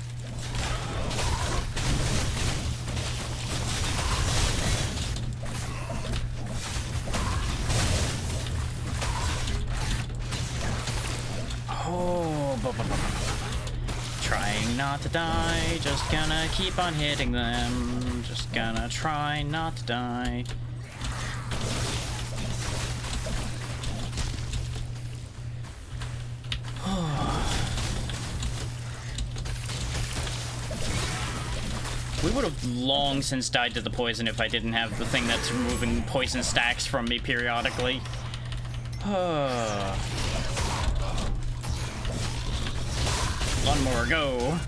Oh, trying not to die, just gonna keep on hitting them. Just gonna try not to die. We would have long since died to the poison if I didn't have the thing that's removing poison stacks from me periodically. One more go.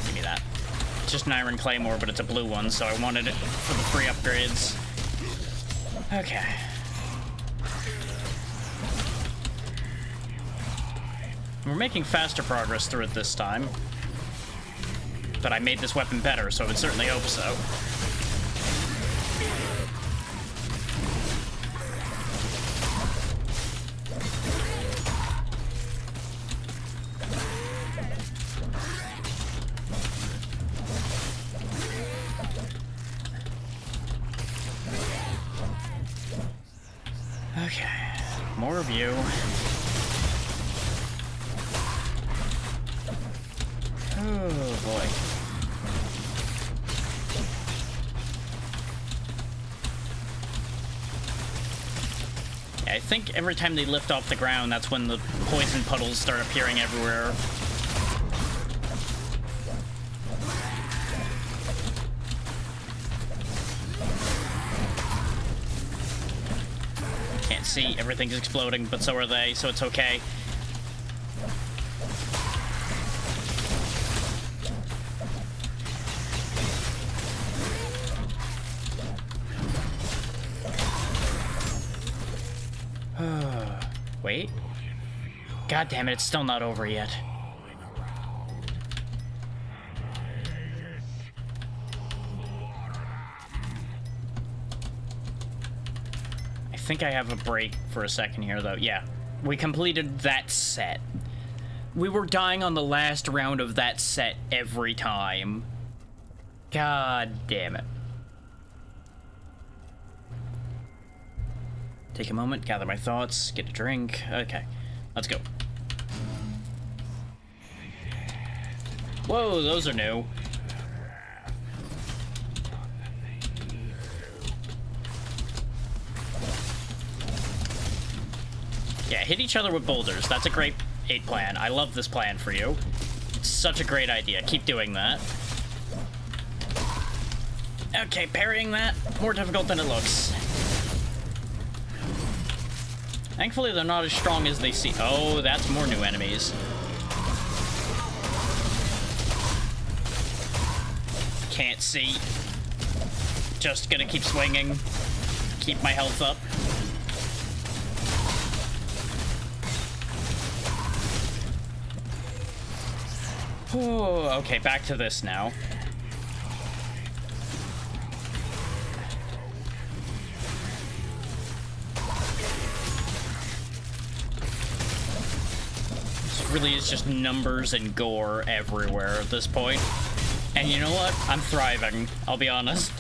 Give me that. It's just an iron claymore, but it's a blue one, so I wanted it for the free upgrades. Okay. We're making faster progress through it this time. But I made this weapon better, so I would certainly hope so. Okay, more of you. Oh boy. Yeah, I think every time they lift off the ground, that's when the poison puddles start appearing everywhere. Can't see, everything's exploding, but so are they, so it's okay. Wait. God damn it, it's still not over yet. I think I have a break for a second here, though. Yeah, we completed that set. We were dying on the last round of that set every time. God damn it. Take a moment, gather my thoughts, get a drink. Okay. Let's go. Whoa, those are new. Yeah, hit each other with boulders. That's a great 8 plan. I love this plan for you. It's such a great idea. Keep doing that. Okay, parrying that, more difficult than it looks. Thankfully, they're not as strong as they seem. Oh, that's more new enemies. Can't see. Just gonna keep swinging. Keep my health up. Oh, okay, back to this now. This really is just numbers and gore everywhere at this point. And you know what? I'm thriving, I'll be honest.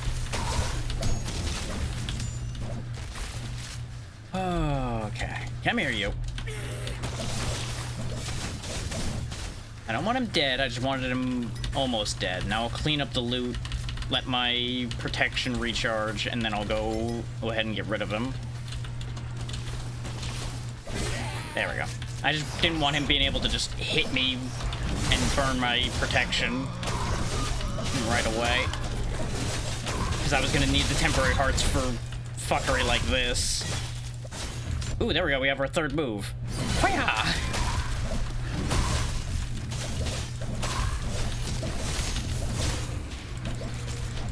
Okay, come here, you. I don't want him dead, I just wanted him almost dead. Now I'll clean up the loot, let my protection recharge, and then I'll go ahead and get rid of him. There we go. I just didn't want him being able to just hit me and burn my protection right away. Because I was gonna need the temporary hearts for fuckery like this. Ooh, there we go, we have our third move. Hwaya!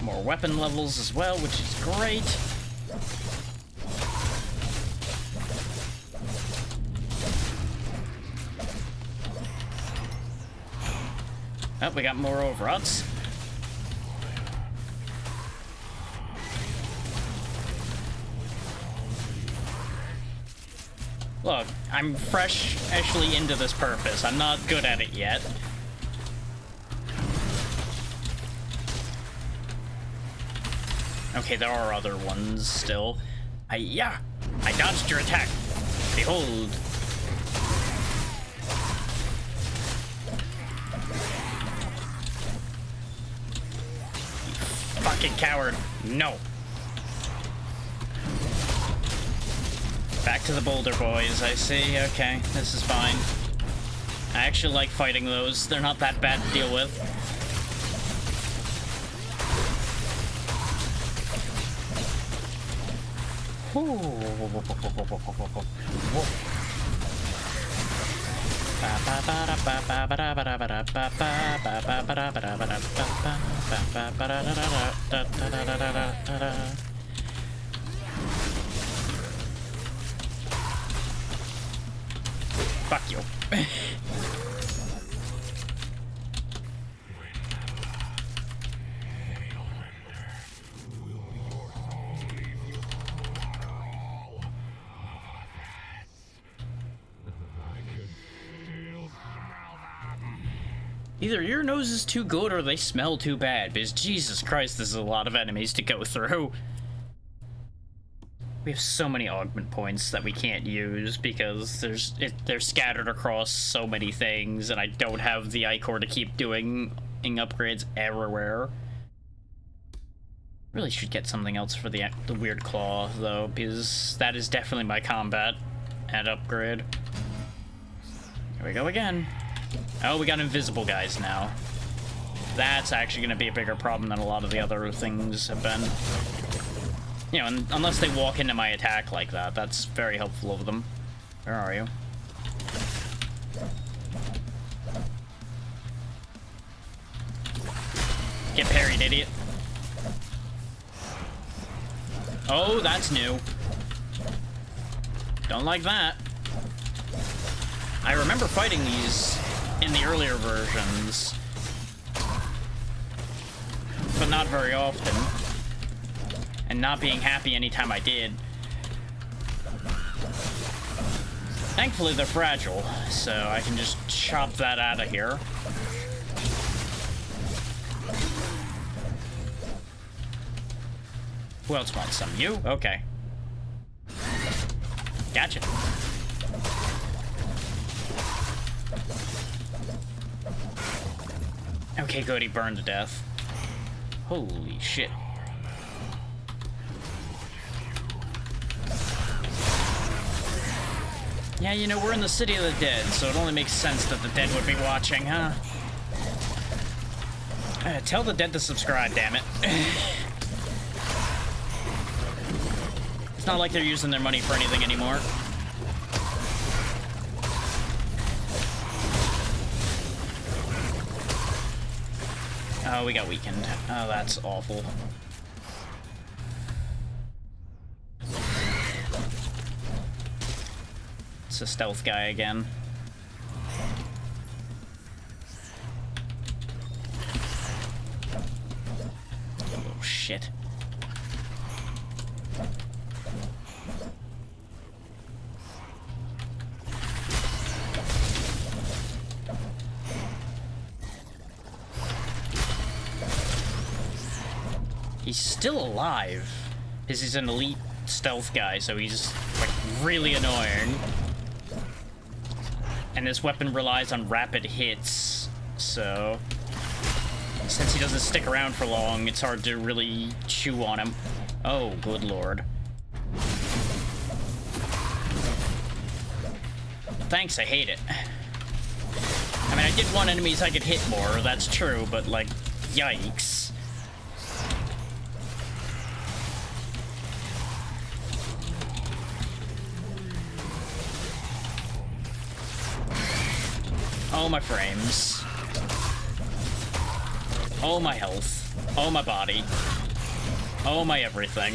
More weapon levels as well, which is great. Oh, we got more overrods. Look, I'm fresh actually into this purpose. I'm not good at it yet. Okay, there are other ones still. Yeah, I dodged your attack. Behold. You fucking coward. No. Back to the boulder boys, I see. Okay, this is fine. I actually like fighting those. They're not that bad to deal with. Fuck you. Either your nose is too good or they smell too bad, because Jesus Christ, this is a lot of enemies to go through. We have so many augment points that we can't use because they're scattered across so many things, and I don't have the Ichor to keep doing upgrades everywhere. Really should get something else for the weird claw, though, because that is definitely my combat and upgrade. Here we go again. Oh, we got invisible guys now. That's actually going to be a bigger problem than a lot of the other things have been. You know, unless they walk into my attack like that. That's very helpful of them. Where are you? Get parried, idiot. Oh, that's new. Don't like that. I remember fighting these in the earlier versions, but not very often, and not being happy anytime I did. Thankfully, they're fragile, so I can just chop that out of here. Who else wants some? You? Okay. Gotcha. Okay, good, he burned to death. Holy shit. Yeah, you know, we're in the City of the Dead, so it only makes sense that the dead would be watching, huh? Tell the dead to subscribe, damn it. It's not like they're using their money for anything anymore. Oh, we got weakened. Oh, that's awful. It's a stealth guy again. Oh, shit. He's still alive, because he's an elite stealth guy, so he's, like, really annoying. And this weapon relies on rapid hits, so since he doesn't stick around for long, it's hard to really chew on him. Oh, good lord. Thanks, I hate it. I mean, I did want enemies I could hit more, that's true, but, like, yikes. Oh, my frames. Oh, my health. Oh, my body. Oh, my everything.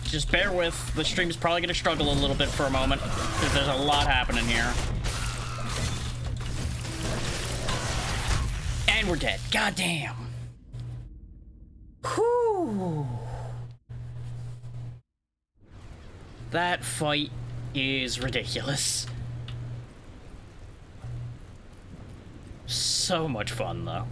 Just bear with. The stream's probably going to struggle a little bit for a moment, because there's a lot happening here. And we're dead. God damn. Whew. That fight is ridiculous. So much fun, though.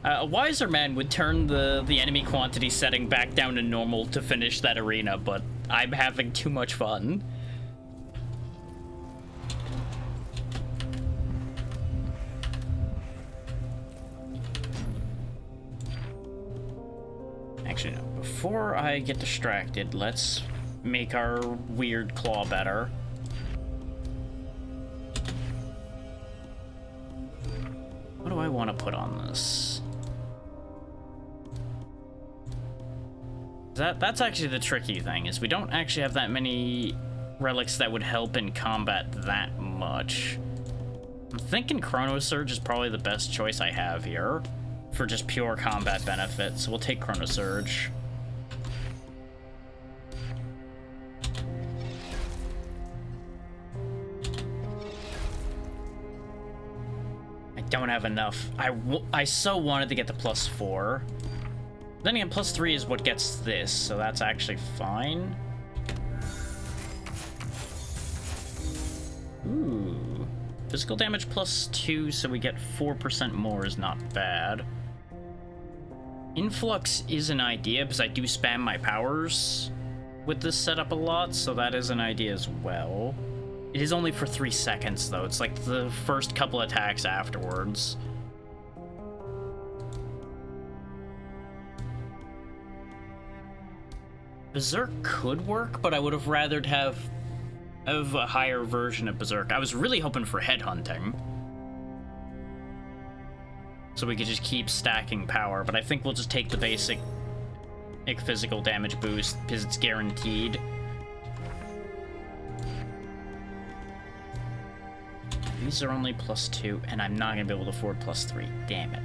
A wiser man would turn the enemy quantity setting back down to normal to finish that arena, but I'm having too much fun. Actually, no. Before I get distracted, let's make our weird claw better. What do I want to put on this? That's actually the tricky thing, is we don't actually have that many relics that would help in combat that much. I'm thinking Chrono Surge is probably the best choice I have here for just pure combat benefits, so we'll take Chrono Surge. Don't have enough. I so wanted to get the +4. Then again, +3 is what gets this, so that's actually fine. Ooh. Physical damage +2, so we get 4% more is not bad. Influx is an idea, because I do spam my powers with this setup a lot, so that is an idea as well. It is only for 3 seconds, though. It's like the first couple attacks afterwards. Berserk could work, but I would have rathered have a higher version of Berserk. I was really hoping for headhunting, so we could just keep stacking power, but I think we'll just take the basic physical damage boost, because it's guaranteed. These are only +2, and I'm not going to be able to afford +3. Damn it.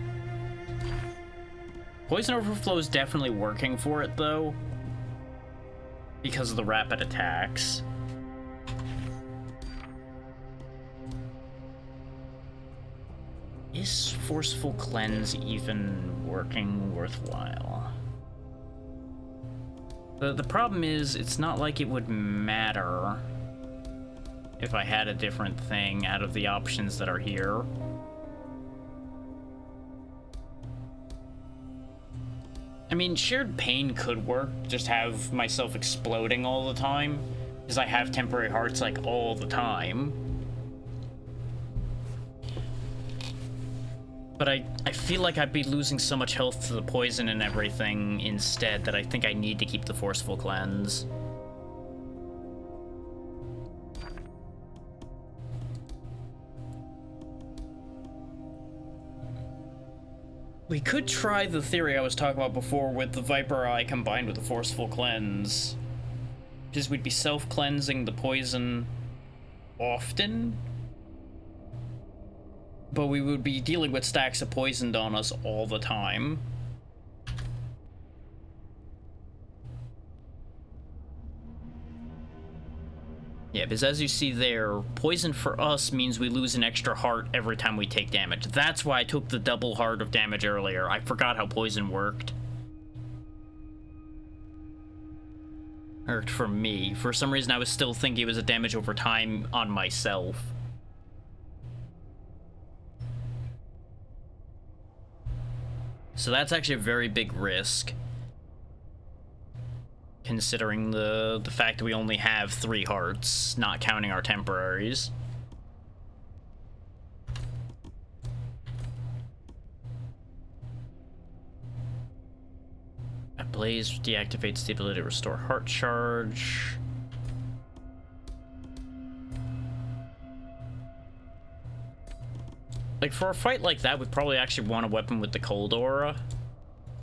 Poison Overflow is definitely working for it, though, because of the rapid attacks. Is Forceful Cleanse even working worthwhile? The problem is, it's not like it would matter if I had a different thing out of the options that are here. I mean, Shared Pain could work, just have myself exploding all the time, because I have temporary hearts, like, all the time. But I feel like I'd be losing so much health to the poison and everything instead that I think I need to keep the Forceful Cleanse. We could try the theory I was talking about before with the Viper Eye combined with the Forceful Cleanse. Because we'd be self-cleansing the poison often, but we would be dealing with stacks of poisoned on us all the time. Yeah, because as you see there, poison for us means we lose an extra heart every time we take damage. That's why I took the double heart of damage earlier. I forgot how poison worked. Worked for me. For some reason, I was still thinking it was a damage over time on myself. So that's actually a very big risk, considering the fact that we only have 3 hearts, not counting our temporaries. A blaze deactivates the ability to restore heart charge. Like, for a fight like that, we'd probably actually want a weapon with the cold aura,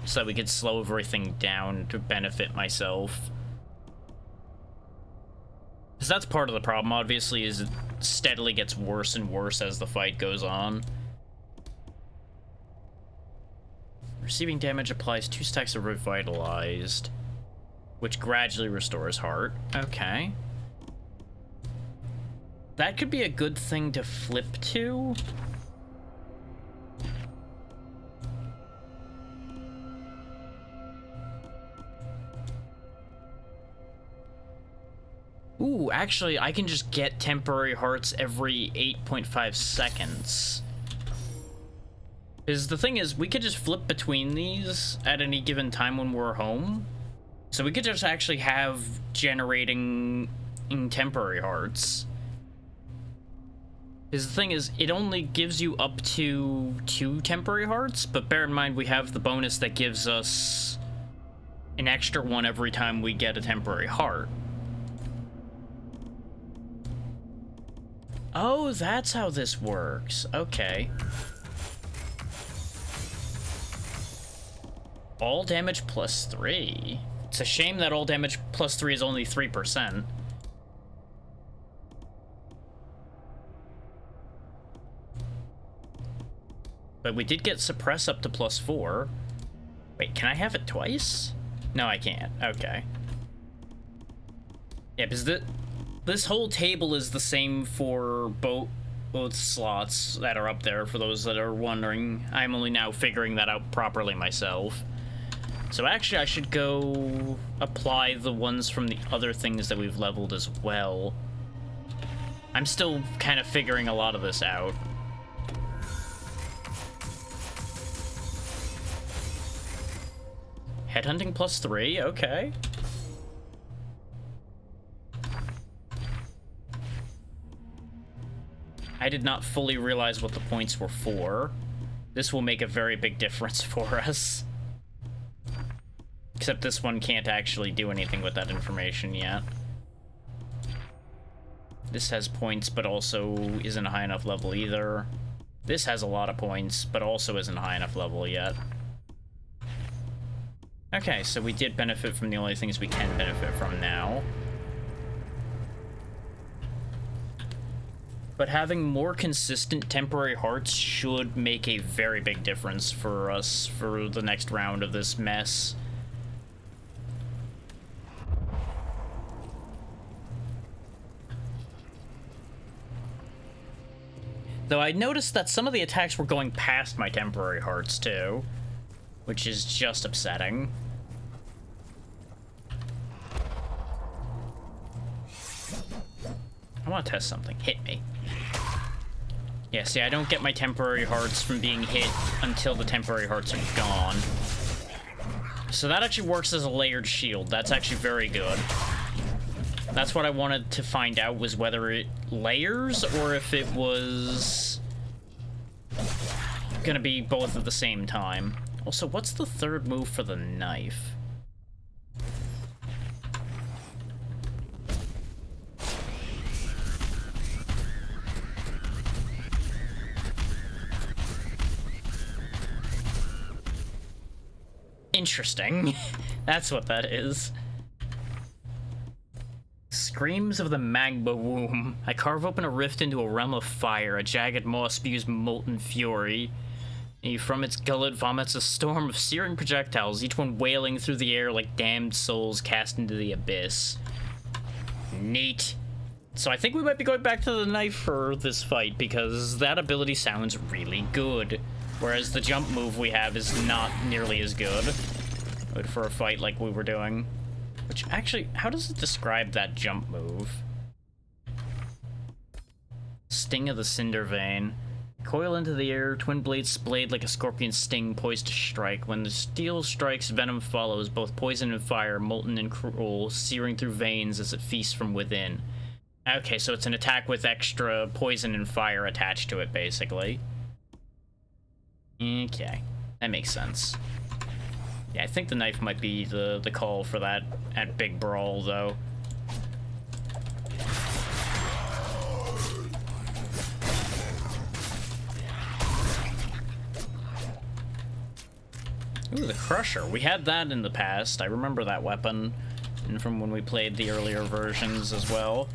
so that we could slow everything down to benefit myself. Because that's part of the problem, obviously, is it steadily gets worse and worse as the fight goes on. Receiving damage applies 2 stacks of Revitalized, which gradually restores heart. Okay. That could be a good thing to flip to. Ooh, actually, I can just get temporary hearts every 8.5 seconds. Because the thing is, we could just flip between these at any given time when we're home. So we could just actually have generating temporary hearts. Because the thing is, it only gives you up to 2 temporary hearts, but bear in mind we have the bonus that gives us an extra one every time we get a temporary heart. Oh, that's how this works. Okay. All damage plus 3. It's a shame that all damage plus 3 is only 3%. But we did get suppress up to plus 4. Wait, can I have it twice? No, I can't. Okay. Yeah, because this whole table is the same for both slots that are up there, for those that are wondering. I'm only now figuring that out properly myself. So actually, I should go apply the ones from the other things that we've leveled as well. I'm still kind of figuring a lot of this out. Headhunting plus 3, okay. I did not fully realize what the points were for. This will make a very big difference for us. Except this one can't actually do anything with that information yet. This has points, but also isn't a high enough level either. This has a lot of points, but also isn't a high enough level yet. Okay, so we did benefit from the only things we can benefit from now. But having more consistent temporary hearts should make a very big difference for us for the next round of this mess. Though I noticed that some of the attacks were going past my temporary hearts too, which is just upsetting. I want to test something. Hit me. Yeah, see, I don't get my temporary hearts from being hit until the temporary hearts are gone. So that actually works as a layered shield. That's actually very good. That's what I wanted to find out, was whether it layers or if it was gonna be both at the same time. Also, what's the third move for the knife? Interesting. That's what that is. Screams of the magma womb. I carve open a rift into a realm of fire. A jagged maw spews molten fury. From its gullet vomits a storm of searing projectiles, each one wailing through the air like damned souls cast into the abyss. Neat. So I think we might be going back to the knife for this fight, because that ability sounds really good. Whereas the jump move we have is not nearly as good for a fight like we were doing. Which, actually, how does it describe that jump move? Sting of the Cinder Vein. Coil into the air, twin blades splayed like a scorpion's sting, poised to strike. When the steel strikes, venom follows, both poison and fire, molten and cruel, searing through veins as it feasts from within. Okay, so it's an attack with extra poison and fire attached to it, basically. Okay, that makes sense. Yeah, I think the knife might be the call for that at Big Brawl, though. Ooh, the Crusher. We had that in the past. I remember that weapon, and from when we played the earlier versions as well.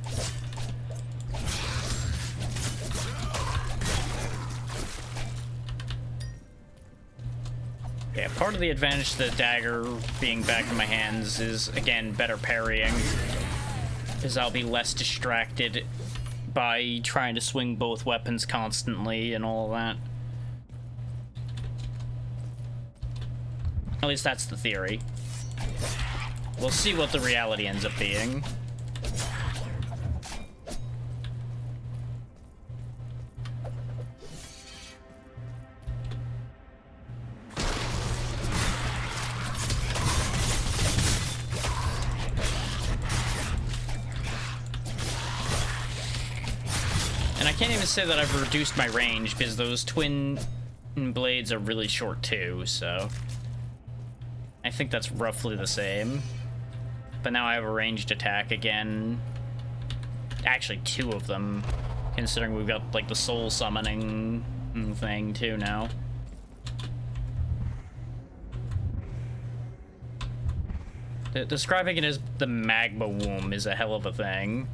Yeah, part of the advantage to the dagger being back in my hands is, again, better parrying. Because I'll be less distracted by trying to swing both weapons constantly and all of that. At least that's the theory. We'll see what the reality ends up being. And I can't even say that I've reduced my range, because those twin blades are really short too, so I think that's roughly the same. But now I have a ranged attack again. Actually, two of them, considering we've got, like, the soul summoning thing too now. Describing it as the magma womb is a hell of a thing.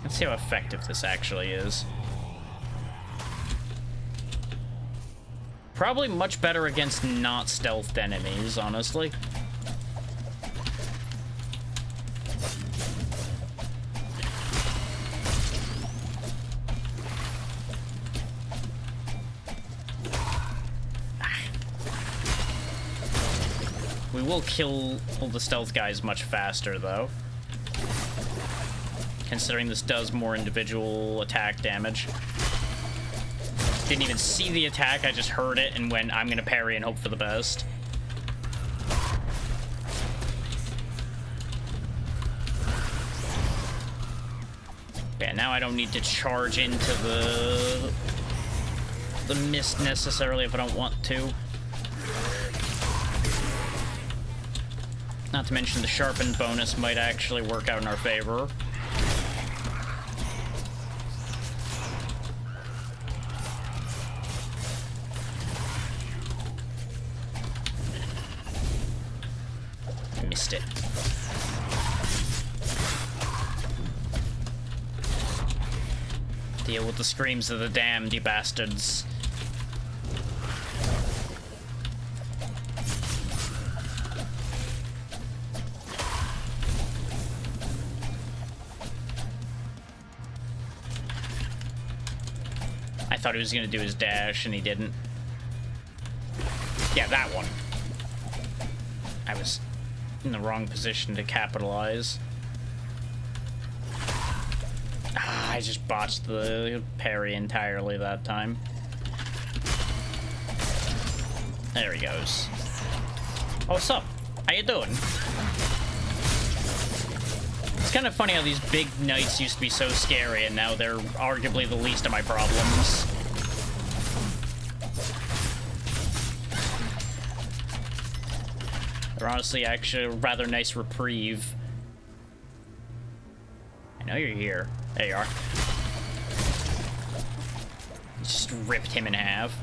Let's see how effective this actually is. Probably much better against not stealthed enemies, honestly. We will kill all the stealth guys much faster, though. Considering this does more individual attack damage. Didn't even see the attack, I just heard it and went, I'm gonna parry and hope for the best. Yeah, now I don't need to charge into the mist necessarily if I don't want to. Not to mention the sharpened bonus might actually work out in our favor. Missed it. Deal with the screams of the damned, you bastards. I thought he was gonna do his dash, and he didn't. Yeah, that one. I was in the wrong position to capitalize. Ah, I just botched the parry entirely that time. There he goes. Oh, what's up? How you doing? It's kind of funny how these big knights used to be so scary, and now they're arguably the least of my problems. They're honestly actually a rather nice reprieve. I know you're here. There you are. Just ripped him in half.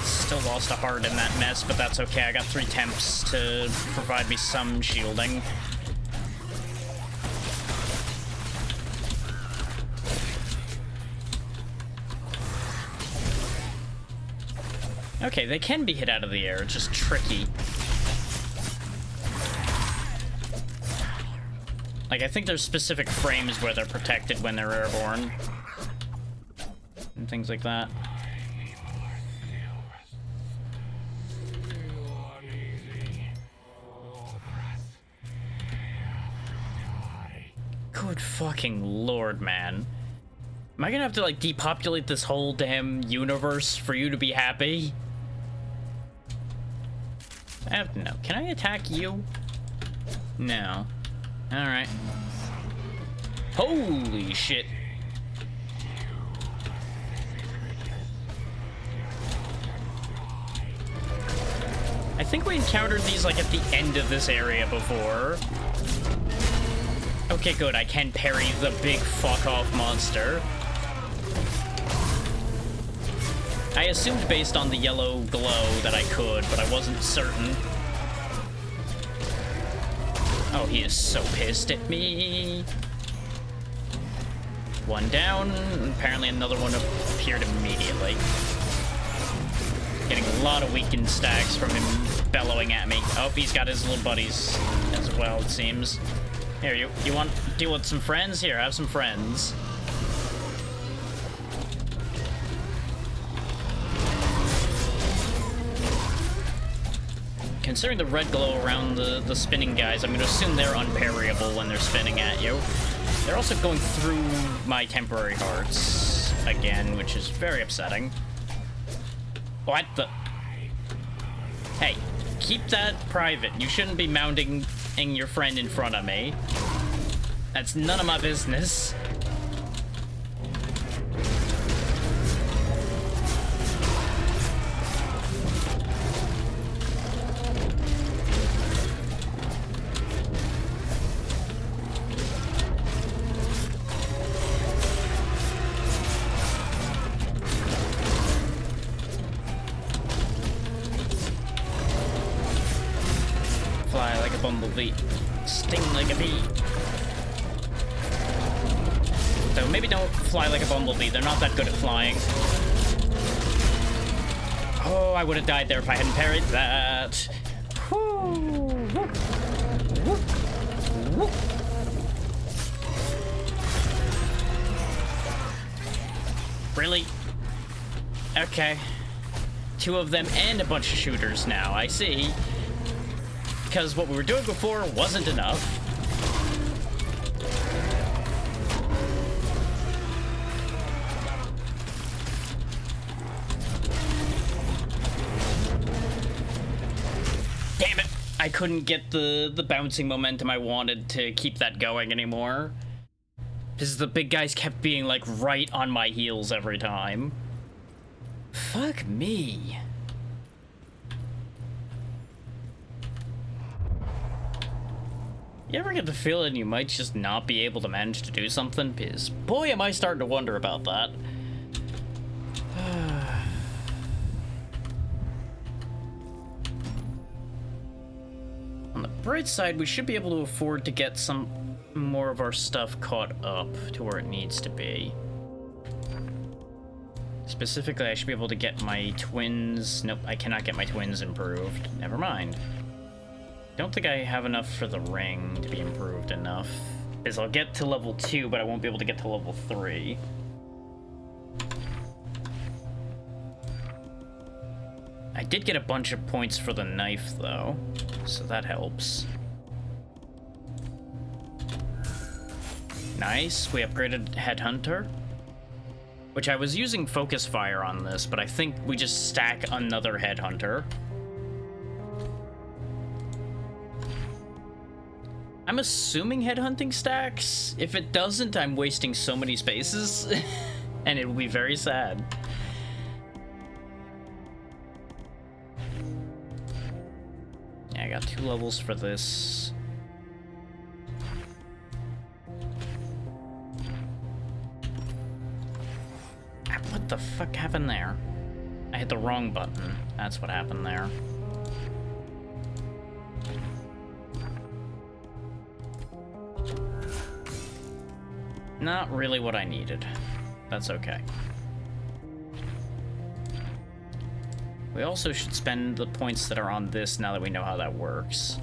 Still lost a heart in that mess, but that's okay. I got 3 temps to provide me some shielding. Okay, they can be hit out of the air, it's just tricky. Like, I think there's specific frames where they're protected when they're airborne. And things like that. Good fucking lord, man. Am I gonna have to, like, depopulate this whole damn universe for you to be happy? I have to know. Can I attack you? No. Alright. Holy shit. I think we encountered these, like, at the end of this area before. Okay, good. I can parry the big fuck-off monster. I assumed based on the yellow glow that I could, but I wasn't certain. Oh, he is so pissed at me. One down. Apparently another one appeared immediately. Getting a lot of weakened stacks from him bellowing at me. Oh, he's got his little buddies as well, it seems. Here, you want to deal with some friends? Here, have some friends. Considering the red glow around the spinning guys, I'm going to assume they're unparryable when they're spinning at you. They're also going through my temporary hearts again, which is very upsetting. What the? Hey, keep that private. You shouldn't be mounting your friend in front of me. That's none of my business. Fly like a bumblebee. Sting like a bee. So maybe don't fly like a bumblebee. They're not that good at flying. Oh, I would have died there if I hadn't parried that. Really? Okay. 2 of them and a bunch of shooters now, I see. Because what we were doing before wasn't enough. Damn it! I couldn't get the bouncing momentum I wanted to keep that going anymore. Because the big guys kept being, like, right on my heels every time. Fuck me. You ever get the feeling you might just not be able to manage to do something? Because, boy, am I starting to wonder about that. On the bright side, we should be able to afford to get some more of our stuff caught up to where it needs to be. Specifically, I should be able to get my twins... Nope, I cannot get my twins improved. Never mind. Don't think I have enough for the ring to be improved enough. Because I'll get to level 2, but I won't be able to get to level 3. I did get a bunch of points for the knife, though, so that helps. Nice, we upgraded Headhunter, which I was using Focus Fire on this, but I think we just stack another Headhunter. I'm assuming Headhunting stacks. If it doesn't, I'm wasting so many spaces, and it will be very sad. Yeah, I got 2 levels for this. What the fuck happened there? I hit the wrong button. That's what happened there. Not really what I needed. That's okay. We also should spend the points that are on this now that we know how that works.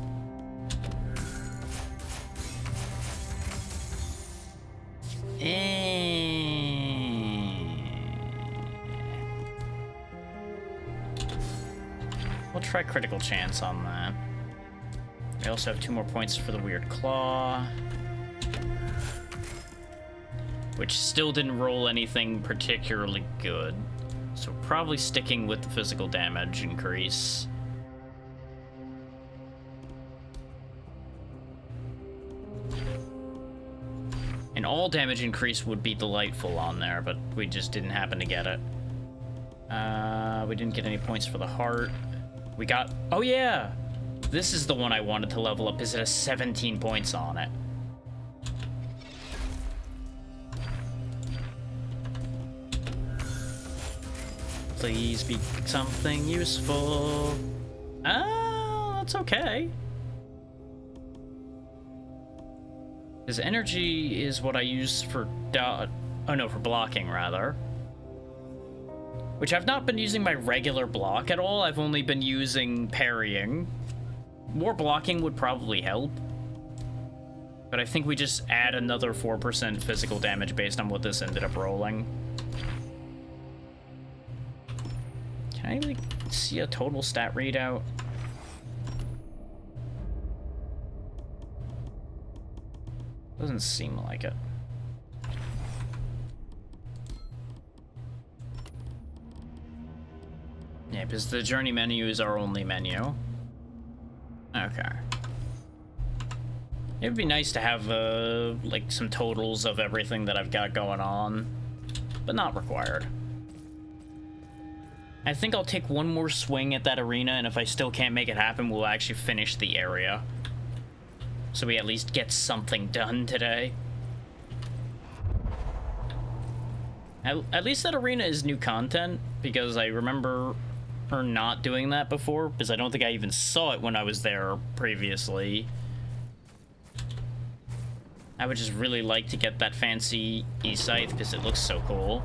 We'll try critical chance on that. We also have 2 more points for the weird claw, which still didn't roll anything particularly good. So probably sticking with the physical damage increase. An all damage increase would be delightful on there, but we just didn't happen to get it. We didn't get any points for the heart. We got... Oh yeah! This is the one I wanted to level up, because it has 17 points on it. Please be something useful. Ah, that's okay. His energy is what I use for for blocking, rather. Which I've not been using my regular block at all. I've only been using parrying. More blocking would probably help. But I think we just add another 4% physical damage based on what this ended up rolling. Can I really see a total stat readout? Doesn't seem like it. Yeah, because the journey menu is our only menu. Okay. It would be nice to have, like, some totals of everything that I've got going on, but not required. I think I'll take one more swing at that arena, and if I still can't make it happen, we'll actually finish the area. So we at least get something done today. At least that arena is new content, because I remember her not doing that before, because I don't think I even saw it when I was there previously. I would just really like to get that fancy E-Scythe, because it looks so cool.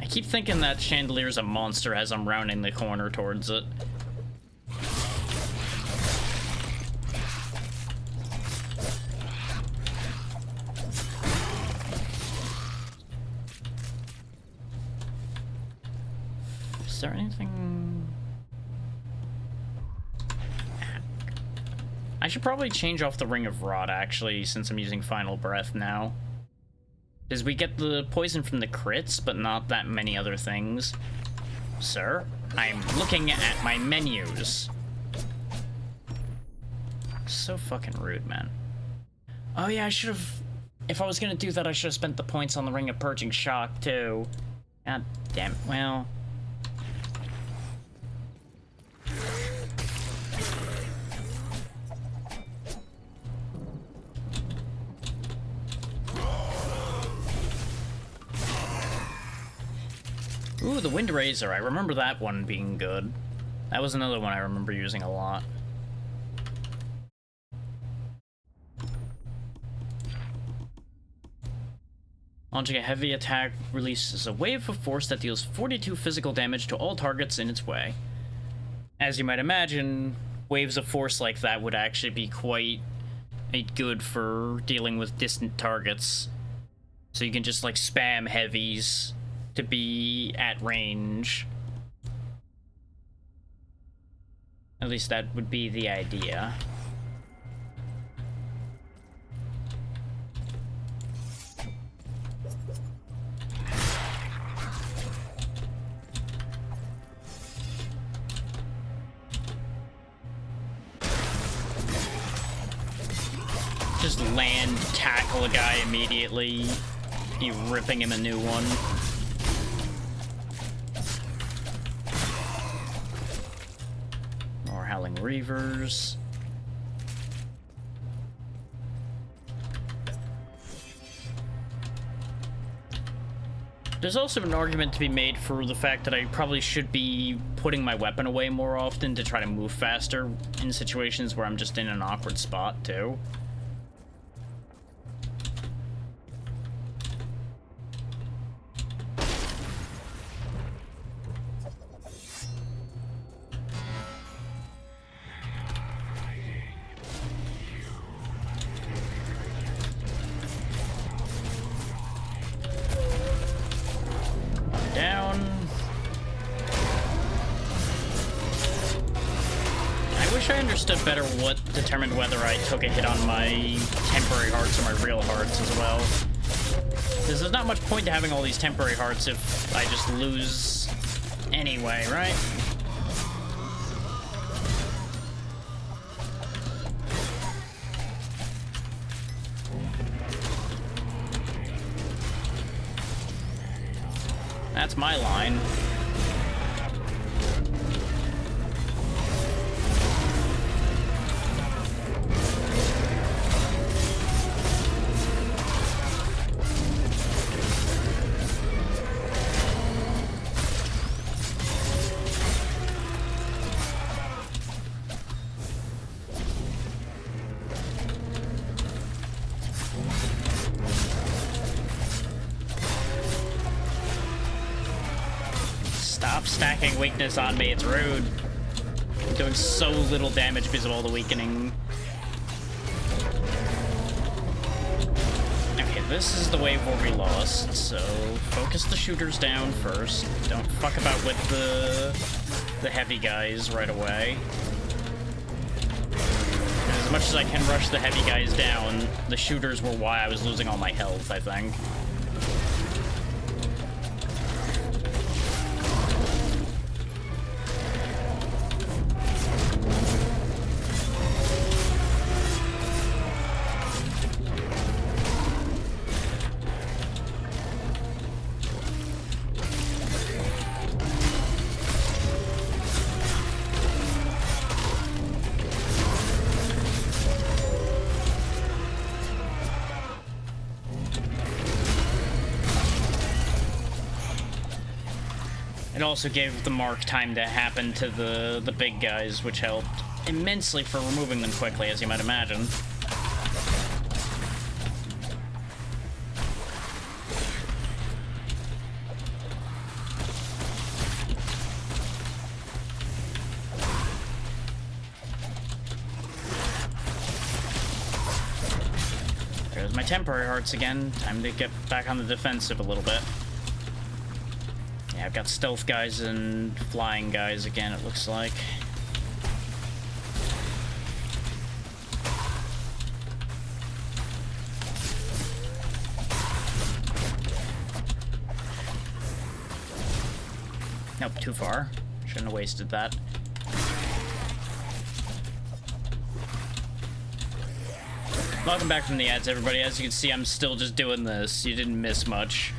I keep thinking that chandelier's a monster as I'm rounding the corner towards it. Is there anything... I should probably change off the Ring of Rot, actually, since I'm using Final Breath now. Because we get the poison from the crits, but not that many other things. Sir, I'm looking at my menus. So fucking rude, man. Oh yeah, I should have... If I was gonna do that, I should have spent the points on the Ring of Purging Shock, too. God damn it. Well... Ooh, the Wind Razor. I remember that one being good. That was another one I remember using a lot. Launching a heavy attack releases a wave of force that deals 42 physical damage to all targets in its way. As you might imagine, waves of force like that would actually be quite good for dealing with distant targets. So you can just like spam heavies to be at range. At least that would be the idea. Just land, tackle a guy immediately, be ripping him a new one. More Howling Reavers. There's also an argument to be made for the fact that I probably should be putting my weapon away more often to try to move faster in situations where I'm just in an awkward spot, too. Better what determined whether I took a hit on my temporary hearts or my real hearts as well. Because there's not much point to having all these temporary hearts if I just lose anyway, right? That's my line. Stacking weakness on me, it's rude. I'm doing so little damage because of all the weakening. Okay, this is the wave where we lost, so focus the shooters down first. Don't fuck about with the heavy guys right away. And as much as I can rush the heavy guys down, the shooters were why I was losing all my health, I think. It also gave the mark time to happen to the big guys, which helped immensely for removing them quickly, as you might imagine. There's my temporary hearts again. Time to get back on the defensive a little bit. Yeah, I've got stealth guys and flying guys again, it looks like. Nope, too far. Shouldn't have wasted that. Welcome back from the ads, everybody. As you can see, I'm still just doing this. You didn't miss much.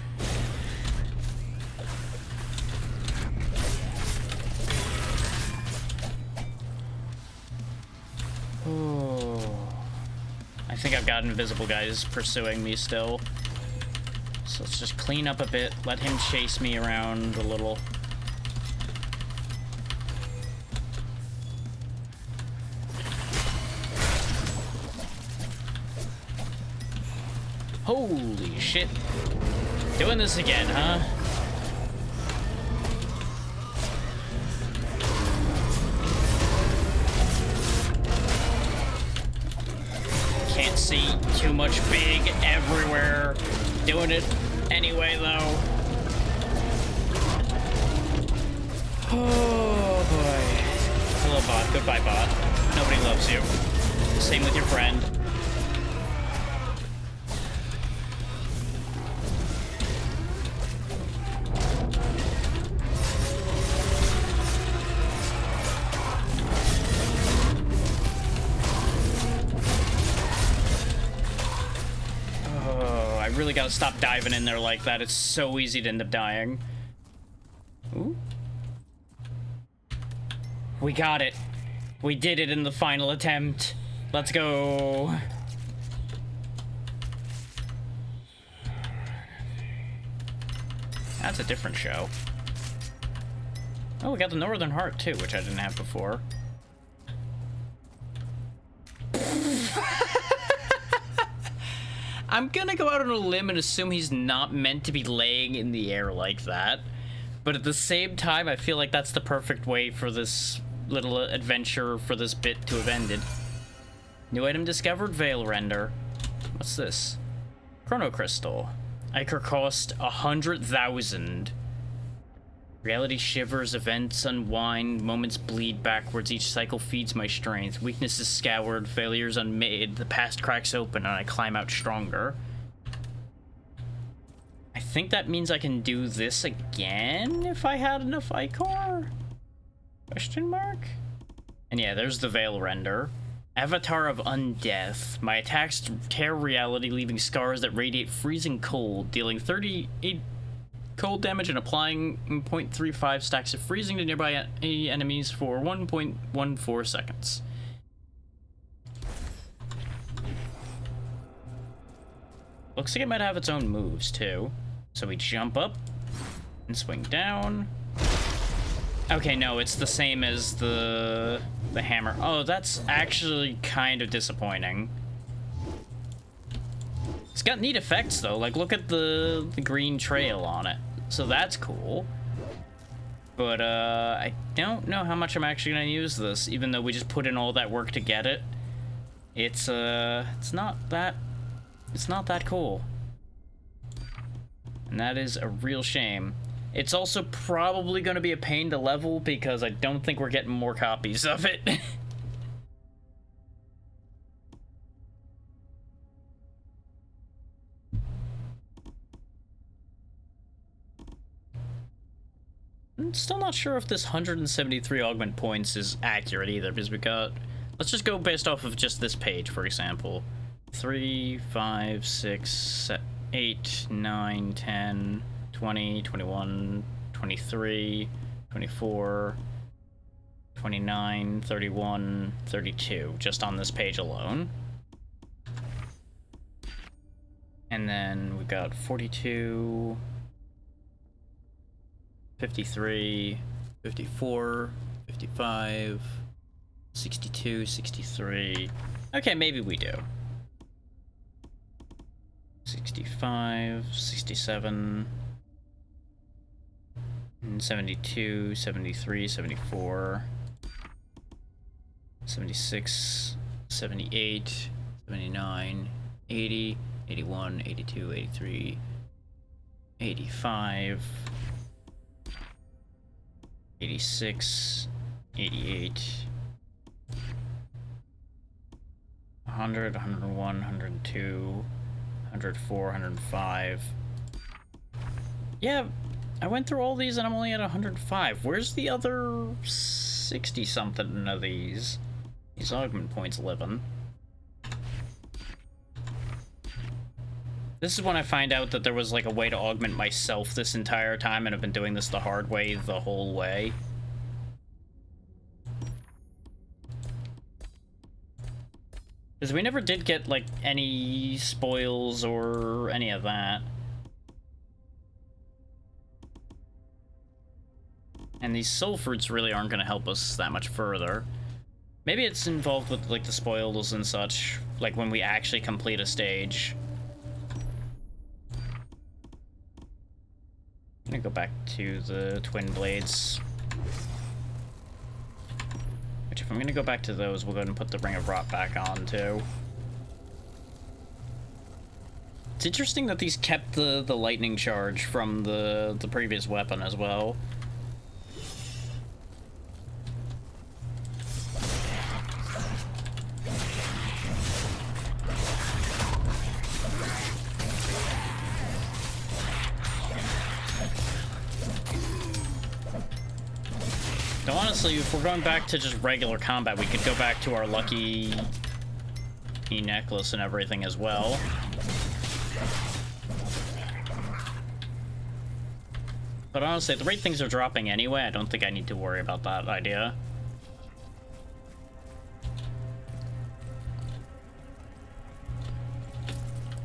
I think I've got invisible guys pursuing me still. So let's just clean up a bit, let him chase me around a little. Holy shit. Doing this again, huh? Can't see too much big everywhere. Doing it anyway, though. Oh, boy. Hello, bot. Goodbye, bot. Nobody loves you. Same with your friend. Oh, I really gotta stop diving in there like that. It's so easy to end up dying. Ooh. We got it. We did it in the final attempt. Let's go. That's a different show. Oh, we got the Northern Heart too, which I didn't have before. I'm gonna go out on a limb and assume he's not meant to be laying in the air like that. But at the same time, I feel like that's the perfect way for this little adventure, for this bit to have ended. New item discovered, Veil Render. What's this? Chrono Crystal. Ichor cost 100,000. Reality shivers, events unwind, moments bleed backwards, each cycle feeds my strength. Weakness is scoured, failures unmade, the past cracks open, and I climb out stronger. I think that means I can do this again if I had enough Ichor? Question mark? And yeah, there's the Veil Render. Avatar of Undeath. My attacks tear reality, leaving scars that radiate freezing cold, dealing 38 cold damage and applying 0.35 stacks of freezing to nearby enemies for 1.14 seconds. Looks like it might have its own moves too. So we jump up and swing down. Okay, no, it's the same as the hammer. Oh, that's actually kind of disappointing. It's got neat effects though. Like, look at the green trail on it. So that's cool. But I don't know how much I'm actually gonna use this, even though we just put in all that work to get it. It's not that cool. And that is a real shame. It's also probably going to be a pain to level because I don't think we're getting more copies of it. I'm still not sure if this 173 augment points is accurate either, because we got... Let's just go based off of just this page, for example. 3, 5, 6, 8, 9, 10... 20, 21, 23, 24, 29, 31, 32, just on this page alone. And then we got 42, 53, 54, 55, 62, 63. Okay, maybe we do. 65, 67... 72, 73, 74, 76, 78, 79, 80, 81, 82, 83, 85, 86, 88, 100, 101, 102, 104, 105. Yeah, I went through all these and I'm only at 105. Where's the other 60-something of these? These augment points living. This is when I find out that there was like a way to augment myself this entire time, and I've been doing this the hard way the whole way. Because we never did get like any spoils or any of that. And these soul fruits really aren't going to help us that much further. Maybe it's involved with, like, the spoils and such, like when we actually complete a stage. I'm gonna go back to the twin blades. Which, if I'm gonna go back to those, we'll go ahead and put the Ring of Rot back on, too. It's interesting that these kept the lightning charge from the previous weapon as well. So honestly, if we're going back to just regular combat, we could go back to our lucky necklace and everything as well. But honestly, at the rate things are dropping anyway, I don't think I need to worry about that idea.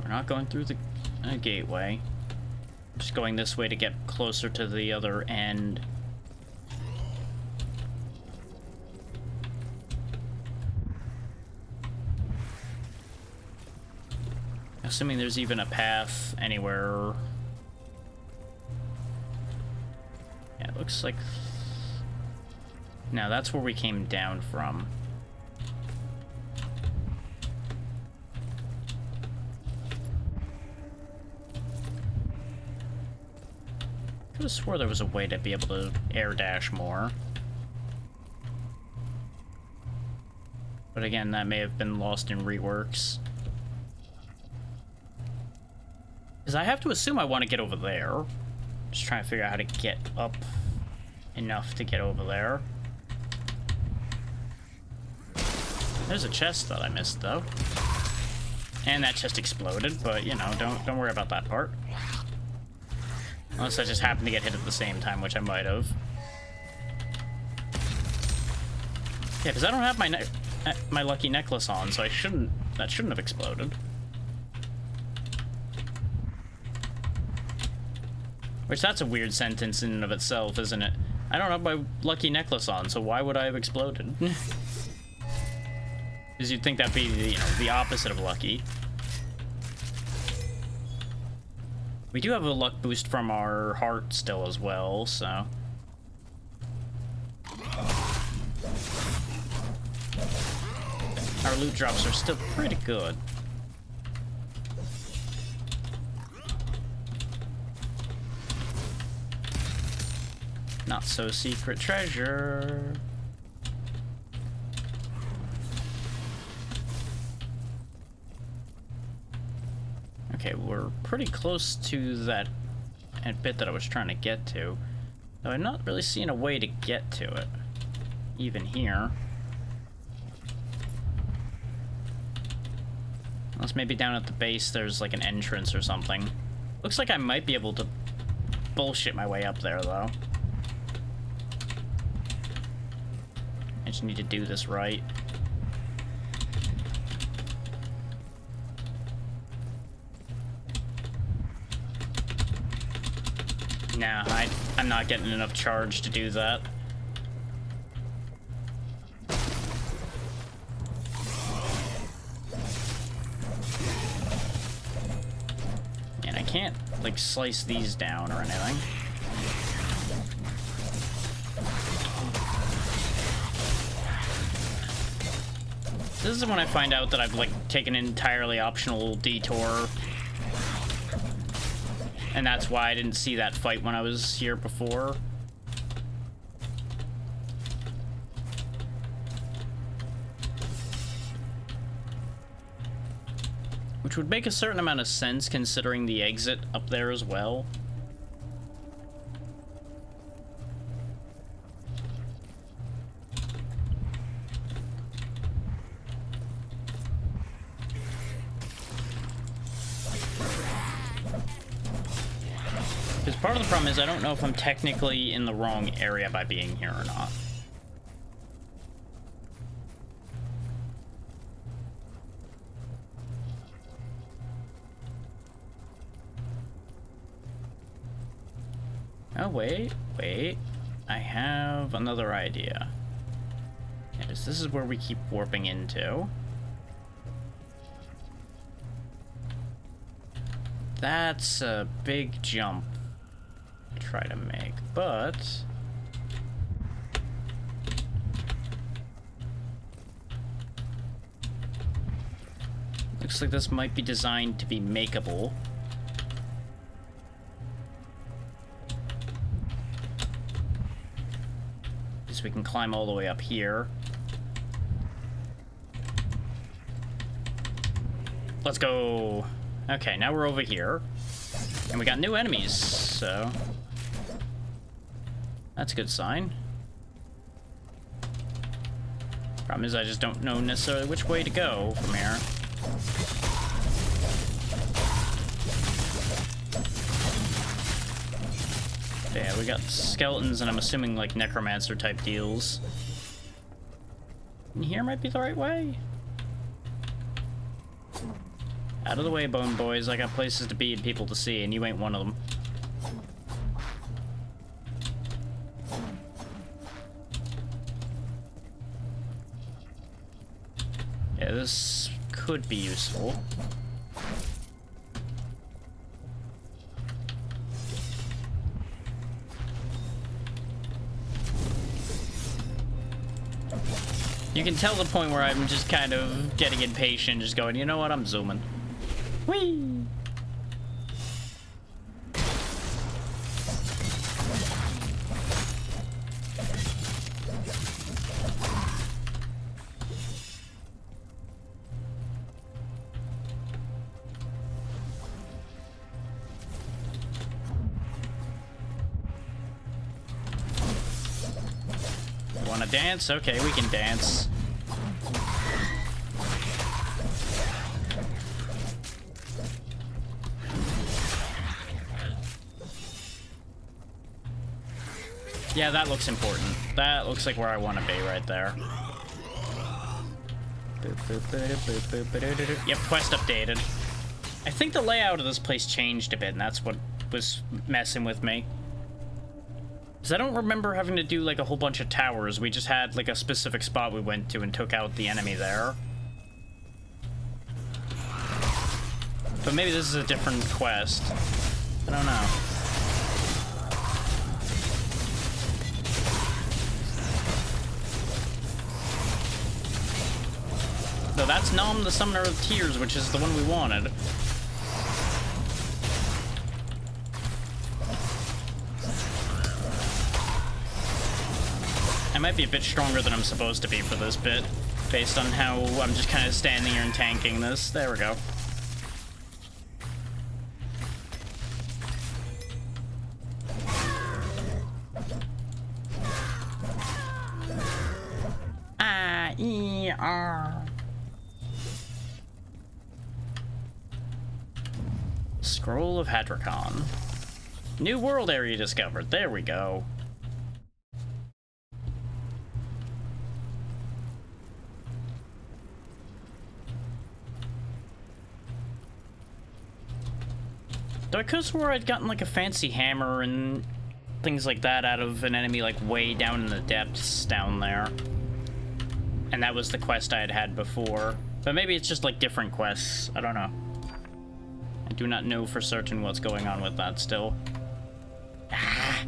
We're not going through the gateway. Just going this way to get closer to the other end. Assuming there's even a path anywhere. Yeah, it looks like... No, that's where we came down from. Could have swore there was a way to be able to air dash more. But again, that may have been lost in reworks. Because I have to assume I want to get over there. Just trying to figure out how to get up enough to get over there. There's a chest that I missed, though. And that chest exploded, but, you know, don't worry about that part. Unless I just happened to get hit at the same time, which I might have. Yeah, because I don't have my lucky necklace on, so that shouldn't have exploded. Which, that's a weird sentence in and of itself, isn't it? I don't have my lucky necklace on, so why would I have exploded? Because you'd think that'd be, you know, the opposite of lucky. We do have a luck boost from our heart still as well, so... Our loot drops are still pretty good. Not so secret treasure. Okay, we're pretty close to that bit that I was trying to get to. Though I'm not really seeing a way to get to it. Even here. Unless maybe down at the base there's like an entrance or something. Looks like I might be able to bullshit my way up there, though. I just need to do this right. Nah, I'm not getting enough charge to do that. And I can't, like, slice these down or anything. This is when I find out that I've, like, taken an entirely optional detour. And that's why I didn't see that fight when I was here before. Which would make a certain amount of sense considering the exit up there as well. Because part of the problem is I don't know if I'm technically in the wrong area by being here or not. Oh, wait. I have another idea. Yes, this is where we keep warping into. That's a big jump. try to make, but looks like this might be designed to be makeable. So we can climb all the way up here. Let's go. Okay, now we're over here. And we got new enemies, so that's a good sign. Problem is I just don't know necessarily which way to go from here. Yeah, we got skeletons and I'm assuming like necromancer type deals. And here might be the right way. Out of the way, bone boys. I got places to be and people to see, and you ain't one of them. Yeah, this could be useful. You can tell the point where I'm just kind of getting impatient, just going, you know what, I'm zooming. Whee! Wanna dance? Okay, we can dance. Yeah, that looks important. That looks like where I want to be right there. Yep, quest updated. I think the layout of this place changed a bit, and that's what was messing with me. Because I don't remember having to do like a whole bunch of towers. We just had like a specific spot we went to and took out the enemy there. But maybe this is a different quest. I don't know. No, that's Nom, the Summoner of Tears, which is the one we wanted. I might be a bit stronger than I'm supposed to be for this bit, based on how I'm just kind of standing here and tanking this. There we go. Scroll of Hadrakon. New world area discovered. There we go. Though I could have swore I'd gotten like a fancy hammer and things like that out of an enemy like way down in the depths down there. And that was the quest I had had before. But maybe it's just like different quests. I don't know. I do not know for certain what's going on with that still. Ah.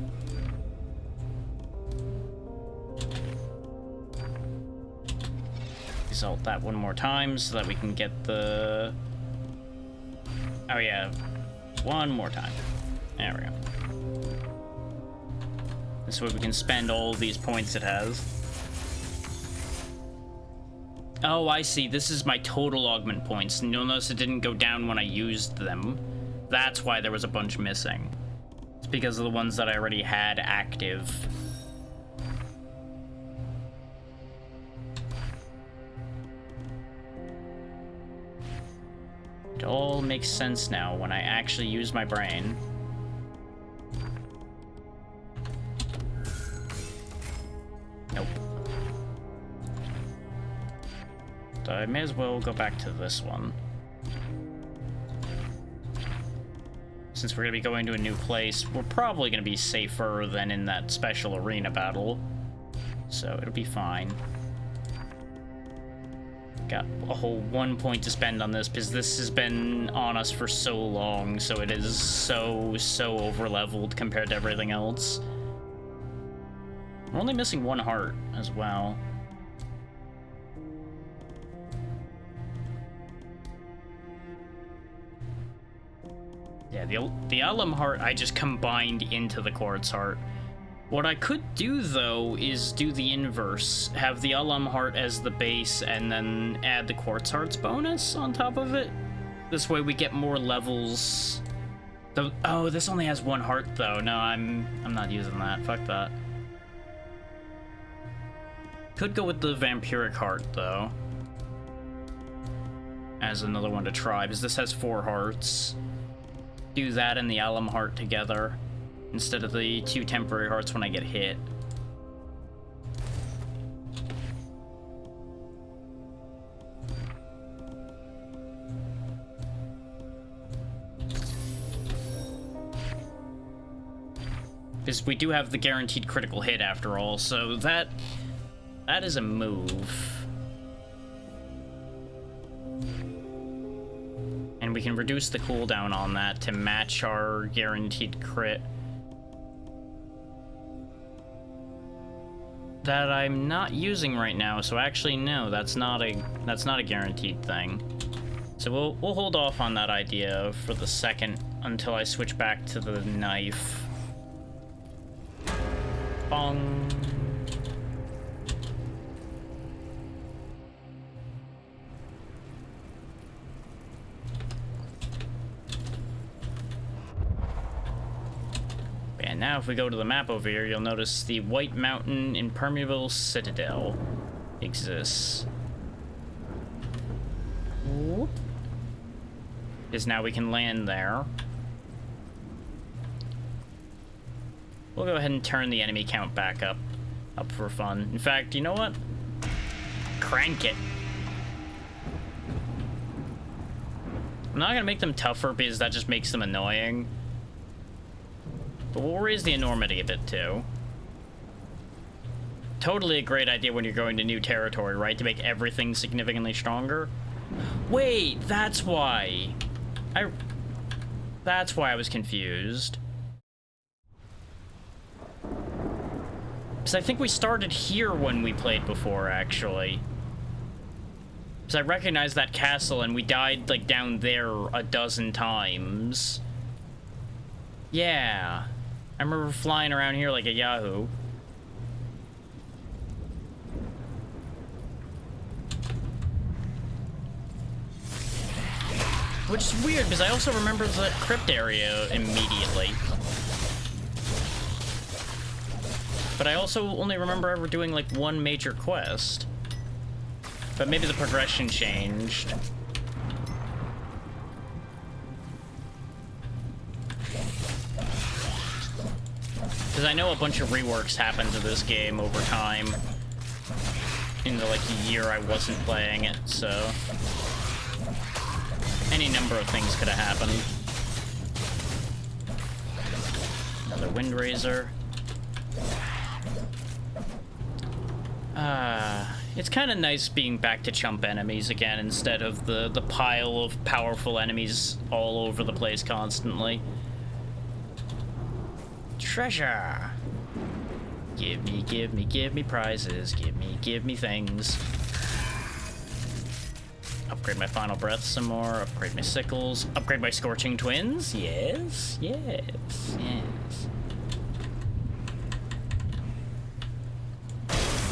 Exalt that one more time so that we can get the... Oh yeah, one more time. There we go. This way we can spend all these points it has. Oh, I see. This is my total augment points. And you'll notice it didn't go down when I used them. That's why there was a bunch missing. It's because of the ones that I already had active. It all makes sense now when I actually use my brain. Nope. So I may as well go back to this one. Since we're going to be going to a new place, we're probably going to be safer than in that special arena battle. So it'll be fine. Got a whole 1 point to spend on this because this has been on us for so long, so it is so over leveled compared to everything else. We're only missing 1 heart as well. Yeah, the alum heart I just combined into the quartz heart. What I could do, though, is do the inverse. Have the alum heart as the base and then add the quartz hearts bonus on top of it. This way we get more levels. Oh, this only has 1 heart, though. No, I'm not using that. Fuck that. Could go with the vampiric heart, though, as another one to try, because this has 4 hearts. Do that and the alum heart together instead of the 2 temporary hearts when I get hit. Because we do have the guaranteed critical hit after all, so that is a move. And we can reduce the cooldown on that to match our guaranteed crit. That I'm not using right now, so actually no, that's not a guaranteed thing. So we'll hold off on that idea for the second until I switch back to the knife. Bong. And now if we go to the map over here, you'll notice the White Mountain Impermeable Citadel exists. Whoop. Because now we can land there. We'll go ahead and turn the enemy count back up for fun. In fact, you know what? Crank it. I'm not gonna make them tougher because that just makes them annoying. But we'll raise the enormity a bit too. Totally a great idea when you're going to new territory, right? To make everything significantly stronger. Wait, that's why. That's why I was confused. Because I think we started here when we played before, actually. Because I recognized that castle and we died, like, down there a dozen times. Yeah. I remember flying around here like a Yahoo. Which is weird, because I also remember the crypt area immediately. But I also only remember ever doing, like, 1 major quest. But maybe the progression changed. Because I know a bunch of reworks happened to this game over time. In the, like, year I wasn't playing it, so... any number of things could have happened. Another Wind Razor. It's kind of nice being back to chump enemies again instead of the pile of powerful enemies all over the place constantly. Treasure! Give me prizes. Give me things. Upgrade my Final Breath some more. Upgrade my Sickles. Upgrade my Scorching Twins. Yes.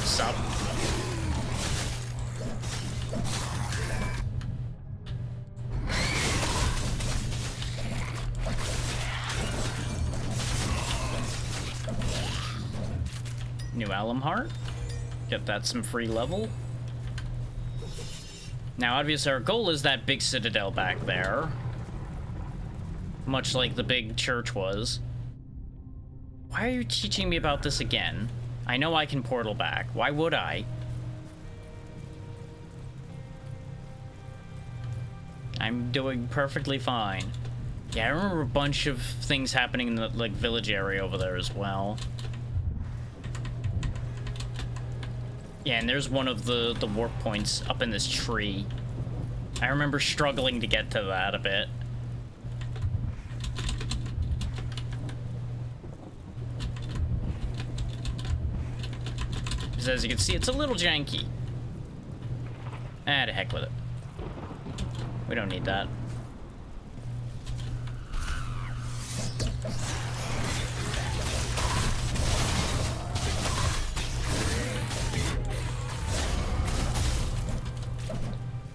Sup? New Alum Heart. Get that some free level. Now, obviously, our goal is that big citadel back there. Much like the big church was. Why are you teaching me about this again? I know I can portal back. Why would I? I'm doing perfectly fine. Yeah, I remember a bunch of things happening in the, like, village area over there as well. Yeah, and there's one of the warp points up in this tree. I remember struggling to get to that a bit. Because as you can see, it's a little janky. Ah, to heck with it. We don't need that.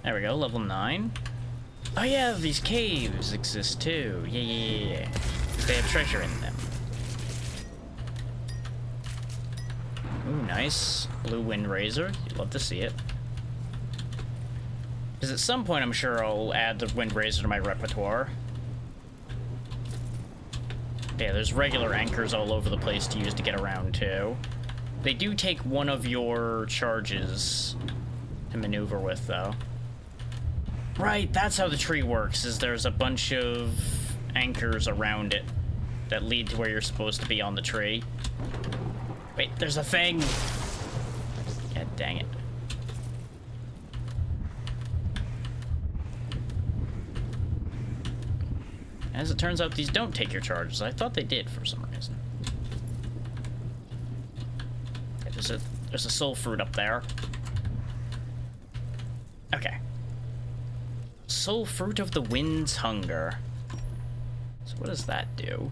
There we go, level 9. Oh yeah, these caves exist too. Yeah. They have treasure in them. Ooh, nice. Blue Wind Razor. You'd love to see it. Because at some point, I'm sure I'll add the Wind Razor to my repertoire. Yeah, there's regular anchors all over the place to use to get around too. They do take one of your charges to maneuver with, though. Right, that's how the tree works, is there's a bunch of anchors around it that lead to where you're supposed to be on the tree. Wait, there's a thing! Yeah, dang it. As it turns out, these don't take your charges. I thought they did for some reason. Yeah, there's a soul fruit up there. Okay. Soul Fruit of the Wind's Hunger. So what does that do?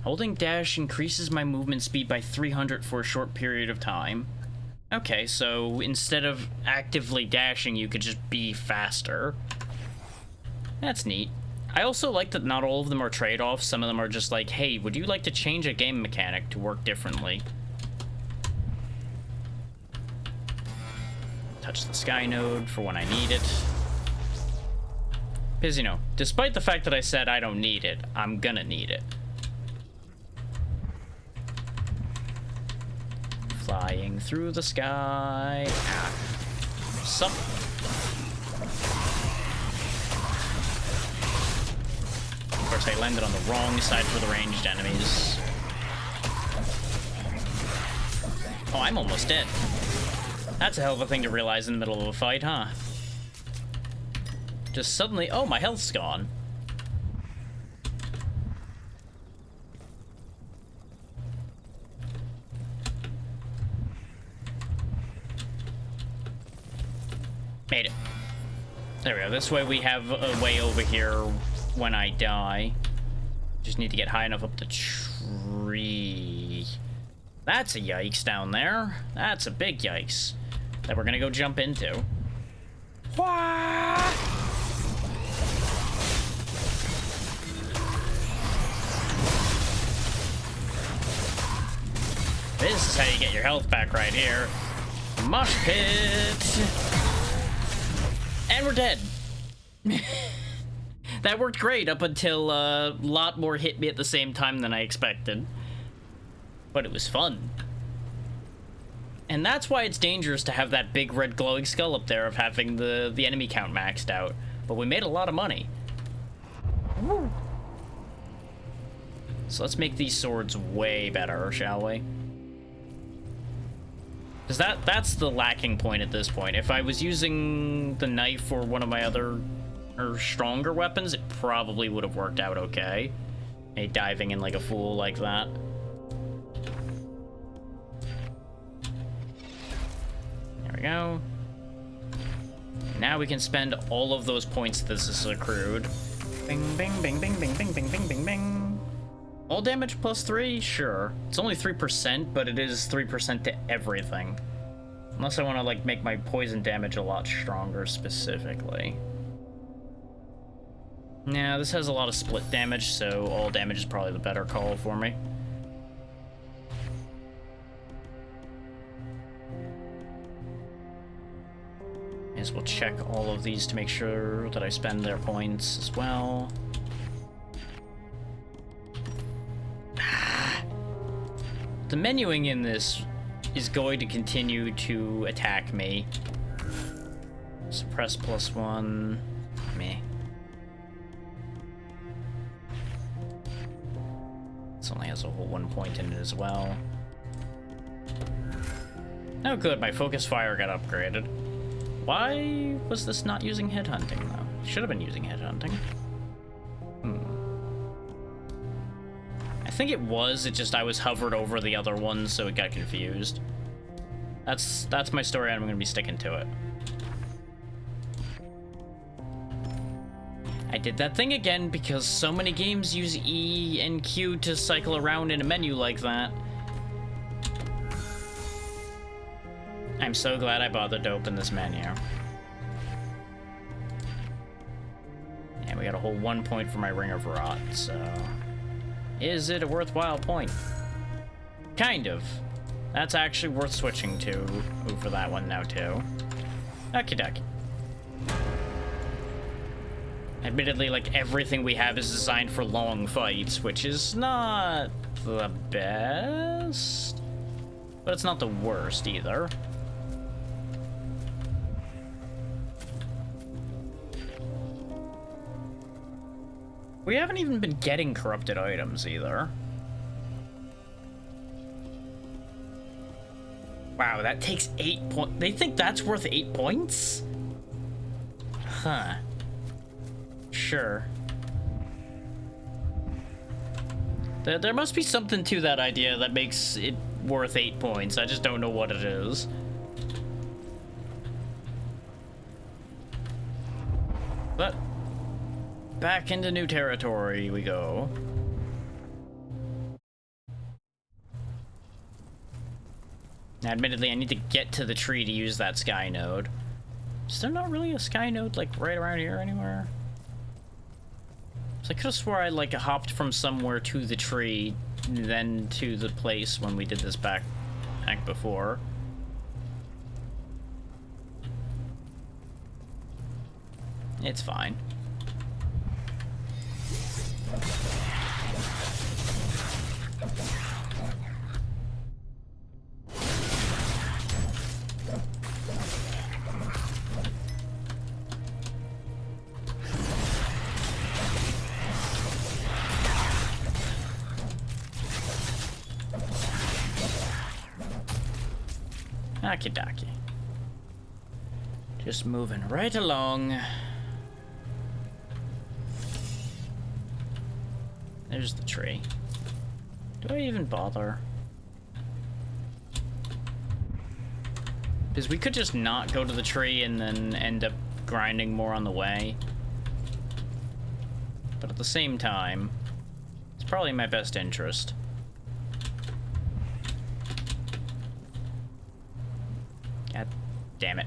Holding dash increases my movement speed by 300 for a short period of time. Okay, so instead of actively dashing, you could just be faster. That's neat. I also like that not all of them are trade-offs. Some of them are just like, hey, would you like to change a game mechanic to work differently? Touch the Sky Node for when I need it. Because, you know, despite the fact that I said I don't need it, I'm gonna need it. Flying through the sky. Ah. Some. Of course, I landed on the wrong side for the ranged enemies. Oh, I'm almost dead. That's a hell of a thing to realize in the middle of a fight, huh? Just suddenly, oh, my health's gone. Made it. There we go. This way we have a way over here when I die. Just need to get high enough up the tree. That's a yikes down there. That's a big yikes that we're gonna go jump into. Wah! This is how you get your health back right here. Mosh pit! And we're dead. That worked great up until a lot more hit me at the same time than I expected. But it was fun. And that's why it's dangerous to have that big red glowing skull up there of having the enemy count maxed out. But we made a lot of money. Woo. So let's make these swords way better, shall we? Because that's the lacking point at this point. If I was using the knife or one of my other or stronger weapons, it probably would have worked out okay. Me diving in like a fool like that. There we go. Now we can spend all of those points this is accrued. Bing, bing, bing, bing, bing, bing, bing, bing, bing, bing. All damage plus 3? Sure. It's only 3%, but it is 3% to everything. Unless I want to, like, make my poison damage a lot stronger specifically. Now, this has a lot of split damage, so all damage is probably the better call for me. As we'll check all of these to make sure that I spend their points as well. The menuing in this is going to continue to attack me. Suppress +1. Meh. This only has a whole 1 point in it as well. Oh good, my focus fire got upgraded. Why was this not using headhunting though? Should have been using headhunting. I think it was, it just I was hovered over the other one, so it got confused. That's my story, and I'm gonna be sticking to it. I did that thing again because so many games use E and Q to cycle around in a menu like that. I'm so glad I bothered to open this menu. And we got a whole 1 point for my Ring of Rot, so... Is it a worthwhile point? Kind of. That's actually worth switching to for that one now, too. Okie dokie. Admittedly, like, everything we have is designed for long fights, which is not the best, but it's not the worst either. We haven't even been getting corrupted items either. Wow, that takes 8 points. They think that's worth 8 points? Huh. Sure. There must be something to that idea that makes it worth 8 points. I just don't know what it is. But back into new territory we go. Now, admittedly, I need to get to the tree to use that sky node. Is there not really a sky node, like, right around here anywhere? So I could have swore I, like, hopped from somewhere to the tree, then to the place when we did this back before. It's fine. Okie dokie. Just moving right along. There's the tree. Do I even bother? Because we could just not go to the tree and then end up grinding more on the way. But at the same time, it's probably in my best interest. God damn it.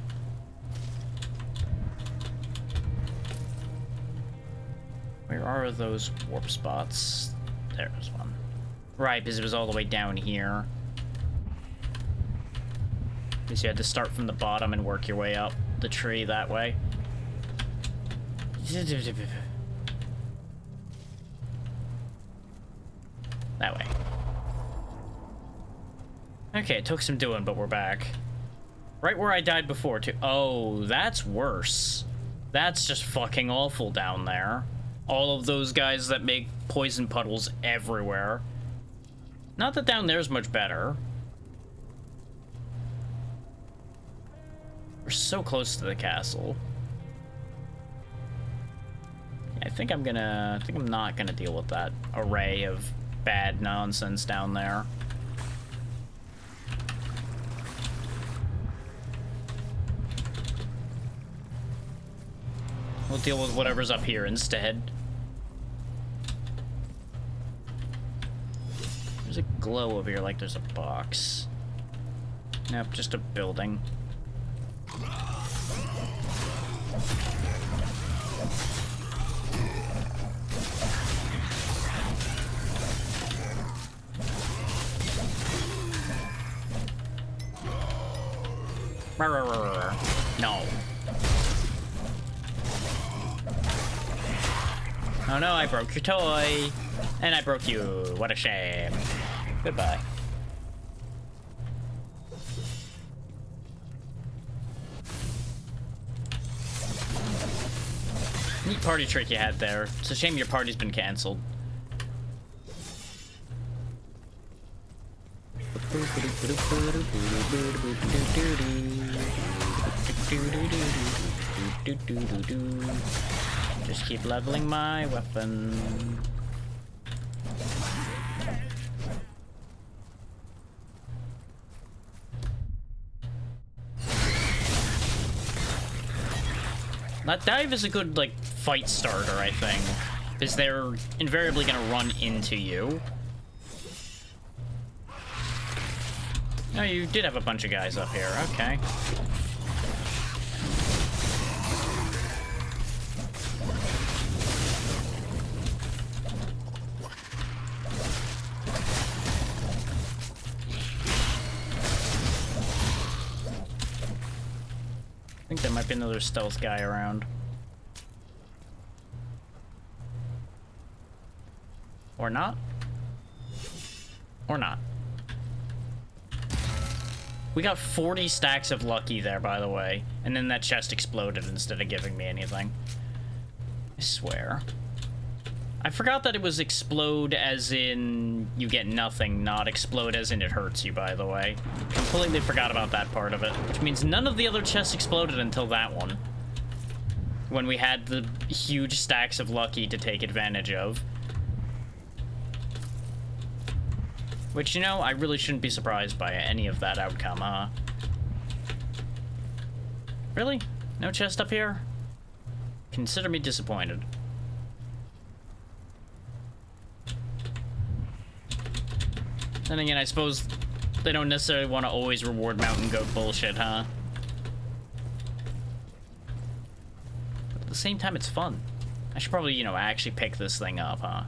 Where are those warp spots? There's one. Right, because it was all the way down here. Because you had to start from the bottom and work your way up the tree that way. That way. Okay, it took some doing, but we're back. Right where I died before, too. Oh, that's worse. That's just fucking awful down there. All of those guys that make poison puddles everywhere. Not that down there's much better. We're so close to the castle. I think I'm not gonna deal with that array of bad nonsense down there. We'll deal with whatever's up here instead. There's a glow over here, like there's a box. Nope, just a building. No. Oh no, I broke your toy. And I broke you. What a shame. Goodbye. Neat party trick you had there. It's a shame your party's been canceled. Just keep leveling my weapon. That dive is a good, like, fight starter, I think. Because they're invariably gonna run into you. Oh, you did have a bunch of guys up here. Okay. I think there might be another stealth guy around. Or not. Or not. We got 40 stacks of lucky there, by the way. And then that chest exploded instead of giving me anything. I swear. I forgot that it was explode as in you get nothing, not explode as in it hurts you, by the way. Completely forgot about that part of it. Which means none of the other chests exploded until that one. When we had the huge stacks of lucky to take advantage of. Which, you know, I really shouldn't be surprised by any of that outcome, huh? Really? No chest up here? Consider me disappointed. Then again, I suppose they don't necessarily want to always reward mountain goat bullshit, huh? But at the same time, it's fun. I should probably, you know, actually pick this thing up, huh?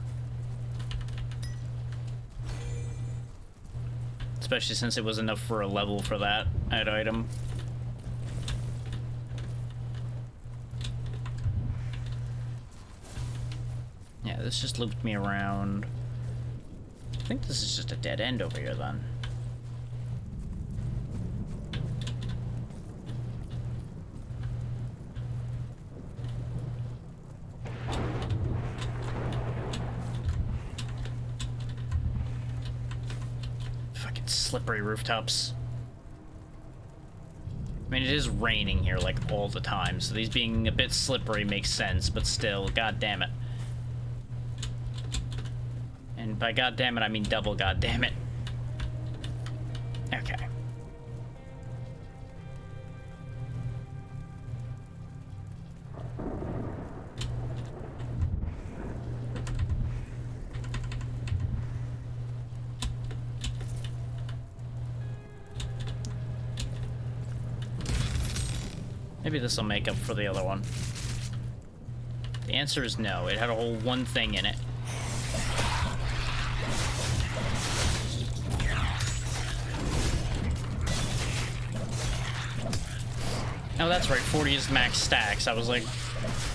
Especially since it was enough for a level for that item. Yeah, this just looped me around. I think this is just a dead end over here, then. Fucking slippery rooftops. I mean, it is raining here, like, all the time, so these being a bit slippery makes sense, but still, god damn it. And by god damn it, I mean double god damn it. Okay. Maybe this will make up for the other one. The answer is no. It had a whole one thing in it. Oh, that's right, 40 is max stacks. I was like,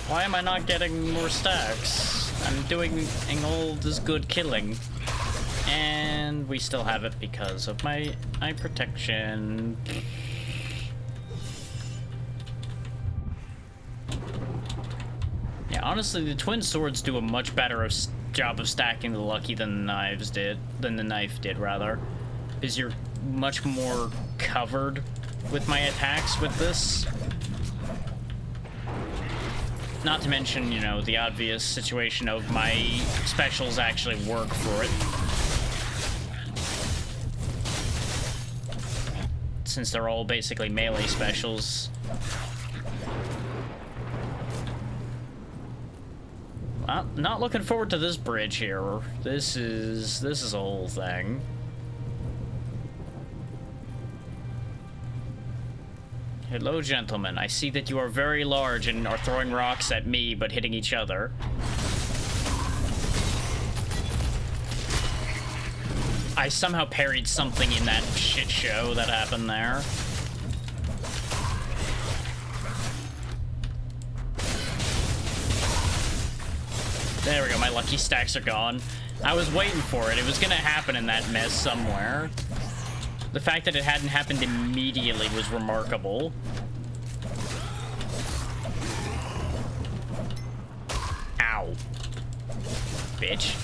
why am I not getting more stacks? I'm doing all this good killing. And we still have it because of my eye protection. Yeah, honestly, the twin swords do a much better job of stacking the lucky than the knife did, rather. Because you're much more covered with my attacks with this. Not to mention, you know, the obvious situation of my specials actually work for it. Since they're all basically melee specials. I'm not looking forward to this bridge here. This is a whole thing. Hello, gentlemen. I see that you are very large and are throwing rocks at me, but hitting each other. I somehow parried something in that shit show that happened there. There we go, my lucky stacks are gone. I was waiting for it. It was gonna happen in that mess somewhere. The fact that it hadn't happened immediately was remarkable. Ow. Bitch.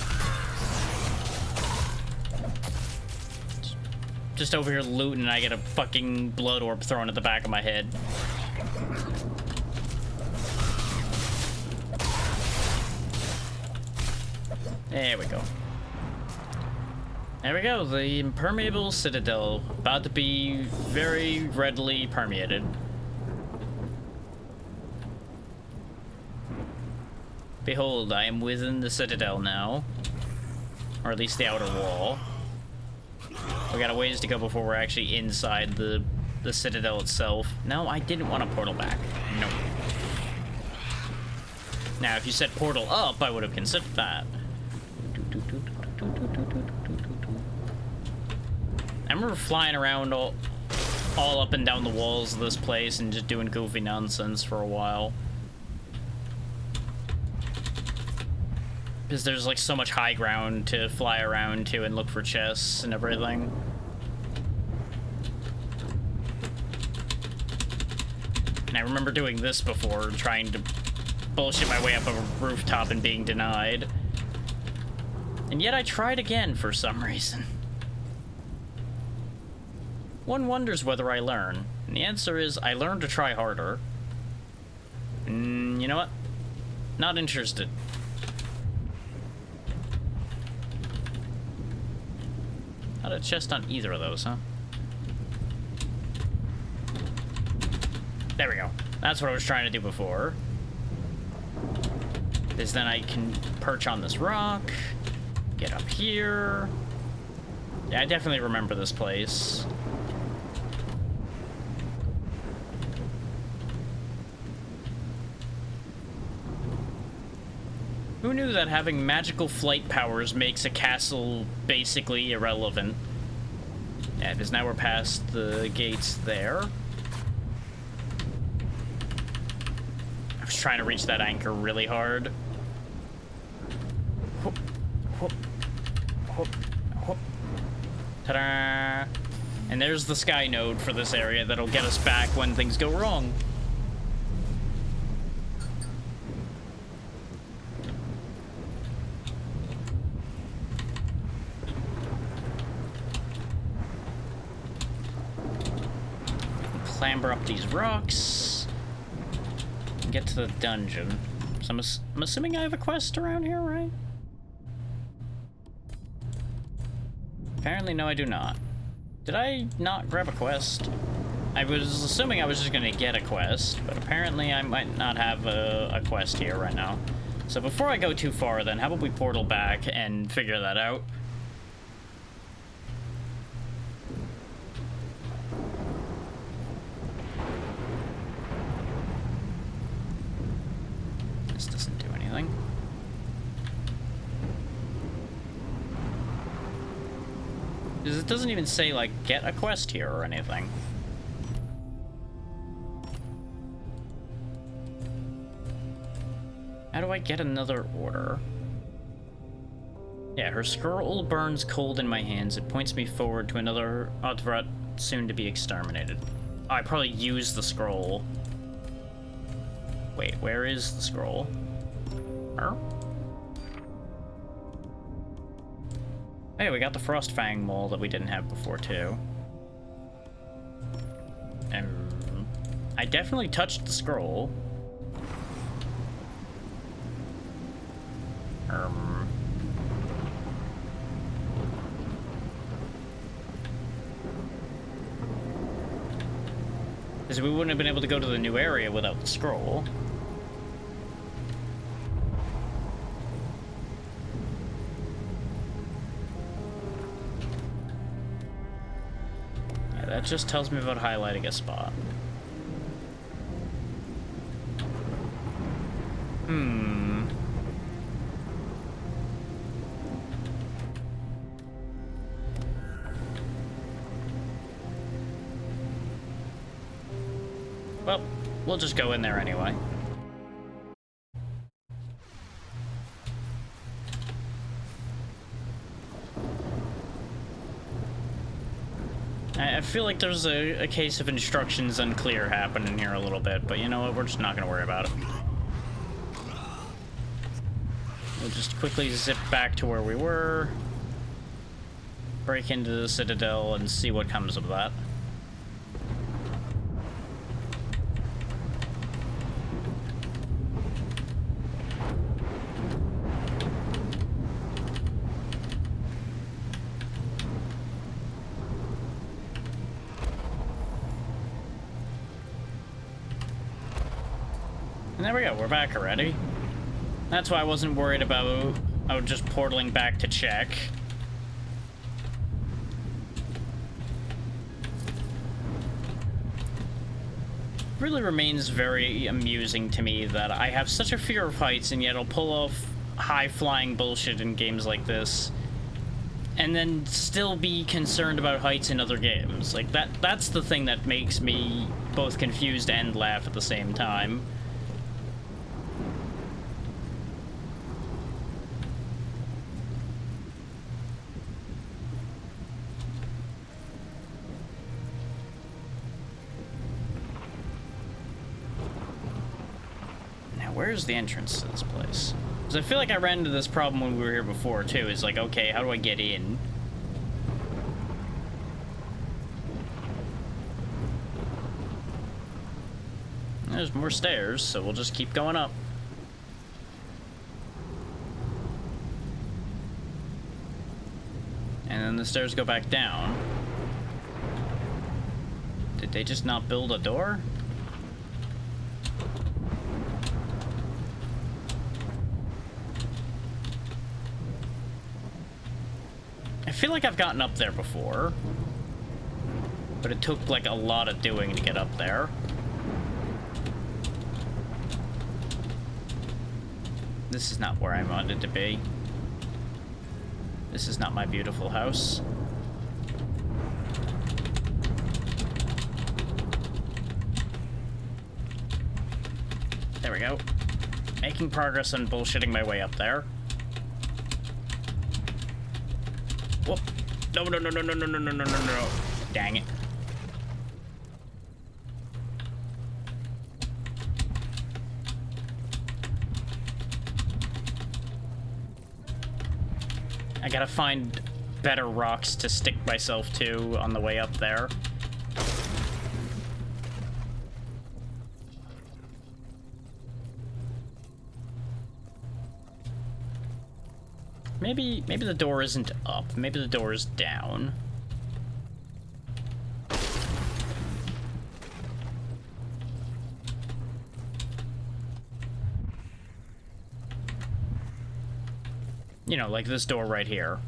just over here looting and I get a fucking blood orb thrown at the back of my head. There we go. There we go, the impermeable citadel, about to be very readily permeated. Behold, I am within the citadel now. Or at least the outer wall. We got a ways to go before we're actually inside the citadel itself. No, I didn't want a portal back. No. Now, if you said portal up, I would have considered that. I remember flying around all up and down the walls of this place and just doing goofy nonsense for a while. Because there's like so much high ground to fly around to and look for chests and everything. And I remember doing this before, trying to bullshit my way up a rooftop and being denied. And yet I tried again for some reason. One wonders whether I learn. And the answer is, I learned to try harder. You know what? Not interested. Not a chest on either of those, huh? There we go. That's what I was trying to do before. Is then I can perch on this rock, get up here. Yeah, I definitely remember this place. Who knew that having magical flight powers makes a castle basically irrelevant? Yeah, because now we're past the gates there. I was trying to reach that anchor really hard. Whoop, whoop, whoop, whoop. Ta-da! And there's the sky node for this area that'll get us back when things go wrong. Clamber up these rocks and get to the dungeon. So I'm assuming I have a quest around here, right? Apparently, no, I do not. Did I not grab a quest? I was assuming I was just gonna get a quest, but apparently I might not have a quest here right now. So before I go too far then, how about we portal back and figure that out? This doesn't do anything. Because it doesn't even say, like, get a quest here or anything. How do I get another order? Yeah, her scroll burns cold in my hands. It points me forward to another Autorat soon to be exterminated. Oh, I probably used the scroll. Wait, where is the scroll? Hey, we got the Frostfang mole that we didn't have before, too. I definitely touched the scroll. Because we wouldn't have been able to go to the new area without the scroll. Yeah, that just tells me about highlighting a spot. Well, we'll just go in there anyway. I feel like there's a case of instructions unclear happening here a little bit, but you know what? We're just not going to worry about it. We'll just quickly zip back to where we were. break into the Citadel and see what comes of that. And there we go, we're back already. That's why I wasn't worried about just portaling back to check. Really remains very amusing to me that I have such a fear of heights and yet I'll pull off high-flying bullshit in games like this and then still be concerned about heights in other games. Like, that's the thing that makes me both confused and laugh at the same time. Where's the entrance to this place? Because I feel like I ran into this problem when we were here before, too. It's like, okay, how do I get in? There's more stairs, so we'll just keep going up. And then the stairs go back down. Did they just not build a door? I feel like I've gotten up there before, but it took like a lot of doing to get up there. This is not where I wanted to be. This is not my beautiful house. There we go. Making progress on bullshitting my way up there. Whoop. No, no, no, no, no, no, no, no, no, no, no. Dang it. I gotta find better rocks to stick myself to on the way up there. Maybe the door isn't up. Maybe the door is down. You know, like this door right here.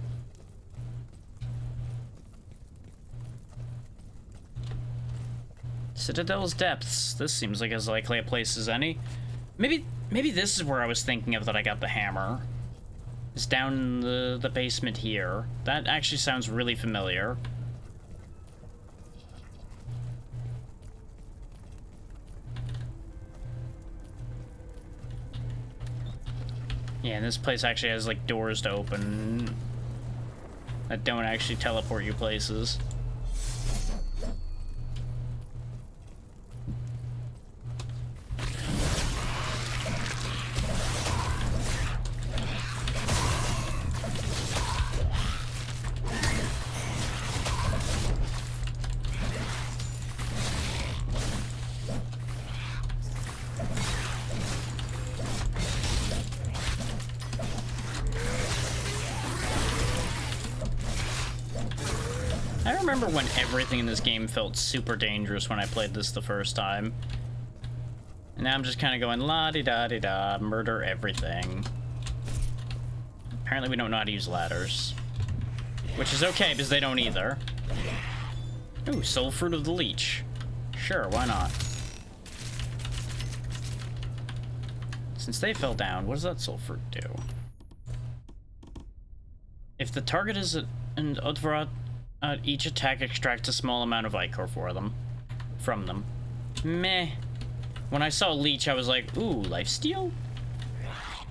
Citadel's depths. This seems like as likely a place as any. Maybe this is where I was thinking of that I got the hammer. It's down in the basement here. That actually sounds really familiar. Yeah, and this place actually has like doors to open that don't actually teleport you places. I remember when everything in this game felt super dangerous when I played this the first time. And now I'm just kind of going la-di-da-di-da, murder everything. Apparently we don't know how to use ladders. Which is okay, because they don't either. Ooh, soul fruit of the leech. Sure, why not? Since they fell down, what does that soul fruit do? If the target is an Udvarat, each attack extracts a small amount of ichor from them. Meh. When I saw leech, I was like, ooh, lifesteal?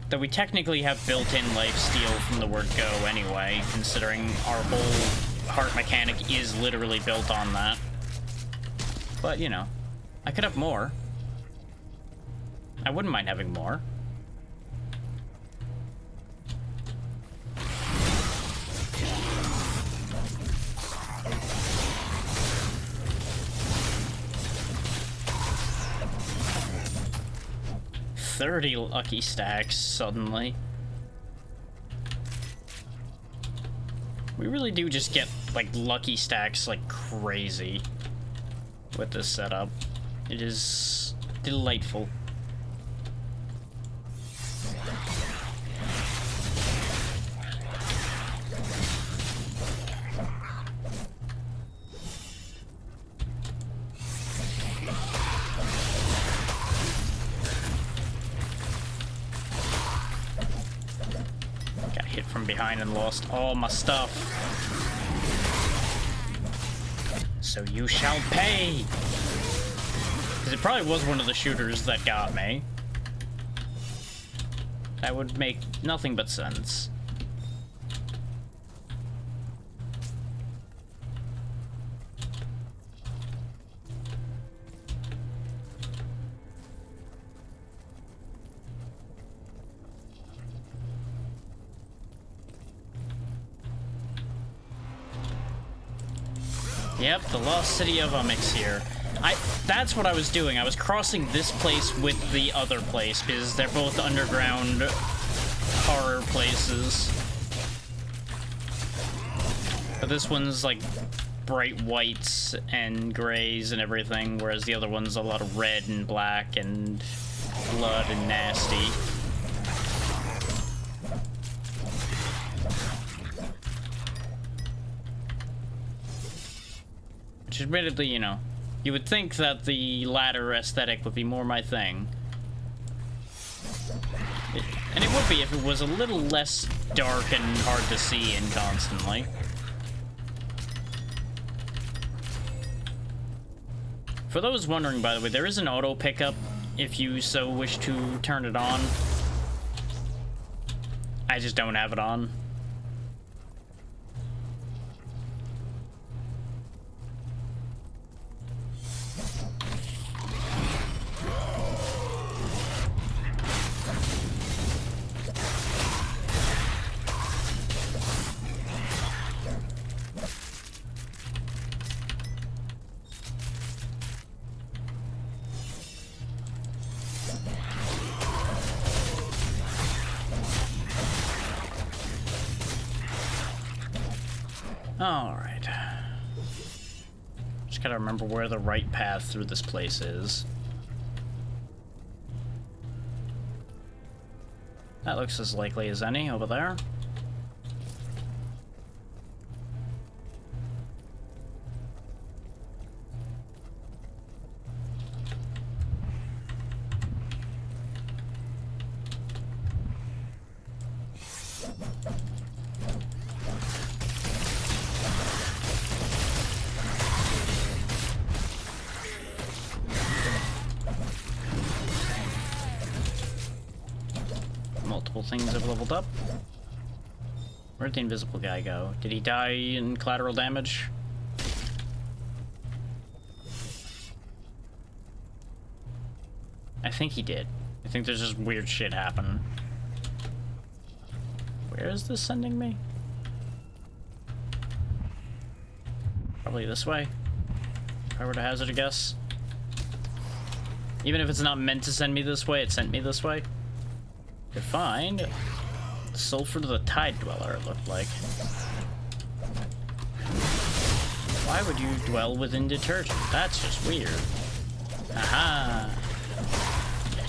Though we technically have built-in lifesteal from the word go anyway, considering our whole heart mechanic is literally built on that. But, you know, I could have more. I wouldn't mind having more. 30 lucky stacks suddenly. We really do just get, like, lucky stacks like crazy with this setup. It is delightful. Got hit from behind and lost all my stuff. So you shall pay! Because it probably was one of the shooters that got me. That would make nothing but sense. Yep, the lost city of Umix here. That's what I was doing. I was crossing this place with the other place because they're both underground horror places. But this one's like bright whites and grays and everything, whereas the other one's a lot of red and black and blood and nasty. Which admittedly, you know, you would think that the latter aesthetic would be more my thing. And it would be if it was a little less dark and hard to see in constantly. For those wondering, by the way, there is an auto pickup if you so wish to turn it on. I just don't have it on. Alright. Just gotta remember where the right path through this place is. That looks as likely as any over there. Multiple things have leveled up. Where'd the invisible guy go? Did he die in collateral damage? I think he did. I think there's just weird shit happening. Where is this sending me? Probably this way. If I were to hazard a guess. Even if it's not meant to send me this way, it sent me this way. To find Sulfur to the Tide Dweller, it looked like. Why would you dwell within detergent? That's just weird. Aha!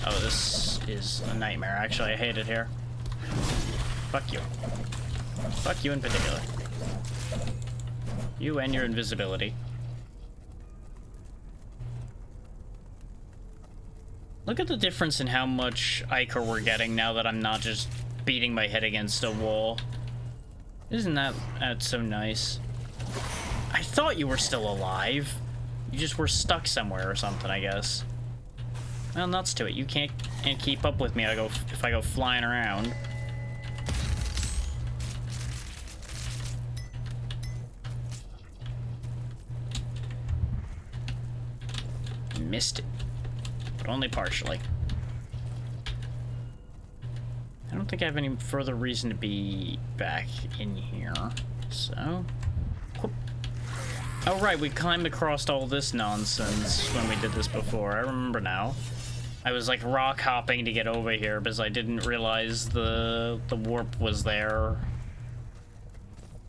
Oh, this is a nightmare. Actually, I hate it here. Fuck you. Fuck you in particular. You and your invisibility. Look at the difference in how much Ichor we're getting now that I'm not just beating my head against a wall. Isn't that's so nice? I thought you were still alive. You just were stuck somewhere or something, I guess. Well, nuts to it. You can't keep up with me if I go flying around. Missed it. But only partially. I don't think I have any further reason to be back in here, so... Whoop. Oh right, we climbed across all this nonsense when we did this before, I remember now. I was like rock hopping to get over here because I didn't realize the warp was there.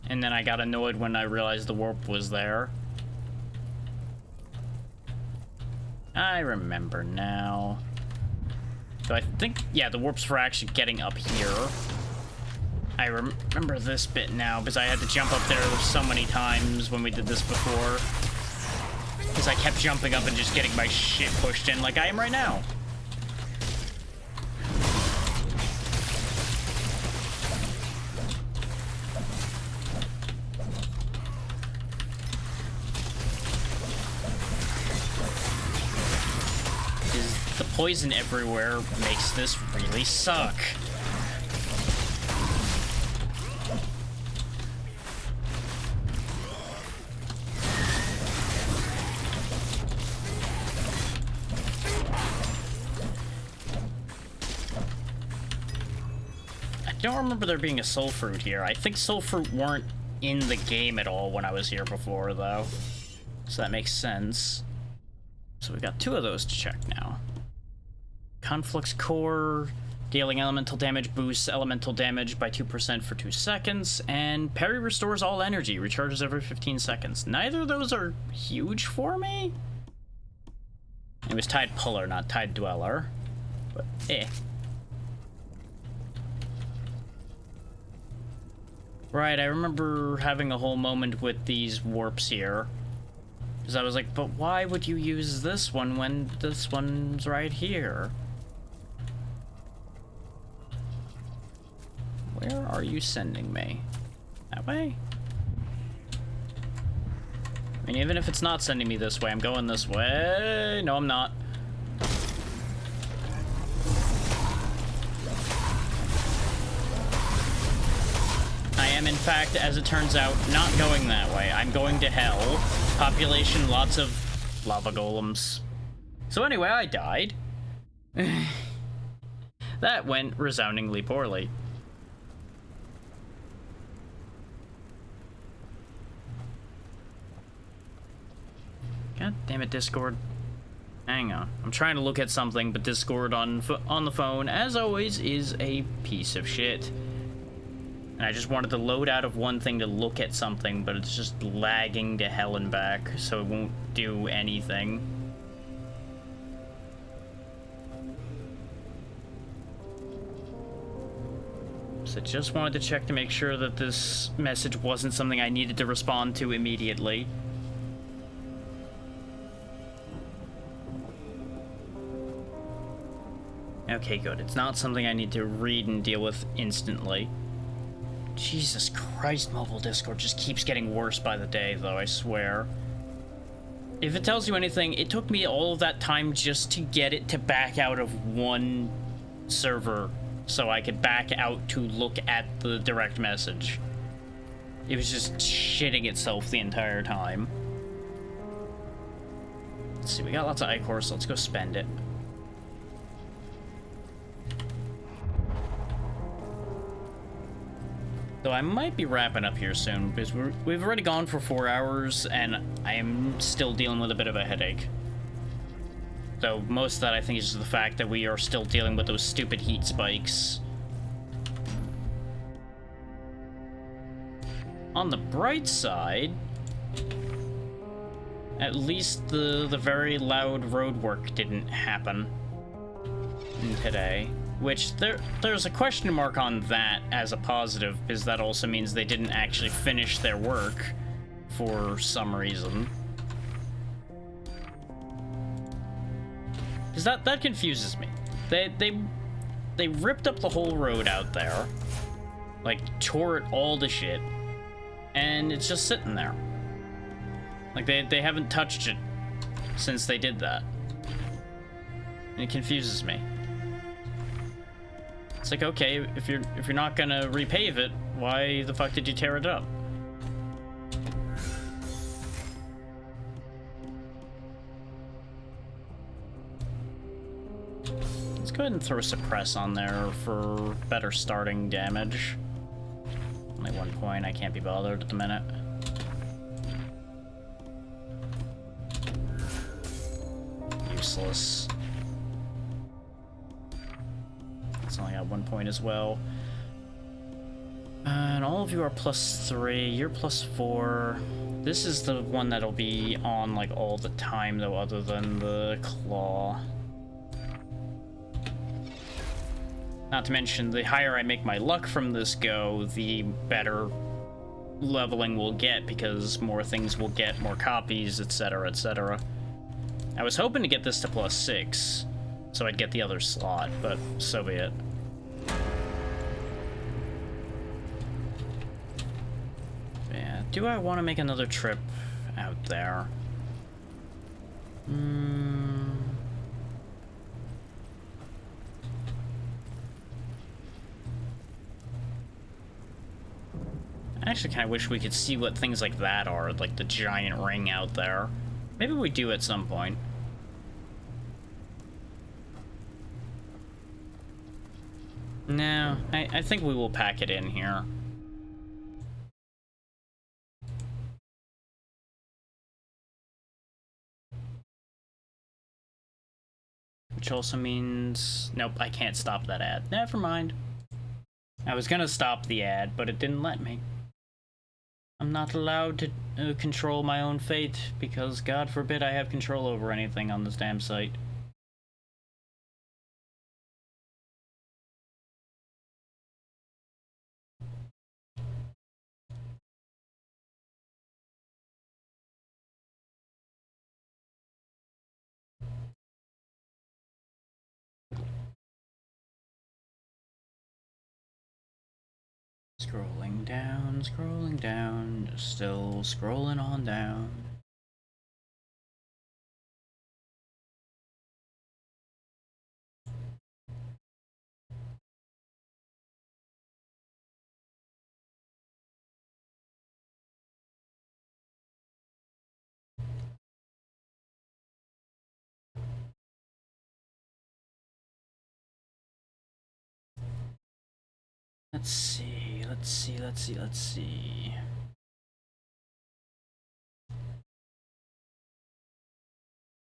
And then I got annoyed when I realized the warp was there. I remember now. So I think, yeah, the warps were actually getting up here. I remember this bit now because I had to jump up there so many times when we did this before. Because I kept jumping up and just getting my shit pushed in like I am right now. The poison everywhere makes this really suck. I don't remember there being a soul fruit here. I think soul fruit weren't in the game at all when I was here before, though. So that makes sense. So we've got 2 of those to check now. Conflux Core, dealing elemental damage, boosts elemental damage by 2% for 2 seconds, and parry restores all energy, recharges every 15 seconds. Neither of those are huge for me. It was Tide Puller, not Tide Dweller, but eh. Right, I remember having a whole moment with these warps here. Because I was like, but why would you use this one when this one's right here? Where are you sending me? That way? I mean, even if it's not sending me this way, I'm going this way. No, I'm not. I am, in fact, as it turns out, not going that way. I'm going to hell. Population, lots of lava golems. So anyway, I died. That went resoundingly poorly. God damn it, Discord. Hang on. I'm trying to look at something, but Discord on the phone, as always, is a piece of shit. And I just wanted to load out of one thing to look at something, but it's just lagging to hell and back, so it won't do anything. So I just wanted to check to make sure that this message wasn't something I needed to respond to immediately. Okay, good. It's not something I need to read and deal with instantly. Jesus Christ, mobile Discord just keeps getting worse by the day, though, I swear. If it tells you anything, it took me all of that time just to get it to back out of one server so I could back out to look at the direct message. It was just shitting itself the entire time. Let's see, we got lots of ichor, so let's go spend it. Though I might be wrapping up here soon, because we've already gone for 4 hours, and I am still dealing with a bit of a headache. Though most of that, I think, is just the fact that we are still dealing with those stupid heat spikes. On the bright side, at least the very loud road work didn't happen today. Which, there's a question mark on that as a positive, because that also means they didn't actually finish their work for some reason. Because that confuses me. They ripped up the whole road out there, like, tore it all to shit, and it's just sitting there. Like, they haven't touched it since they did that. And it confuses me. It's like, okay, if you're not gonna repave it, why the fuck did you tear it up? Let's go ahead and throw suppress on there for better starting damage. Only 1 point, I can't be bothered at the minute. Useless. That's only at 1 point as well. And all of you are +3. You're +4. This is the one that'll be on like all the time though, other than the claw. Not to mention, the higher I make my luck from this go, the better leveling we'll get, because more things will get more copies, etc, etc. I was hoping to get this to +6, so I'd get the other slot, but so be it. Yeah, do I want to make another trip out there? I actually kind of wish we could see what things like that are, like the giant ring out there. Maybe we do at some point. No, I think we will pack it in here. Which also means... Nope, I can't stop that ad. Never mind. I was gonna stop the ad, but it didn't let me. I'm not allowed to control my own fate, because God forbid I have control over anything on this damn site. Scrolling down, still scrolling on down. Let's see.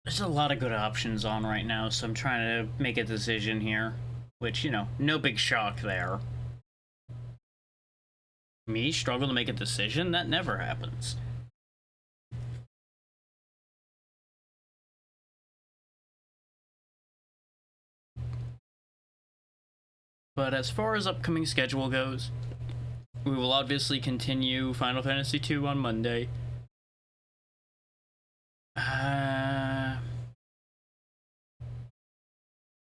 There's a lot of good options on right now, so I'm trying to make a decision here. Which, you know, no big shock there. Me struggle to make a decision? That never happens. But as far as upcoming schedule goes, we will obviously continue Final Fantasy II on Monday.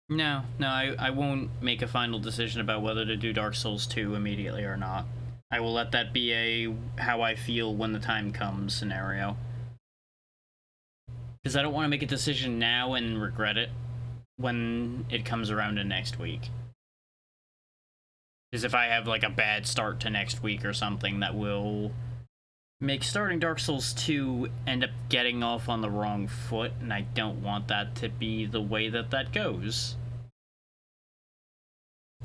No, I won't make a final decision about whether to do Dark Souls 2 immediately or not. I will let that be a how I feel when the time comes scenario. Because I don't want to make a decision now and regret it when it comes around to next week. Because if I have like a bad start to next week or something, that will make starting Dark Souls 2 end up getting off on the wrong foot, and I don't want that to be the way that that goes.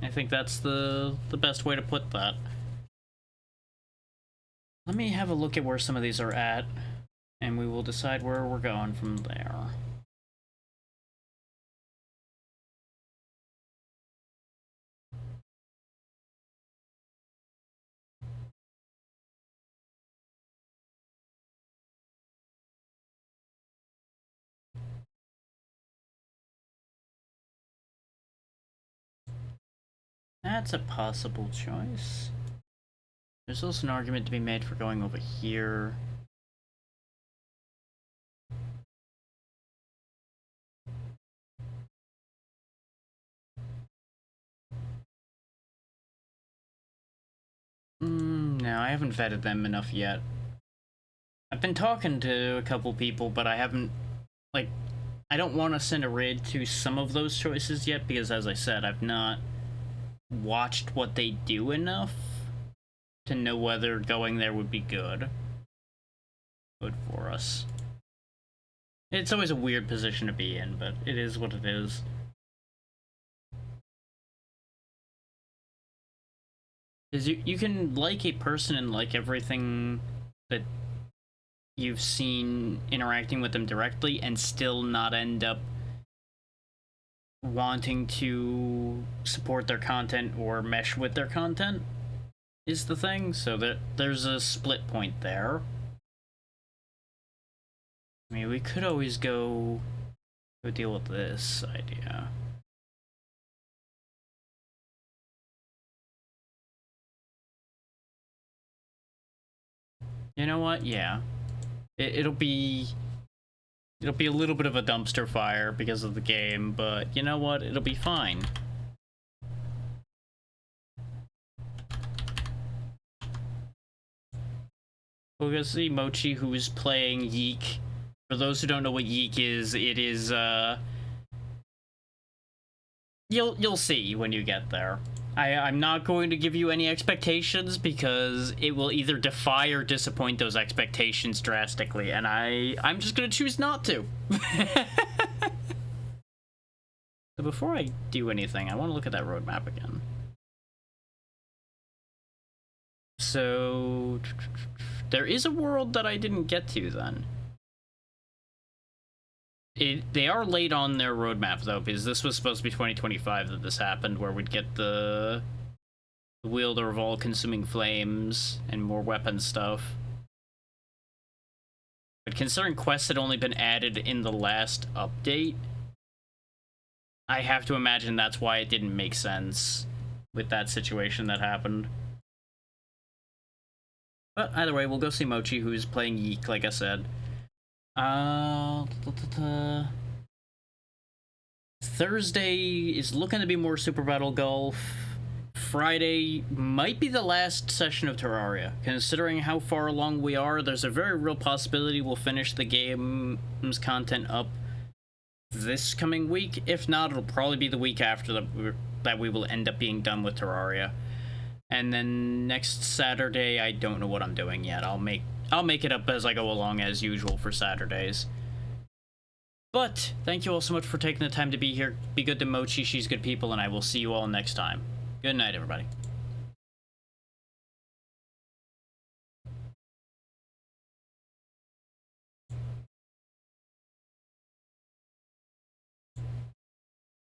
I think that's the best way to put that. Let me have a look at where some of these are at, and we will decide where we're going from there. That's a possible choice. There's also an argument to be made for going over here. No, I haven't vetted them enough yet. I've been talking to a couple people, but I haven't, like, I don't want to send a raid to some of those choices yet, because as I said, I've not watched what they do enough to know whether going there would be good for us. It's always a weird position to be in, but it is what it is. Because you can like a person and like everything that you've seen interacting with them directly and still not end up wanting to support their content or mesh with their content is the thing, so that there's a split point there. I mean, we could always go deal with this idea. You know what? Yeah. It'll be a little bit of a dumpster fire because of the game, but you know what? It'll be fine. We're gonna see Mochi, who is playing Yeek. For those who don't know what Yeek is, it is you'll see when you get there. I'm not going to give you any expectations because it will either defy or disappoint those expectations drastically, and I'm just gonna choose not to. So before I do anything, I want to look at that roadmap again. So there is a world that I didn't get to then. They are late on their roadmap though, because this was supposed to be 2025 that this happened, where we'd get the wielder of all consuming flames and more weapon stuff. But considering quests had only been added in the last update, I have to imagine that's why it didn't make sense with that situation that happened. But either way, we'll go see Mochi, who's playing Yeek, like I said. Thursday is looking to be more Super Battle Golf. Friday might be the last session of Terraria. Considering how far along we are, there's a very real possibility we'll finish the game's content up this coming week. If not, it'll probably be the week after that we will end up being done with Terraria. And then next Saturday, I don't know what I'm doing yet. I'll make it up as I go along as usual for Saturdays. But thank you all so much for taking the time to be here. Be good to Mochi, she's good people, and I will see you all next time. Good night, everybody.